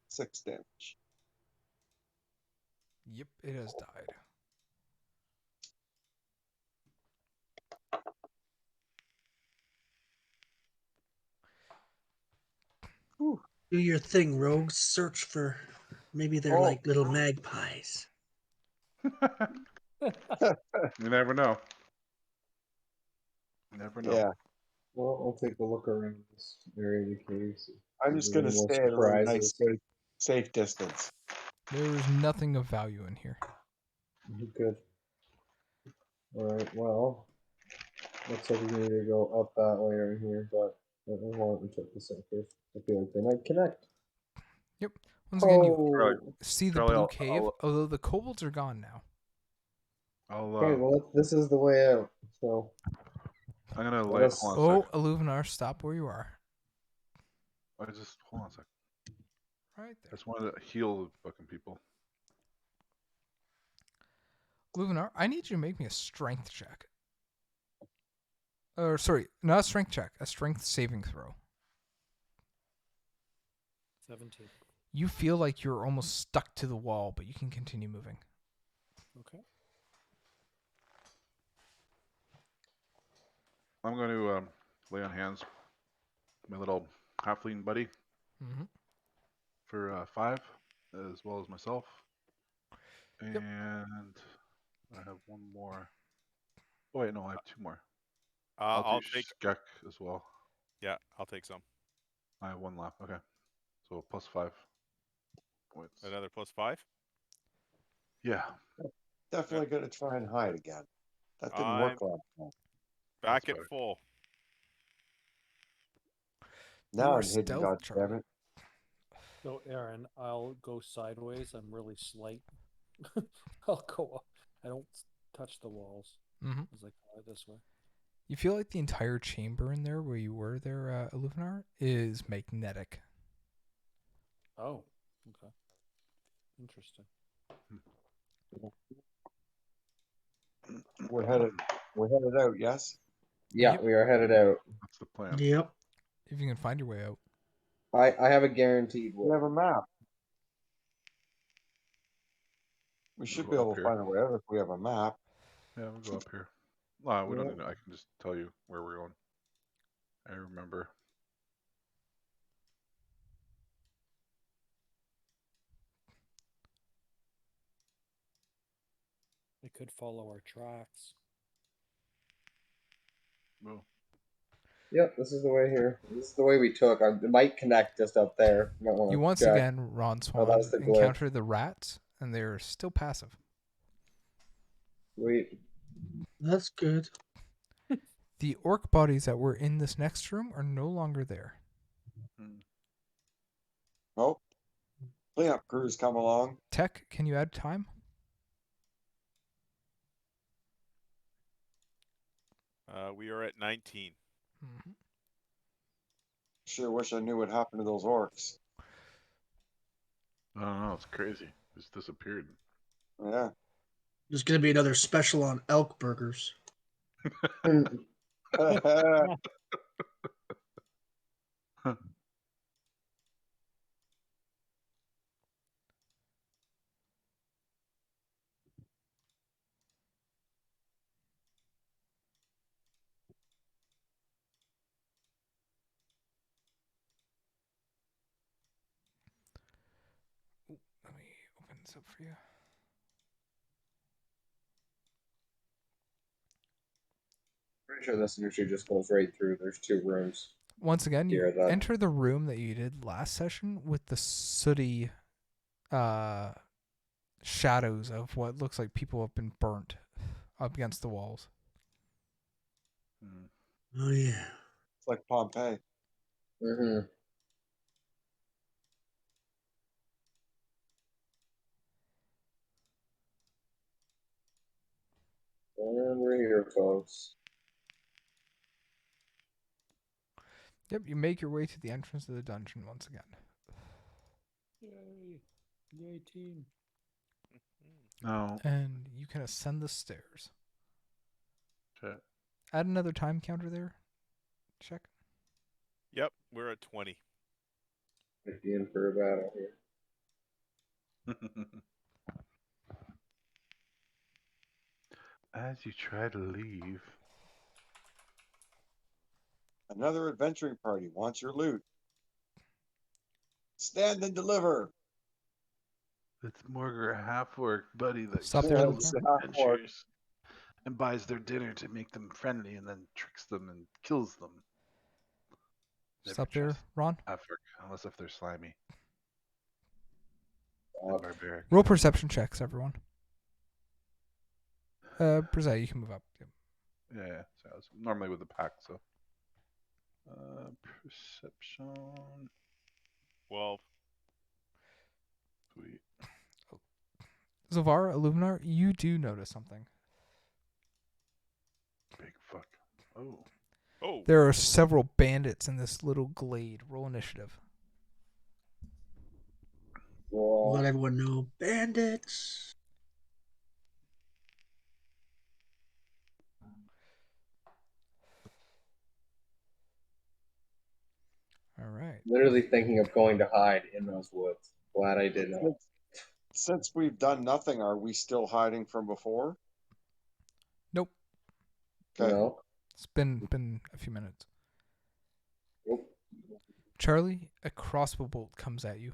6 damage. Yep, it has died. Whew. Do your thing, rogues. Search for. Maybe they're Oh. like little magpies. You never know. You never know. Yeah. well, I'll take a look around this area of the cave. See I'm if just there's gonna any more stay at a really surprises. nice, safe distance. There is nothing of value in here. Good. Alright, well, looks like we need to go up that way right here, but I want to check this out first. I feel like they might connect. Once again, you Oh, see the Charlie, blue I'll- cave, I'll- although the kobolds are gone now. okay, well, this is the way out, so I'm gonna let lay. us- Hold on a Oh, sec. Illuminar, stop where you are. Hold on a sec. Right I there. just wanted to heal the fucking people. Illuminar, I need you to make me a strength check. Or, sorry, not a strength check, a strength saving throw. 17. You feel like you're almost stuck to the wall, but you can continue moving. Okay. I'm going to lay on hands. My little halfling buddy Mm-hmm. for 5, as well as myself. Yep. And I have one more. Oh wait, no, I have 2 more. I'll do take. Skek as well. Yeah, I'll take some. I have 1 left. Okay, so +5 points. Another +5. Yeah. Definitely gonna try and hide again. That didn't I'm work last time. back That's at better. full. Now are I'm hidden, stealth, God damn Charlie. it. So, Aaron, I'll go sideways. I'm really slight. I'll go. I don't touch the walls. Mm-hmm. It's like this way. You feel like the entire chamber in there where you were there, Illuminar, is magnetic. Oh, okay. Interesting. We're headed out, yes? yeah, Yep. we are headed out. That's the plan. Yep. If you can find your way out. I have a guaranteed We win. have a map. We should be go able up to here. find a way out if we have a map. Yeah, we'll go up here. No, we don't Yeah. need to. I can just tell you where we're going. I remember. I could follow our tracks. Well, Yep, this is the way here. This is the way we took. It might connect just up there. Might want You to once check. again, Ron Oh, Swan, that's the glitch. encounter the rats, and they're still passive. Sweet. That's good. The orc bodies that were in this next room are no longer there. Oh, cleanup crews come along. Tech, can you add time? We are at 19. Mhm. Sure wish I knew what happened to those orcs. I don't know. It's crazy. It's disappeared. Yeah. There's gonna be another special on elk burgers. Let me open this up for you. Pretty sure this usually just goes right through. There's 2 rooms. Once again, you Here, that- enter the room that you did last session with the sooty shadows of what looks like people have been burnt up against the walls. Hmm. Oh yeah. It's like Pompeii. Mm-hmm. And we're here, folks. Yep, you make your way to the entrance of the dungeon once again. Yay! Yay, team! No. And you can ascend the stairs. Shit. Add another time counter there. Check. Yep, we're at 20. Might be in for a battle here. As you try to leave. Another adventuring party wants your loot. Stand and deliver. It's Morgar, a half orc buddy that Stop there, kills Luthor. adventurers and buys their dinner to make them friendly and then tricks them and kills them. Never Stop there, trust Ron. half orc unless if they're slimy Uh, and barbaric. Roll perception checks, everyone. Brizette, you can move up. Yep. Yeah, so I was normally with the pack, so. Perception. 12. Sweet. Zavar, Illuminar, you do notice something. Big fuck. Oh. Oh, There are several bandits in this little glade. Roll initiative. well, Let everyone know. Bandits. All right. literally thinking of going to hide in those woods. Glad I did not. Since we've done nothing, are we still hiding from before? Nope. Okay. No. It's been a few minutes. Nope. Charlie, a crossbow bolt comes at you.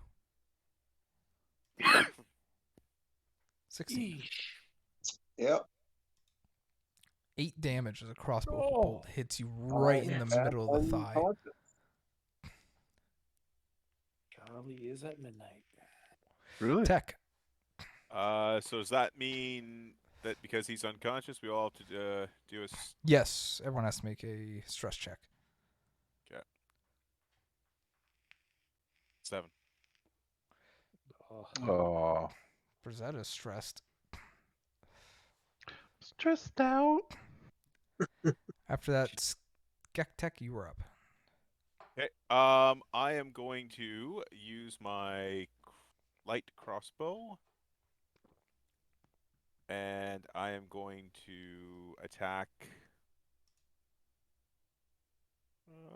16. Yep. 8 damage as a crossbow Oh. bolt hits you right in the middle of the thigh. Unconscious. Charlie is at midnight. Really? Tech. so does that mean that because he's unconscious, we all have to do a... Yes, everyone has to make a stress check. 7. Oh, Oh. Brizette is stressed. Stressed out. After that, Tech, you were up. Okay. I am going to use my light crossbow, and I am going to attack.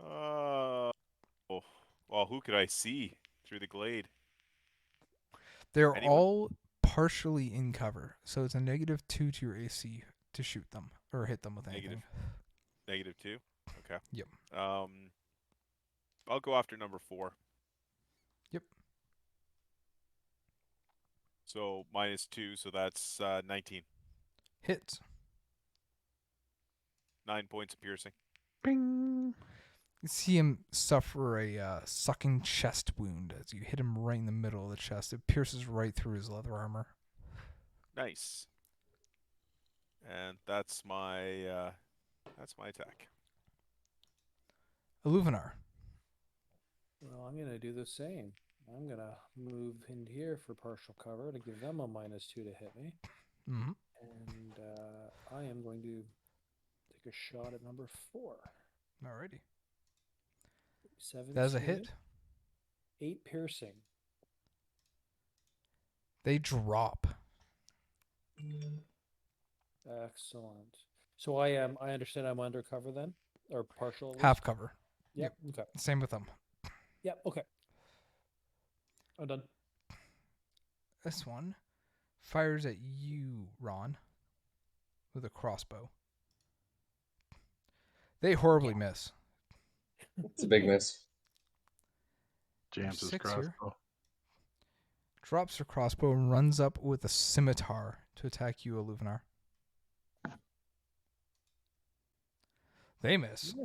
Oh, well, who could I see through the glade? They're Anyone? all partially in cover, so it's a -2 to your AC to shoot them or hit them with anything. -2. Okay. Yep. I'll go after number 4. Yep. So -2, so that's 19. Hits. 9 points of piercing. Bing. You see him suffer a sucking chest wound as you hit him right in the middle of the chest. It pierces right through his leather armor. Nice. And that's my attack. Illuminar. Well, I'm gonna do the same. I'm gonna move in here for partial cover to give them a -2 to hit me, Mm-hmm. and I am going to take a shot at number 4. Alrighty. 17. That is a hit. 8 piercing. They drop. Excellent. So I understand I'm under cover then, or partial. At least? Half cover. Yep. Okay. Same with them. Yep. Okay. I'm done. This one fires at you, Ron, with a crossbow. They horribly miss. It's a big miss. Jams his 6 here. crossbow. Drops her crossbow and runs up with a scimitar to attack you, Illuminar. They miss.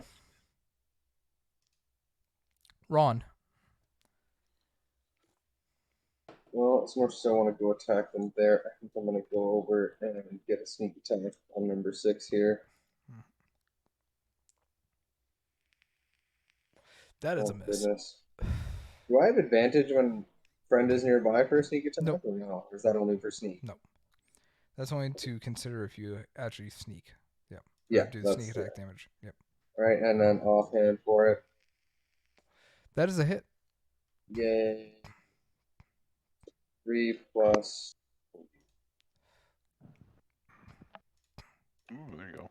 Ron. Well, as much as I want to go attack them there, I think I'm going to go over and get a sneak attack on number 6 here. That is a miss. Goodness. Do I have advantage when friend is nearby for a sneak attack? Nope. Or no? Or is that only for sneak? No. That's only to consider if you actually sneak. Yep. Yeah, Do that's sneak attack damage. Yep. All right, and then offhand for it. That is a hit. Yay. 3 plus. Ooh, there you go.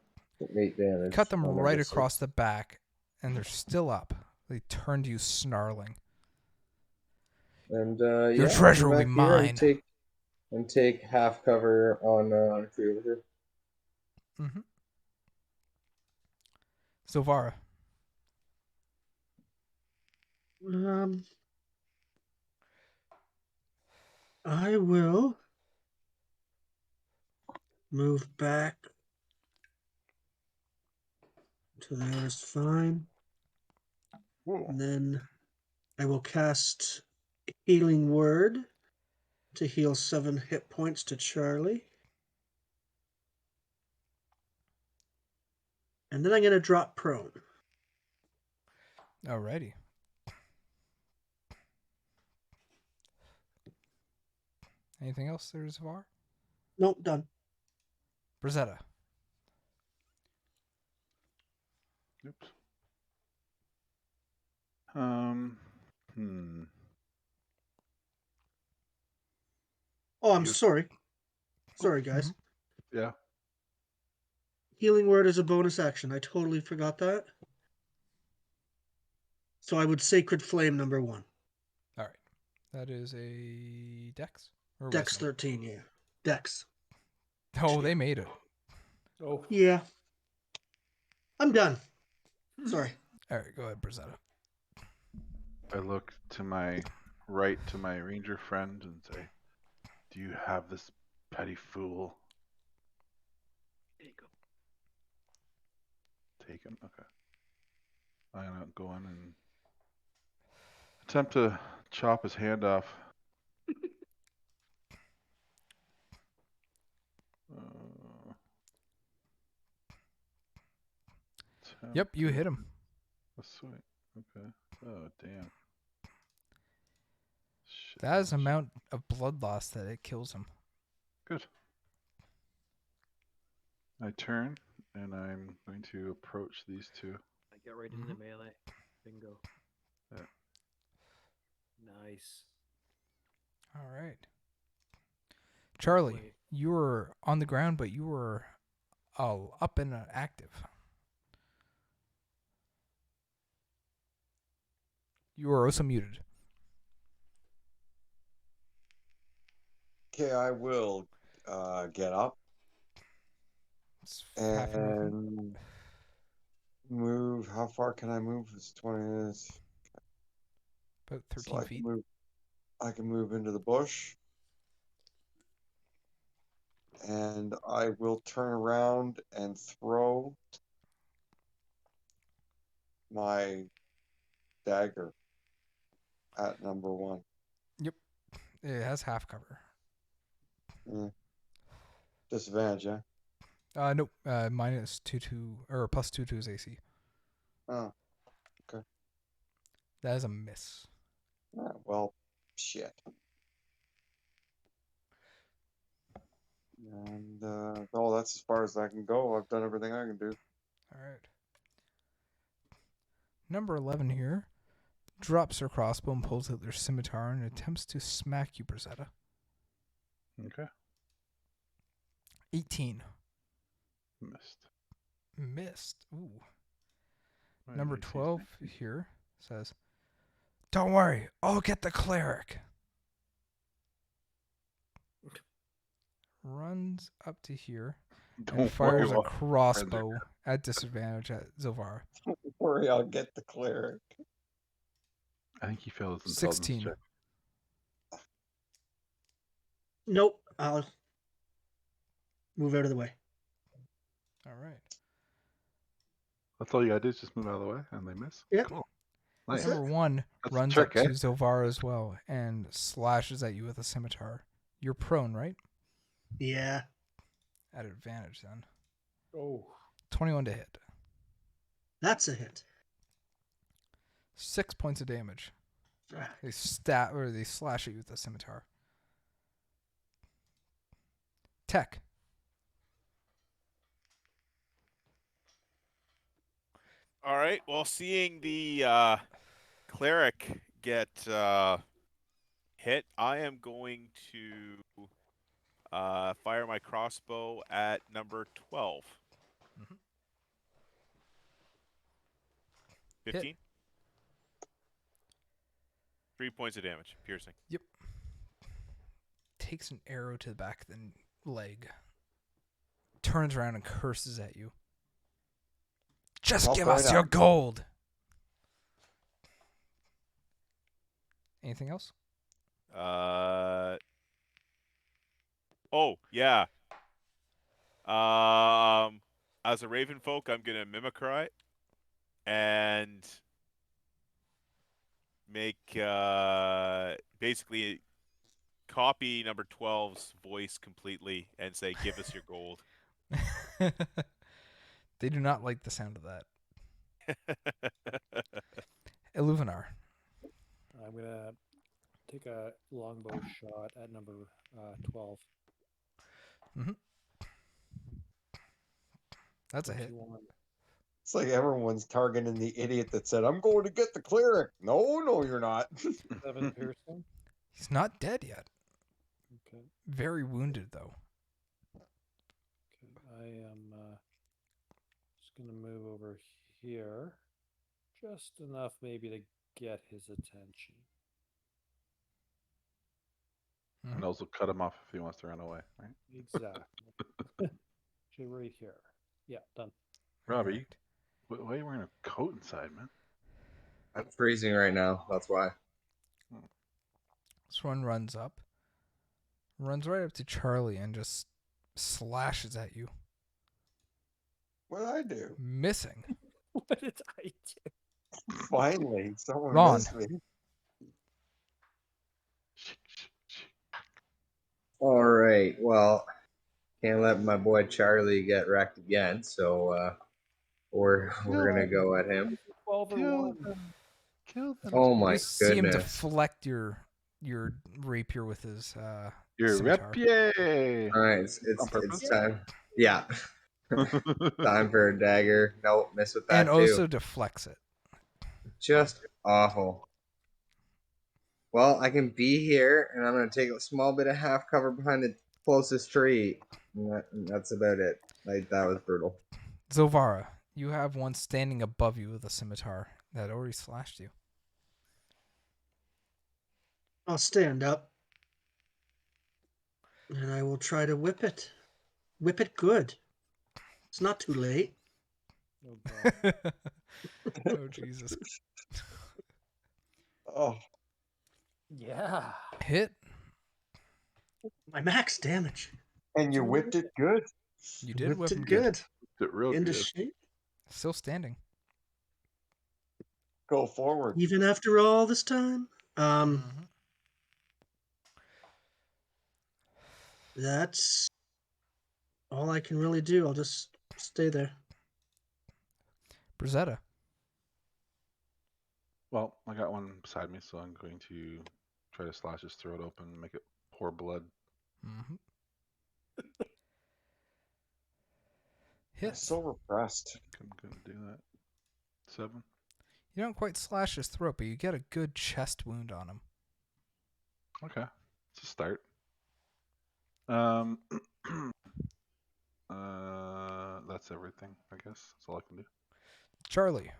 8 damage. Cut them on right number across 6. the back, and they're still up. They turn to you snarling. And Your yeah, treasure will back be here mine. And take half cover on a tree over here. Mm-hmm. Silvara. I will move back to there is fine. Whoa. And then I will cast Healing Word to heal 7 hit points to Charlie. And then I'm going to drop prone. Alrighty. Anything else there, Zavar? Nope, done. Brazetta. Oops. Hmm. Oh, I'm You- sorry. Sorry, guys. Yeah. Healing Word is a bonus action. I totally forgot that. So I would Sacred Flame number 1. All right. That is a Dex? Or Dex Wisdom? 13, yeah. Dex. Oh, they made it. Oh. Yeah. I'm done. Sorry. All right, go ahead, Brazetta. I look to my right to my ranger friend and say, "Do you have this petty fool?" There you go. Take him. Okay. I'm gonna go in and attempt to chop his hand off. Yep, you hit him. Oh, sweet. Okay. Oh, damn. Shit. That is the amount of blood loss that it kills him. Good. I turn and I'm going to approach these two. I get right into melee. Bingo. Yeah. Nice. All right. Charlie, Wait. you were on the ground, but you were up and active. You are also muted. Okay, I will get up It's half your movement. and move. How far can I move? It's 20 minutes. About So 13 feet. I can move into the bush. And I will turn around and throw my dagger at number 1. It has half cover. Disadvantage, yeah? Nope. Minus 2 or plus 2 to his AC. Oh, That is a miss. well, shit. And, that's as far as I can go. I've done everything I can do. All right. Number 11 here drops her crossbow and pulls out their scimitar and attempts to smack you, Brazetta. Okay. 18. Missed. Ooh. My Number AC is 12 19. here says, "Don't worry, I'll get the cleric." Runs up to here and Don't fires worry, a well, crossbow at disadvantage at Zilvara. Don't worry, I'll get the cleric. I think he failed his intelligence 16. check. Nope. I'll move out of the way. All right. That's all you gotta do is just move out of the way, and they miss. Yep. Cool. Nice. Number 1 That's the runs trick, up to eh? Zilvara as well and slashes at you with a scimitar. You're prone, right? Yeah. At advantage then. Oh. 21 to hit. That's a hit. 6 points of damage. Ah, They slash at you with a scimitar. Tech. All right. Well, seeing the cleric get hit, I am going to fire my crossbow at number 12. Mhm. 15. 3 points of damage, piercing. Takes an arrow to the back of the leg. Turns around and curses at you. Just I'll give find us your out. gold. Anything else? Oh yeah. As a raven folk, I'm gonna mimicry and make basically copy number 12's voice completely and say, "Give us your gold." They do not like the sound of that. Illuminar. I'm gonna take a longbow shot at number 12. That's a hit. 21. It's like everyone's targeting the idiot that said, I'm going to get the cleric. No, you're not. 7 piercing. He's not dead yet. Okay. Very wounded, though. Okay. I am just gonna move over here, just enough maybe to get his attention. And also cut him off if he wants to run away, right? Exactly. Actually, right here. Yeah, done. Robbie, why are you wearing a coat inside, man? I'm freezing right now. That's why. This one runs up. Runs right up to Charlie and just slashes at you. What did I do? Missing. What did I do? Finally, someone Ron. missed me. All right. Well, can't let my boy Charlie get wrecked again. So we're gonna go at him. 12 or Kill 1. them. Kill them. Oh my You see him goodness! deflect your rapier with his Your scimitar. rapier. All right, it's On purpose? time. Yeah, time for a dagger. Nope, miss with that And too. also deflects it. Just awful. Well, I can be here, and I'm gonna take a small bit of half cover behind the closest tree. And that's about it. Like that was brutal. Zilvara, you have one standing above you with a scimitar that already slashed you. I'll stand up. And I will try to whip it. Whip it good. It's not too late. Oh, God. Oh, Jesus. Oh, Yeah. Hit. My max damage. And you whipped it good. You did Whipped whip it him good. Did it real Into good. shape. Still standing. Go forward. Even after all this time. Mhm. That's all I can really do. I'll just stay there. Brazetta. Well, I got one beside me, so I'm going to try to slash his throat open and make it pour blood. Mm-hmm. I'm Hit. so repressed. I'm going to do that. 7. You don't quite slash his throat, but you get a good chest wound on him. Okay. It's a start. That's everything, I guess. That's all I can do. Charlie.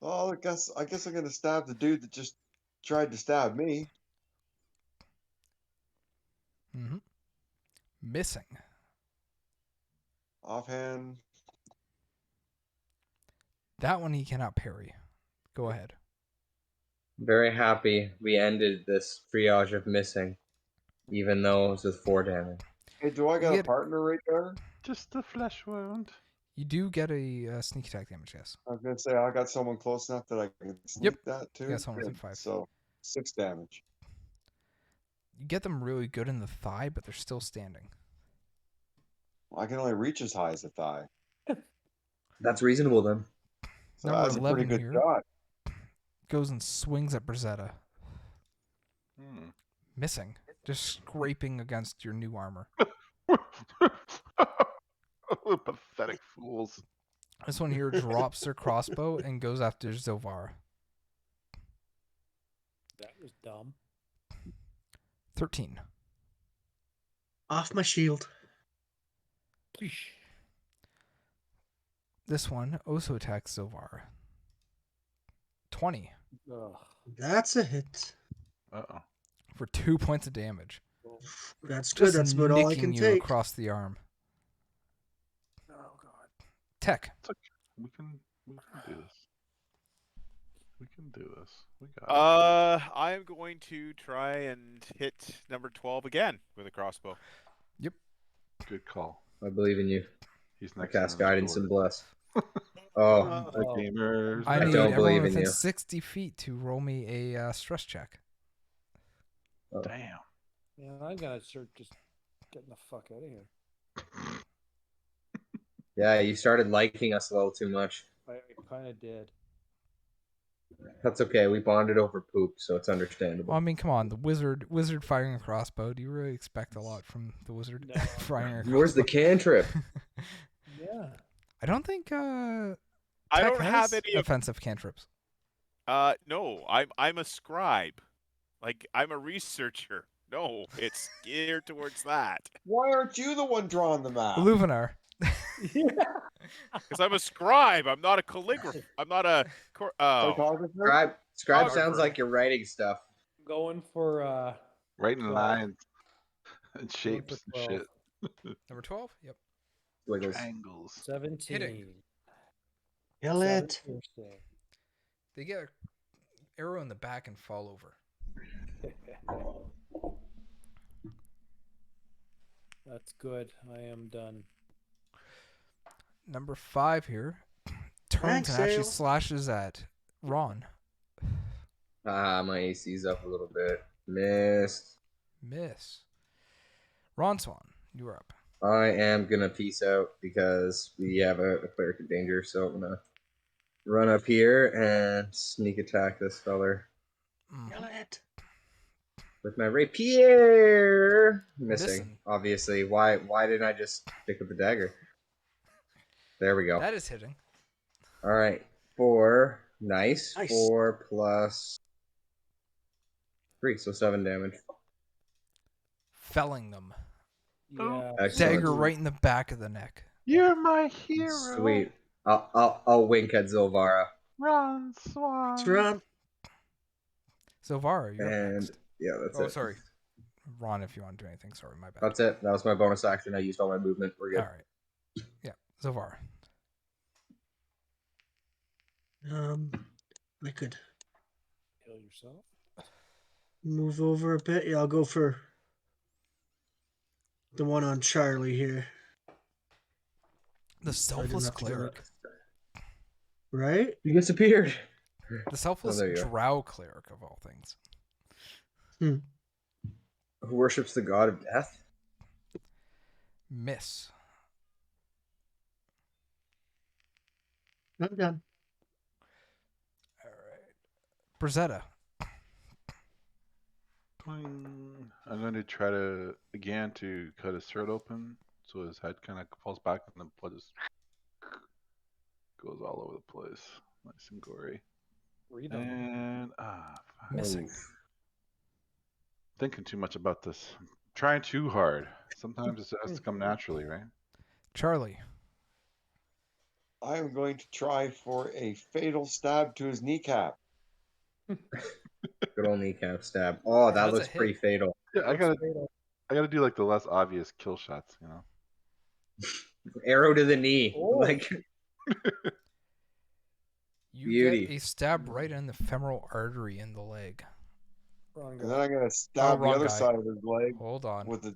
Oh, I guess I'm gonna stab the dude that just tried to stab me. Mm-hmm. Missing. Offhand. That one he cannot parry. Go ahead. Very happy we ended this triage of missing, even though it was with 4 damage. Hey, do I got You a get- partner right there? Just a flesh wound. You do get a sneak attack damage, yes. I was gonna say I got someone close enough that I can sneak that too. You got someone within Good. 5. So 6 damage. You get them really good in the thigh, but they're still standing. I can only reach as high as the thigh. That's reasonable then. So Number that's a pretty 11 good here. shot. Goes and swings at Brazetta. Hmm. Missing. Just scraping against your new armor. Pathetic fools. This one here drops their crossbow and goes after Zovar. That was dumb. 13. Off my shield. This one also attacks Zovar. 20 Ugh. That's a hit. Uh-oh. for 2 points of damage. That's good. Just That's about all I nicking can you take. across the arm. Oh god. Tech. We can do this. We can do this. We got it. I am going to try and hit number 12 again with a crossbow. Good call. I believe in you. He's I next. cast to him, guidance George. and bless. Oh, The gamers. I I need don't everyone believe in within you. 60 feet to roll me a stress check. Damn. Yeah, I'm gonna start just getting the fuck out of here. yeah, you started liking us a little too much. I kind of did. That's okay. We bonded over poop, so it's understandable. Well, I mean, come on, the wizard firing a crossbow. Do you really expect a lot from the wizard No. firing a crossbow? Where's the cantrip? Yeah. I don't think I Tech don't have has any of offensive cantrips. no, I'm a scribe. Like I'm a researcher. No, it's geared towards that. Why aren't you the one drawing the map? Luvinar. Because I'm a scribe. I'm not a calligrapher. I'm not a Photographer? Scribe Oh, sounds for- like you're writing stuff. Going for Writing 12. lines and Going for shapes and 12. shit. Number 12? Yep. Wiggles. Triangles. 17. Hitting. Kill 7 it. piercing. They get an arrow in the back and fall over. That's good. I am done. Number 5 here turns Thanks, and actually Ale. slashes at Ron. My AC's up a little bit. Missed. Miss. Ron Swan, you're up. I am gonna peace out because we have a cleric in danger, so I'm gonna run up here and sneak attack this feller Kill it. with my rapier. Missing, Missing. obviously. Why didn't I just stick with the dagger? There we go. That is hitting. All right, 4. Nice. Nice. 4 plus 3, so 7 damage. Felling them. Yeah. Excellent. Dagger right in the back of the neck. You're my hero. Sweet. I'll wink at Zilvara. Ron Swan. It's Ron. Zovar, you're up And next. yeah, that's Oh, it. sorry. Ron, if you want to do anything. Sorry, my bad. That's it. That was my bonus action. I used all my movement. We're good. All right. Yeah, Zovar. I could Kill yourself. move over a bit. Yeah, I'll go for The one on Charlie here. The selfless have to do cleric. Right? You disappeared. The selfless there you are. drow cleric of all things. Who worships the god of death? Miss. I'm done. All right. Brazetta. I'm going to try to cut his throat open so his head kind of falls back and then blood just goes all over the place. Nice and gory. Breathe on him. And Missing. thinking too much about this. I'm trying too hard. Sometimes it has to come naturally, right? Charlie. I am going to try for a fatal stab to his kneecap. Good old kneecap stab. Oh, that That's a looks hit. pretty fatal. Yeah, I gotta do like the less obvious kill shots, you know. Arrow to the knee. Oh. Like You Beauty. get a stab right in the femoral artery in the leg. Wrong And then guy. I'm going to stab the wrong other guy. side of his leg Hold on. with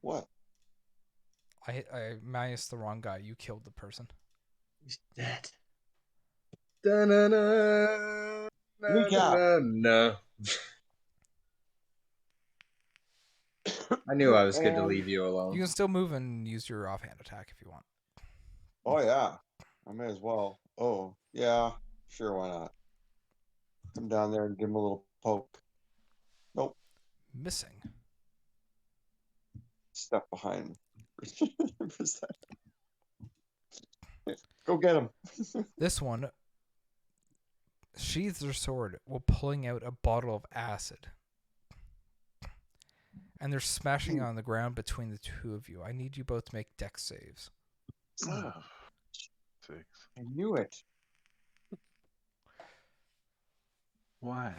what? I minus the wrong guy. You killed the person. He's dead. da-na-na, Kneecap. na-na-na. I knew I was good to And- leave you alone. You can still move and use your offhand attack if you want. Oh yeah, I may as well. Oh yeah, sure, why not? Come down there and give him a little poke. Nope, Missing. step behind. Go get him. This one sheathes her sword while pulling out a bottle of acid. And they're smashing on the ground between the two of you. I need you both to make dex saves. Son of a- 6. I knew it. Why?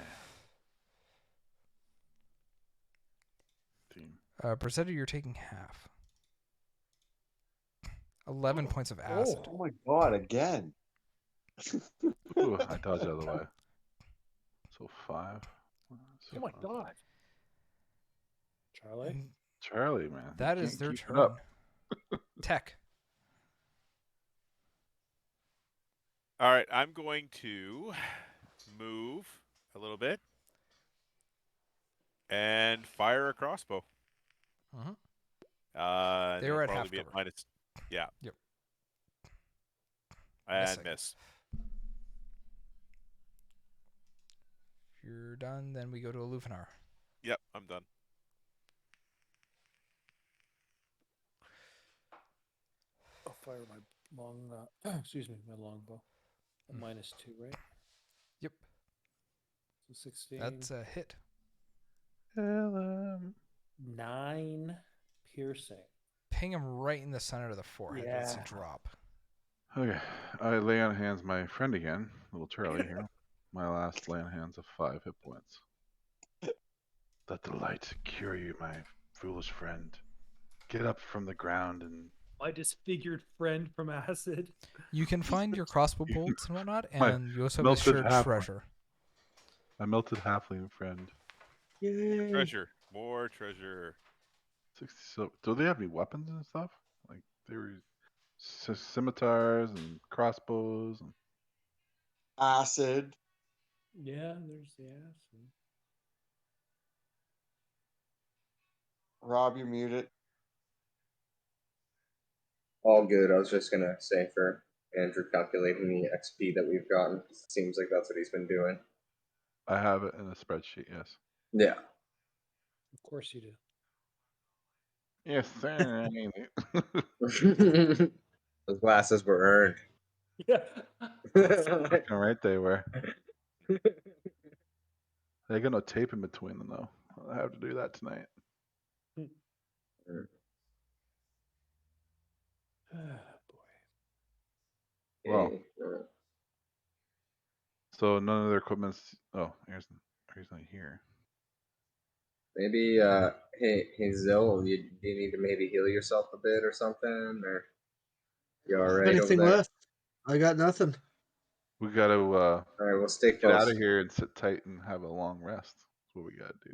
Team. Brazetta, you're taking half. 11 points of acid. Oh my god, again. Ooh, I dodged out of the way. So 5. Oh my god. Charlie? And Charlie, man. that you is can't their keep it turn. up. Tech. All right, I'm going to move a little bit and fire a crossbow. Mhm. And They it'll were at probably half be at cover. minus. Yeah. Yep. And Missing. miss. If you're done, then we go to Alufinar. Yep, I'm done. I'll fire my long, excuse me, my longbow. A -2, right? Yep. So 16. That's a hit. 9 piercing. Ping him right in the center of the forehead. That's a Yeah. drop. Okay, I lay on hands my friend again, little Charlie here. My last lay on hands of 5 hit points. Let the light cure you, my foolish friend. Get up from the ground and My disfigured friend from acid. You can find your crossbow bolts and whatnot, My and you also have a melted shared halfling. treasure. my melted halfling friend. Yay. Treasure. More treasure. 60. So, do they have any weapons and stuff? Like they were scimitars and crossbows and Acid. Yeah, there's the acid. Rob, you're muted. All good. I was just gonna say for Andrew calculating the XP that we've gotten. It seems like that's what he's been doing. I have it in a spreadsheet. Yes. Yeah. Of course you do. Yes, sir. Those glasses were earned. Yeah. Fucking right they were. They got no tape in between them though. I have to do that tonight. Boy. Well. Hey, So none of their equipment's. Oh, here's not here. maybe, hey, Zill, do you need to maybe heal yourself a bit or something? Or you all right over Anything there? left? I got nothing. We gotta All right, we'll stay get close. out of here and sit tight and have a long rest. That's what we gotta do.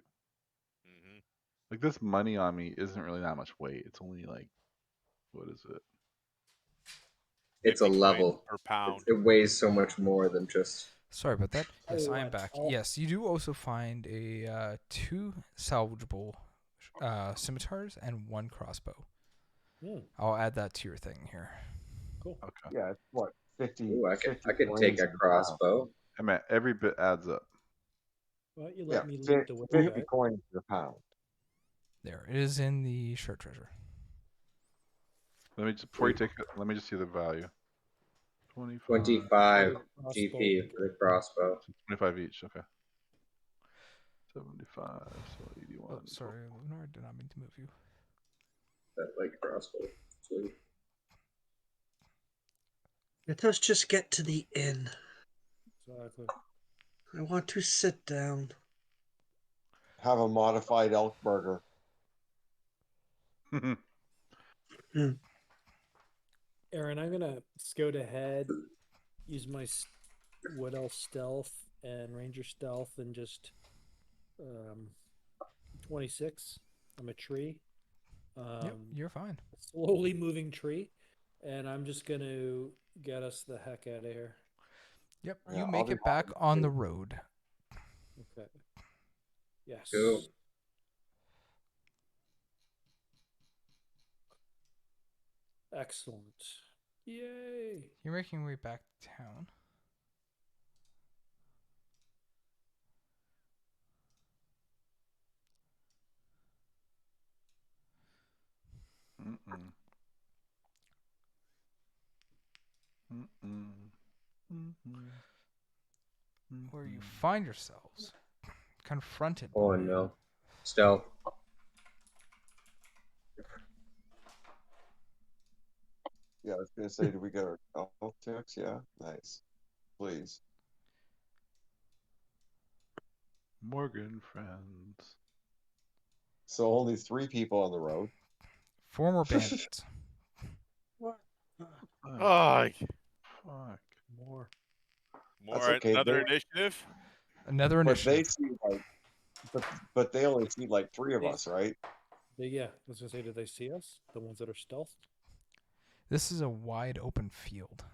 Mm-hmm. Like this money on me isn't really that much weight. It's only like, what is it? It's a 50 coins level. per pound. It weighs so much more than just. Sorry about that. Yes, Oh, I am what? back. Oh. Yes, you do also find a 2 salvageable scimitars and 1 crossbow. Hmm, I'll add that to your thing here. cool. Okay. Yeah, it's what 50. Ooh, I 50 could take coins a per pound. crossbow. I mean, every bit adds up. Why don't you Yeah, let me lead the way, 50 guys? coins per pound. There, it is in the shirt treasure. Let me just before you take it. Let me just see the value. 25. 25 Crossbow. GP for the crossbow. 25 each. Okay. 75. So 81. Oh, sorry, Lunar, I did not mean to move you. That light crossbow. Sweet. Let us just get to the inn. Exactly. I want to sit down. Have a modified elk burger. Aaron, I'm gonna scout ahead, use my Wood Elf stealth and Ranger stealth, and just 26. I'm a tree. Yep, you're fine. Slowly moving tree, and I'm just gonna get us the heck out of here. Yep, Yeah, you I'll make be it back behind on you. the road. Okay. Yes. Cool. Excellent. Yay. You're making your way back to town. Mm-mm. Mm-mm. Mm-mm. Where you Mm-mm. find yourselves confronted Oh by no. Stealth. Yeah, I was gonna say, do we get our elk checks? Yeah, nice. Please. Morgan friends. So only 3 people on the road. former bandits. What? Oh, Fuck. More. That's more okay. another initiative. Another But they initiative. see like, but they only see like 3 of us, right? Yeah, I was gonna say, do they see us? The ones that are stealth? This is a wide open field.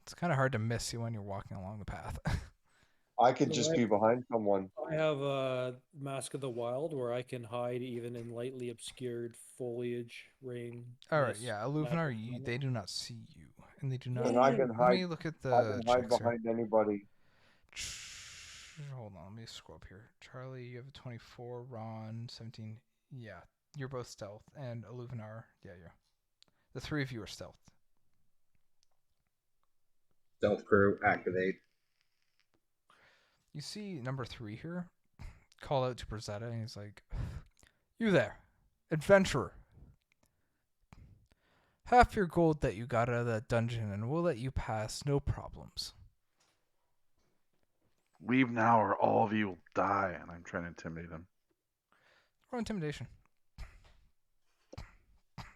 It's kind of hard to miss you when you're walking along the path. I could No, just be behind someone. I have a Mask of the Wild where I can hide even in lightly obscured foliage, rain. All right, mist, yeah, natural Aluvinar, phenomenon. they do not see you, and they do not. And I can Let hide. me look at I the can hide checks here. behind anybody. Hold on, let me scroll up here. Charlie, you have a 24. Ron, 17. Yeah, you're both stealth, and Aluvinar, yeah. The 3 of you are stealth. Stealth crew activate. You see number 3 here call out to Brazetta, and he's like, "You there, adventurer. Half your gold that you got out of that dungeon, and we'll let you pass, no problems." Leave now or all of you will die. And I'm trying to intimidate him. Roll intimidation.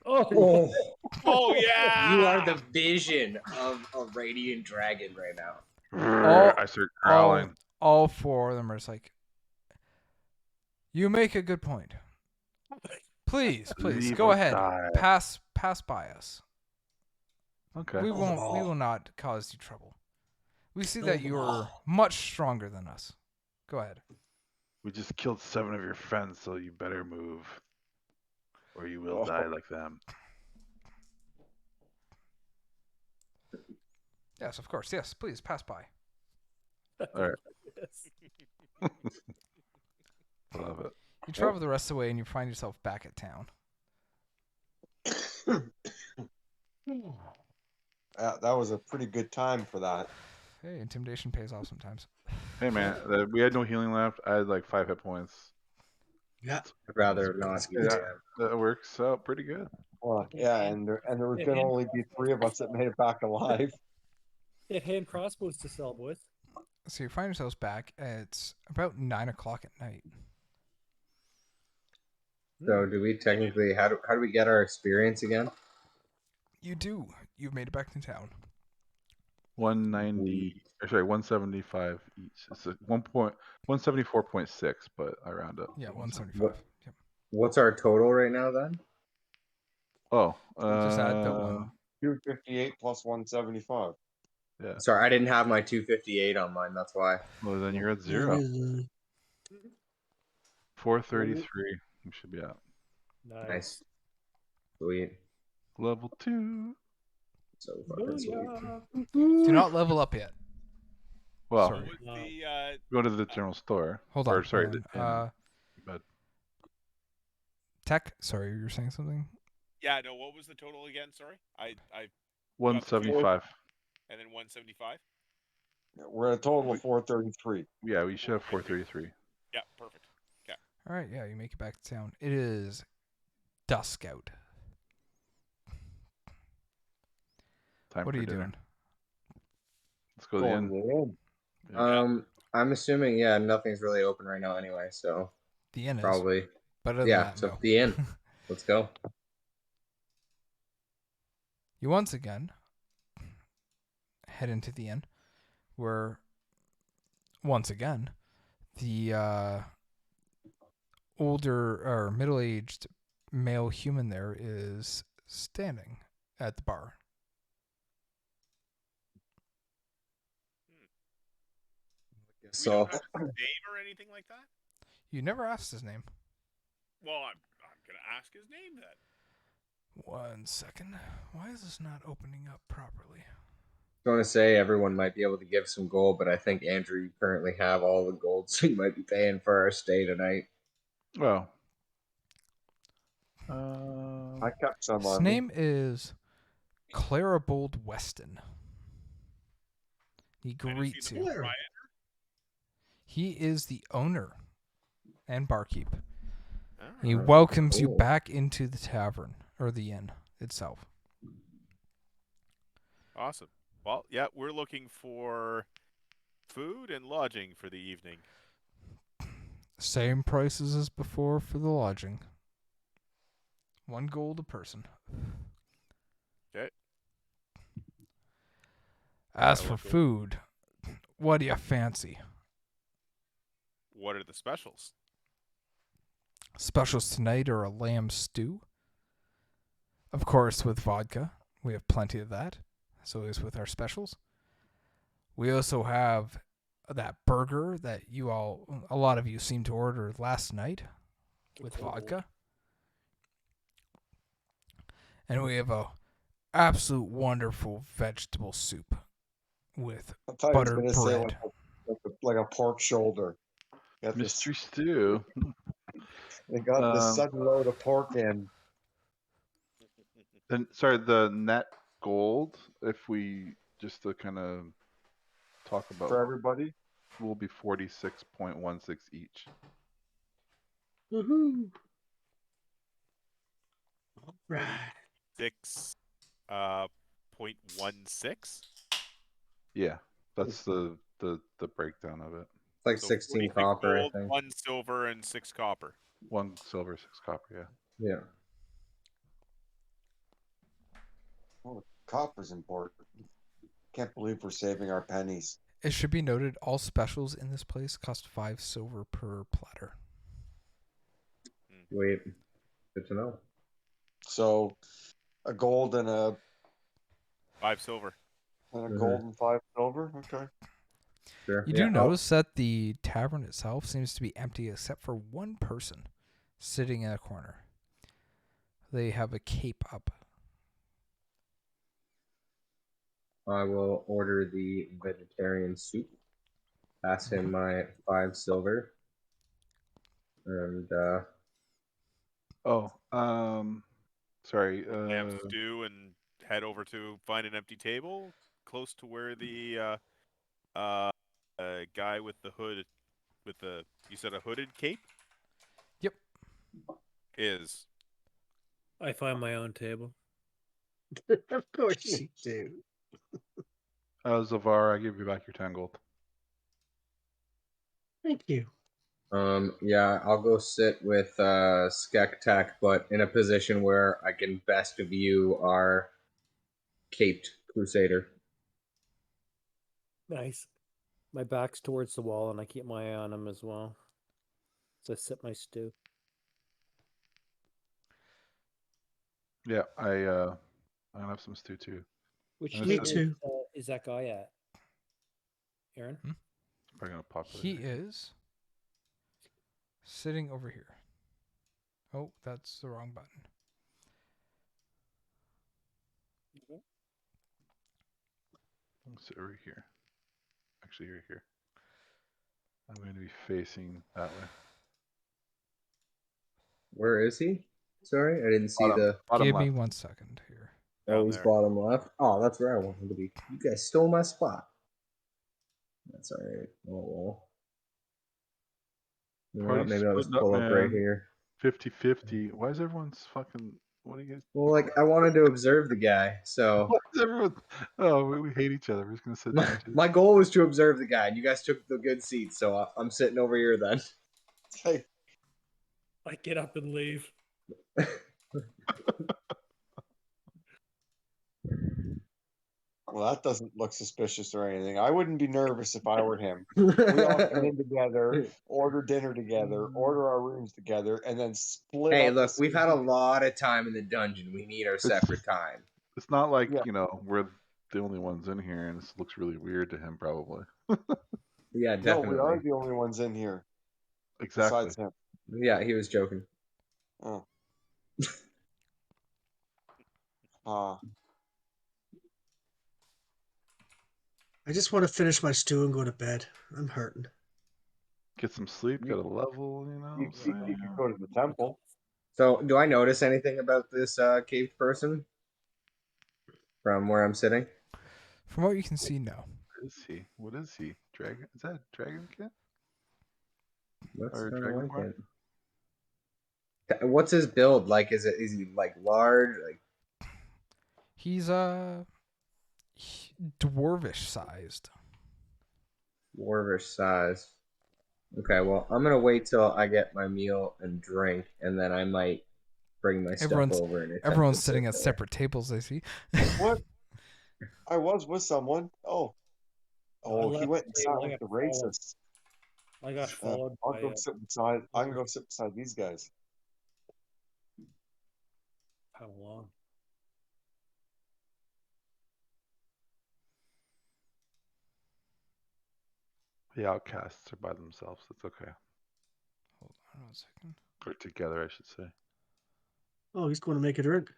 Oh, Oh yeah. you are the vision of a radiant dragon right now. I start growling. All 4 of them are just like, "You make a good point. Please, Leave go or ahead. die. Pass by us. Okay. We Kill them won't. We all. will not cause you trouble. We see Kill that them you are all. much stronger than us. Go ahead." We just killed 7 of your friends, so you better move. Or you will Oh. die like them. Yes, of course. Yes, please pass by. Alright. Yes. Love it. You travel the rest of the way, and you find yourself back at town. That was a pretty good time for that. Hey, intimidation pays off sometimes. Hey man, we had no healing left. I had like 5 hit points. Yeah. I'd rather not That's be good. there. That works out pretty good. Well, yeah, and there was Yeah, gonna and only be 3 of us that made it back alive. They have hand crossbows to sell, boys. So you find yourselves back. It's about 9 o'clock at night. So do we technically, how do we get our experience again? You do. You've made it back to town. 190, or sorry, 175 each. It's a 1.174.6, but I round up. Yeah, to 175. What- Yep. What's our total right now then? Oh, Just add the one. 258 plus 175. yeah. Sorry, I didn't have my 258 on mine. That's why. Well, then you're at That 0. is, 433. We should be at Nice. Sweet. level 2. So fucking sweet. Booyah. Do not level up yet. Well, Sorry. What was the go to the general store. Hold Or on. sorry, hold the on. inn. But Tech. Sorry, you were saying something. yeah, no, what was the total again? Sorry. I 175. and then 175. We're at a total of 433. Yeah, we should have 433. Yeah, perfect. All right, yeah, you make it back to town. It is dusk out. Time What for are you dinner. doing? Let's go to the Going inn. to the inn. Yeah. I'm assuming nothing's really open right now anyway, so The inn is. probably But other than yeah. that, So no. the inn. Let's go. You once again head into the inn, where once again the older or middle-aged male human there is standing at the bar. We So don't have his name or anything like that. You never asked his name. Well, I'm gonna ask his name then. 1 second. Why is this not opening up properly? I was going to say everyone might be able to give some gold, but I think Andrew, you currently have all the gold, so you might be paying for our stay tonight. Well. I kept some His on me. name is Clarabold Weston. He And is greets he you. the Claire. proprietor? He is the owner and barkeep. All He right. welcomes you Cool. back into the tavern, or the inn itself. Awesome. Well, yeah, we're looking for food and lodging for the evening. Same prices as before for the lodging. 1 gold a person. Okay. As I for will go- food, what do you fancy? What are the specials? Specials tonight are a lamb stew. Of course, with vodka. We have plenty of that. So is with our specials. We also have that burger that a lot of you seemed to order last night with vodka. And we have a absolute wonderful vegetable soup with I thought he was buttered going to say bread. like a pork shoulder. Got this, Mystery stew. they got this Um, sudden load of pork in. And sorry, the net gold, if we just to kind of talk about, For everybody. will be 46.16 each. woohoo. All right. 6.16. Yeah, that's the breakdown of it. It's like So 16 46 copper, gold, I think. 1 silver, and 6 copper. 1 silver, 6 copper. Yeah. Yeah. Oh, copper's important. Can't believe we're saving our pennies. It should be noted all specials in this place cost 5 silver per platter. Wait. Good to know. So a gold and a 5 silver. gold and 5 silver. Okay. Sure. You yeah. do notice that the tavern itself seems to be empty except for one person sitting in a corner. They have a cape up. I will order the vegetarian soup. Pass him my 5 silver. And Sorry. Lamb stew and head over to find an empty table close to where the guy with the hood, you said a hooded cape? Yep. Is. I find my own table. Of course you do. Zavar, I give you back your 10 gold. Thank you. yeah, I'll go sit with Skektek, but in a position where I can best view our caped crusader. Nice. My back's towards the wall, and I keep my eye on him as well. So I sip my stew. Yeah, I gonna have some stew too. Which And Me table too. is that guy at? Aaron? Probably gonna pop it. He is sitting over here. Oh, that's the wrong button. I'll sit right here. Actually, right here. I'm going to be facing that way. Where is he? Sorry, I didn't see the. Bottom Give left. me 1 second here. Oh, Down he's there. bottom left. Oh, that's where I wanted to be. You guys stole my spot. That's all right. Oh well. You know what? Party's Maybe I'll just splitting up, pull up right man. here. 50-50. Why is everyone's fucking? What are you guys? Well, like I wanted to observe the guy, so Why is everyone? Oh, we hate each other. We're just gonna sit my, down too. my goal was to observe the guy, and you guys took the good seats, so I'm sitting over here then. Hey, I get up and leave. well, that doesn't look suspicious or anything. I wouldn't be nervous if I were him. We all come in together, order dinner together, order our rooms together, and then split Hey, up. look, as we've soon as had a we- lot of time in the dungeon. We need our separate time. It's not like Yeah. we're the only ones in here, and this looks really weird to him probably. Yeah, No, definitely. we are the only ones in here Exactly. besides him. Yeah, he was joking. Oh. I just want to finish my stew and go to bed. I'm hurting. Get some sleep. Get a level. You could go to the temple. So, do I notice anything about this caved person from where I'm sitting? From what you can see, no. What is he? What is he? Dragon? Is that a dragon kid? Looks Or kind of like dragonborn? it. What's his build like? Is he like large? Like He's dwarvish sized. dwarvish size? Okay, well, I'm gonna wait till I get my meal and drink, and then I might bring my stuff over. And attempt Everyone's to sitting sit at there. separate tables, I see. What? I was with someone. Oh, he left went and the sat table. I with the got followed. racists. I got followed I'll by go sit beside. I can go sit beside these guys. how long? The outcasts are by themselves. That's okay. Hold on 1 second. Or together, I should say. Oh, he's going to make a drink.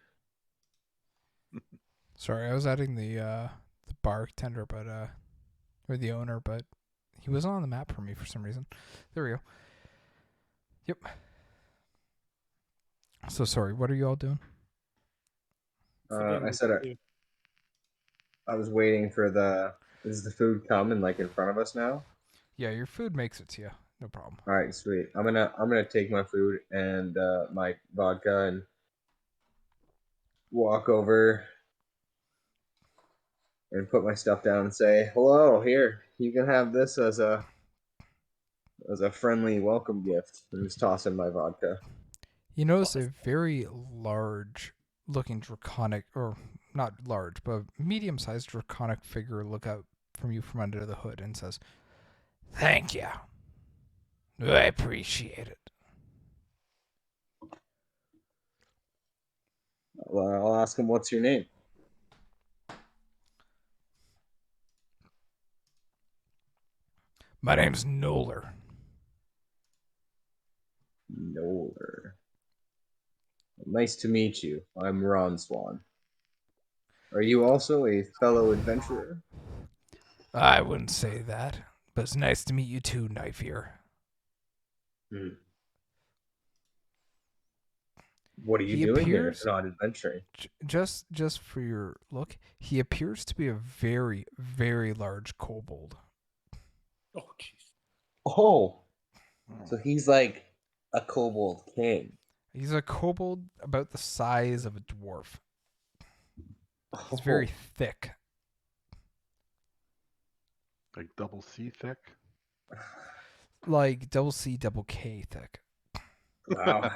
Sorry, I was adding the bartender, but or the owner, but he wasn't on the map for me for some reason. There we go. Yep. So sorry, what are you all doing? I said I was waiting for Is the food coming like in front of us now? Yeah, your food makes it to you. No problem. All right, sweet. I'm gonna take my food and my vodka and walk over and put my stuff down and say, "Hello, here. You can have this as a friendly welcome gift." And just toss in my vodka. You notice a very large looking draconic, or not large, but medium sized draconic figure look out from you from under the hood and says, "Thank you. I appreciate it." I'll ask him, "What's your name?" My name's Noller. Noller. Nice to meet you. I'm Ron Swan. Are you also a fellow adventurer? I wouldn't say that, but it's nice to meet you too, Knife Ear. What are you doing here if not adventuring? Just for your look, he appears to be a very, very large kobold. Oh, jeez. Oh, so he's like a kobold king. He's a kobold about the size of a dwarf. He's very thick. Like double C thick? Like double C, double K thick. Wow.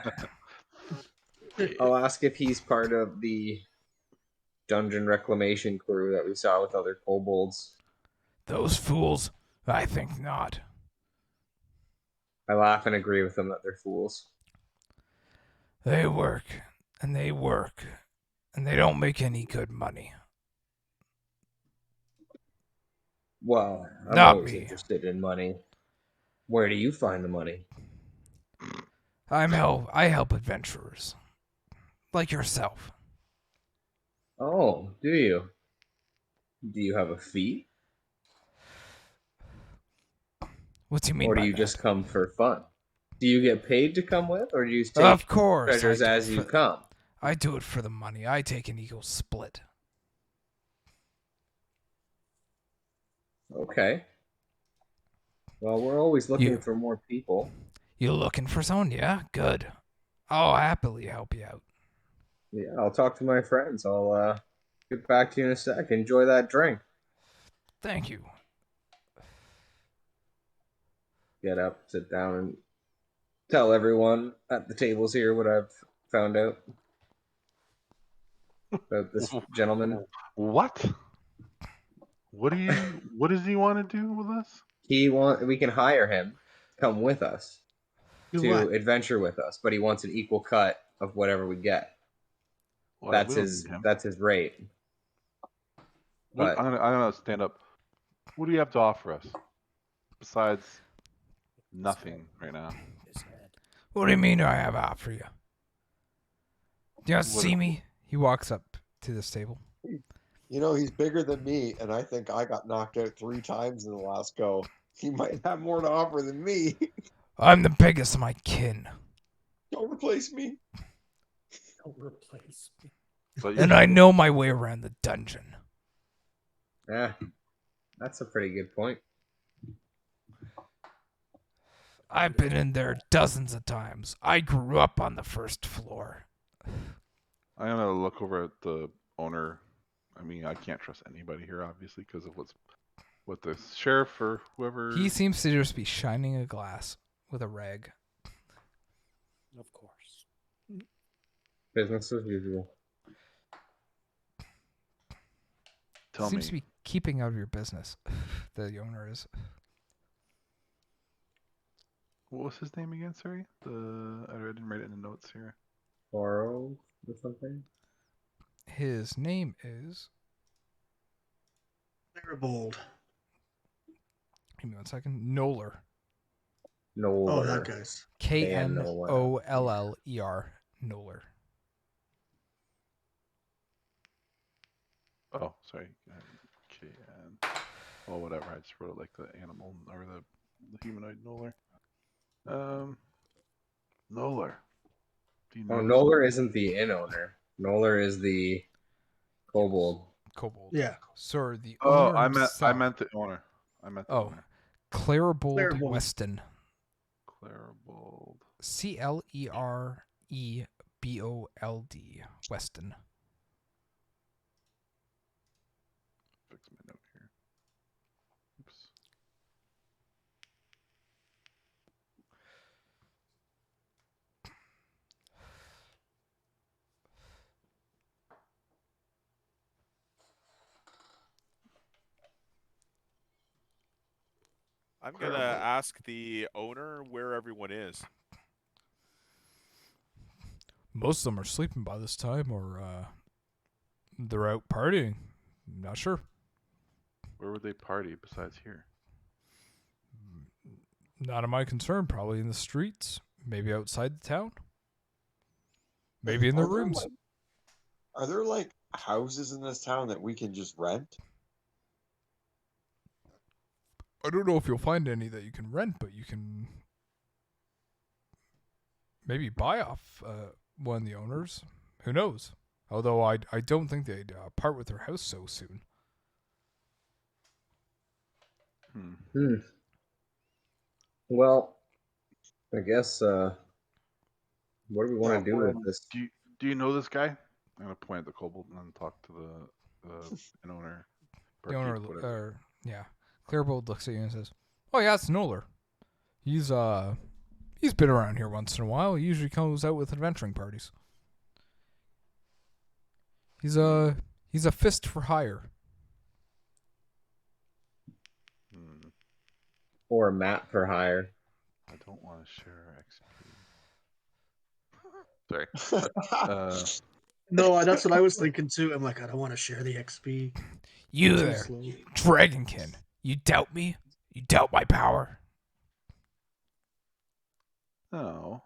I'll ask if he's part of the dungeon reclamation crew that we saw with other kobolds. Those fools? I think not. I laugh and agree with them that they're fools. They work, and they work and they don't make any good money. Well, I'm Not always me. interested in money. Where do you find the money? I help adventurers like yourself. Oh, do you? Do you have a fee? What do you mean Or do by you that? just come for fun? Do you get paid to come with, or do you just Of take course, treasures as you come? I do it for the money. I take an equal split. Okay. Well, we're always looking You- for more people. You looking for someone? Yeah, good. I'll happily help you out. Yeah, I'll talk to my friends. I'll get back to you in a sec. Enjoy that drink. Thank you. Get up, sit down, and tell everyone at the tables here what I've found out about this gentleman. What? What does he want to do with us? We can hire him to come with us Do to what? adventure with us, but he wants an equal cut of whatever we get. Well, That's we don't his need him. that's his rate. But I'm gonna stand up. What do you have to offer us besides nothing right now? His head. What do you mean I have out for you? Do you not What- see me? He walks up to this table. You know, he's bigger than me, and I think I got knocked out 3 times in the last go. He might have more to offer than me. I'm the biggest of my kin, Don't replace me. Don't replace me. But and I know my way around the dungeon. yeah, that's a pretty good point. I've been in there dozens of times. I grew up on the first floor. I'm gonna look over at the owner. I mean, I can't trust anybody here, obviously, because of what the sheriff or whoever. He seems to just be shining a glass with a rag. Of course. Business as usual. Tell Seems me. to be keeping out of your business. The owner is. What was his name again? Sorry, I didn't write it in the notes here. Borrow or something? His name is. Maribold. Give me 1 second. Noller. Noller. Oh, that guy's. Knoller. Noller. Oh, sorry. KN. Oh, whatever. I just wrote it like the animal or the humanoid Noller. Noller. Do you know Oh, this Noller guy? isn't the inn owner. Noller is the kobold. Kobold. Yeah. Sir, the Oh, owner I himself. meant the owner. I meant the Oh. owner. Clairbold Clairbold. Weston. Clairbold. Clerebbold. Weston. Fix my note here. Oops. I'm gonna ask the owner where everyone is. Most of them are sleeping by this time, or they're out partying. Not sure. Where would they party besides here? Not of my concern. Probably in the streets. Maybe outside the town. Maybe in their rooms. Are there like houses in this town that we can just rent? I don't know if you'll find any that you can rent, but you can maybe buy off one of the owners. Who knows? Although I don't think they'd part with their house so soon. Well, I guess what do we want to do with this? Do you know this guy? I'm gonna point at the kobold and then talk to an owner. The owner, barkeep, whatever. yeah, Clairbold looks at you and says, "Oh yeah, it's Noller. He's been around here once in a while. He usually comes out with adventuring parties. He's a fist for hire." Or a map for hire. I don't want to share XP. Sorry. No, that's what I was thinking too. I'm like, I don't want to share the XP. You Too there, slow. Dragonkin. You doubt me? You doubt my power? No.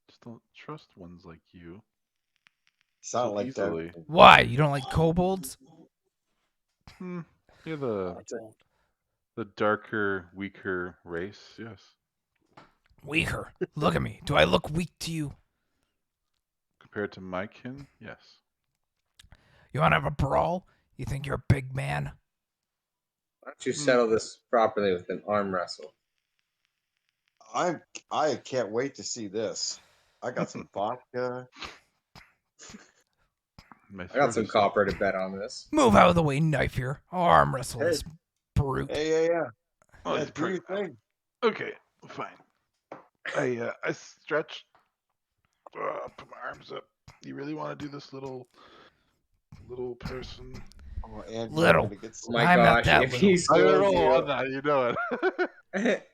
Just don't trust ones like you Sound so like easily. Why? You don't like kobolds? You're I don't. the darker, weaker race, yes. Weaker. Look at me. Do I look weak to you? Compared to my kin, yes. You want to have a brawl? You think you're a big man? Why don't you settle this properly with an arm wrestle? I can't wait to see this. I got some vodka. My I got throat some is- copper to bet on this. Move out of the way, knife here. I'll arm wrestle Hey. this brute. Yeah. Oh, Yeah, it's do your pretty- thing. Okay, fine. I stretch. Put my arms up. You really want to do this, little person? Oh, and Little. Gonna get Oh my I'm not gosh, that if little. he I skills don't know you. that. You know it.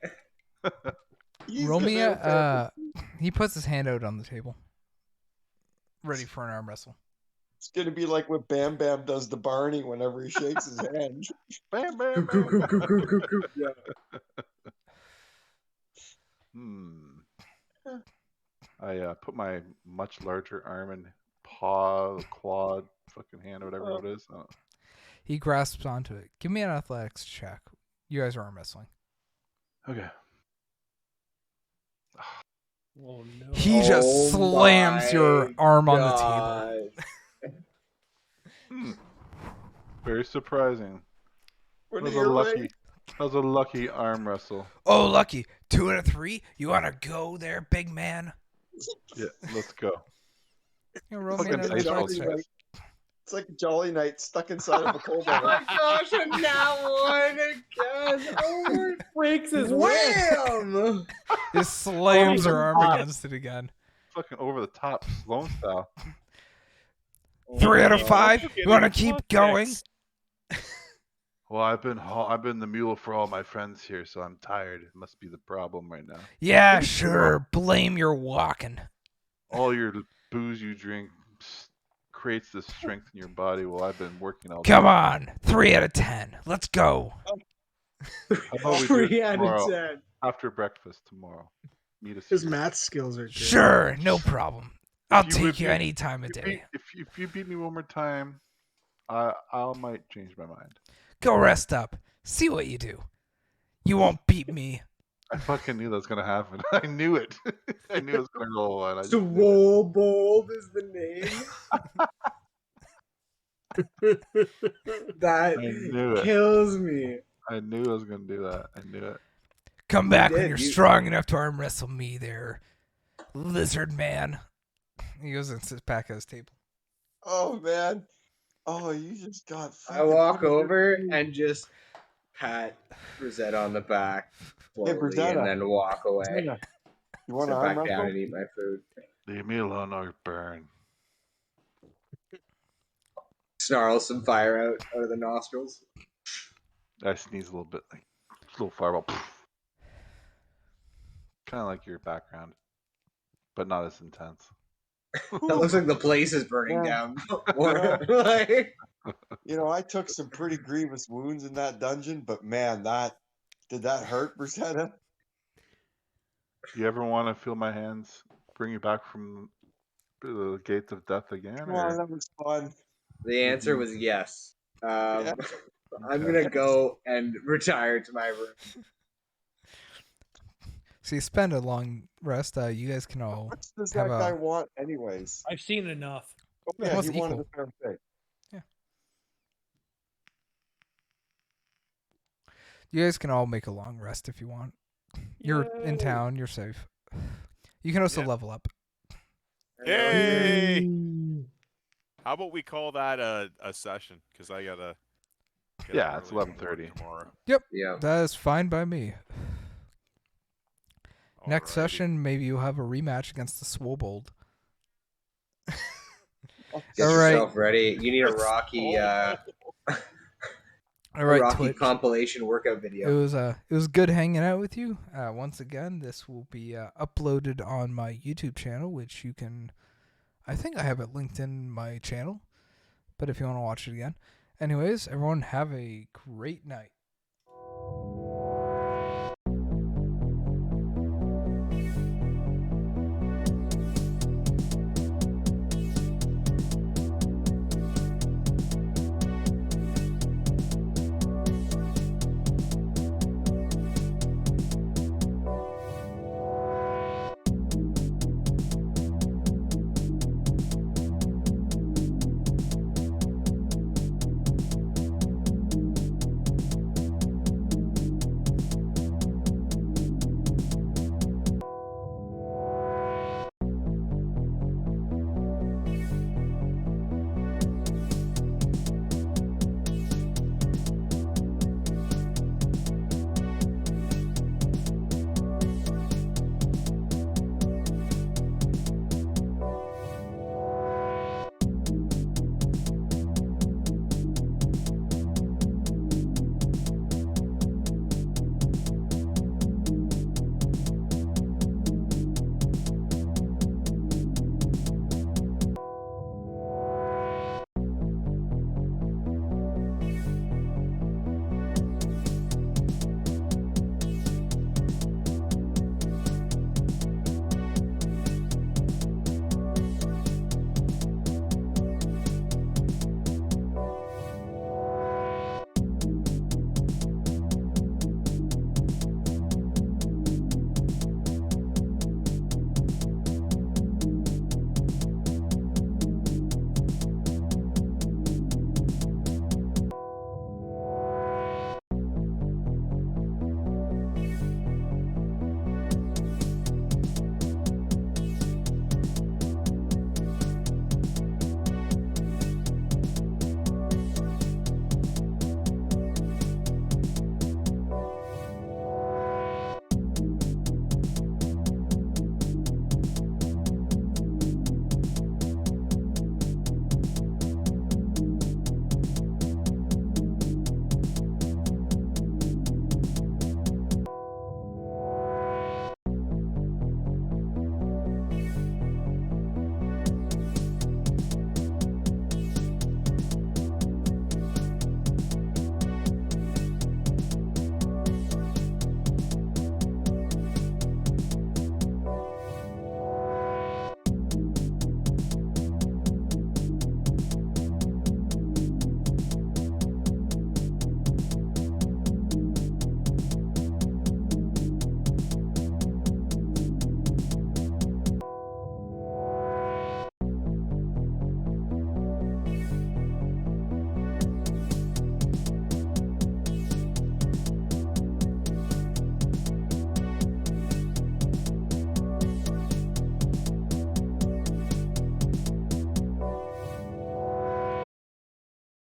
He's Roll me gonna he puts his hand out on the table. Ready for an arm wrestle. It's gonna be like what Bam Bam does to Barney whenever he shakes his hand. Bam, bam, bam. Yeah. I put my much larger arm and paw, quad, fucking hand, whatever it is. He grasps onto it. Give me an athletics check. You guys are arm wrestling. Okay. Oh no. He just Oh slams your my arm on the table. God. Very surprising. What That are was a you lucky. That was a lucky arm wrestle. Oh, lucky. 2 out of 3. You want to go there, big man? Yeah, let's go. You roll me Fucking an dice roll athletics check. checks. It's like a Jolly Night stuck inside of a coal Oh my mine. gosh, and that one again. Oh Breaks his my wrist. wham! He slams her arm God. against it again. Fucking over the top, Sloan style. 3 out of Oh, 5. You want to keep going? Well, I've been the mule for all my friends here, so I'm tired. It must be the problem right now. Yeah, sure. Blame your walking. All your booze you drink creates this strength in your body. Well, I've been working all Come day. on. 3 out of 10. Let's go. How about we do it 3 out of tomorrow 10. after breakfast tomorrow? Meet us His here. math skills are good. Sure, no problem. I'll you take would you be- any time of day. If you beat me one more time, I might change my mind. Go rest up. See what you do. You won't beat me. I fucking knew that was gonna happen. I knew it. I knew it was gonna roll on. Swole Bold is the name. That I knew it. kills me. I knew I was gonna do that. I knew it. Come You back when did, you're you- strong enough to arm wrestle me there, lizard man. He goes and sits back at his table. Oh man. Oh, you just got. I fucking walk put in your over food. and just pat Rosetta on the back slowly Rosetta. and then walk away. Rosetta, You want to Sit arm back down wrestle? and eat my food. Leave me alone or burn. Snarl some fire out of the nostrils. I sneeze a little bit, like a little fireball. Kind of like your background, but not as intense. That looks like the place is burning Yeah. down. More like, You know, I took some pretty grievous wounds in that dungeon, but man, did that hurt, Rosetta? You ever want to feel my hands bring you back from the gates of death again? Come on, Or? that was fun. the answer was yes. Yeah. I'm gonna go and retire to my room. So you spend a long rest. You guys can all What does have that guy a. want, anyways? I've seen enough. Oh, Yeah, yeah, what's he wanted equal? the same thing. You guys can all make a long rest if you want. You're in Yay. town. You're safe. You can also Yeah. level up. Yay! How about we call that a session? Because I gotta. get Yeah, up it's early for work 11:30. tomorrow. Yeah. That is fine by me. Next Alrighty. session, maybe you'll have a rematch against the Swobold. Get All right. yourself ready. You need a Rocky, All right, Rocky Twitch. compilation workout It video. was good hanging out with you. Once again, this will be uploaded on my YouTube channel, which you can I think I have it linked in my channel, but if you want to watch it again. Anyways, everyone have a great night.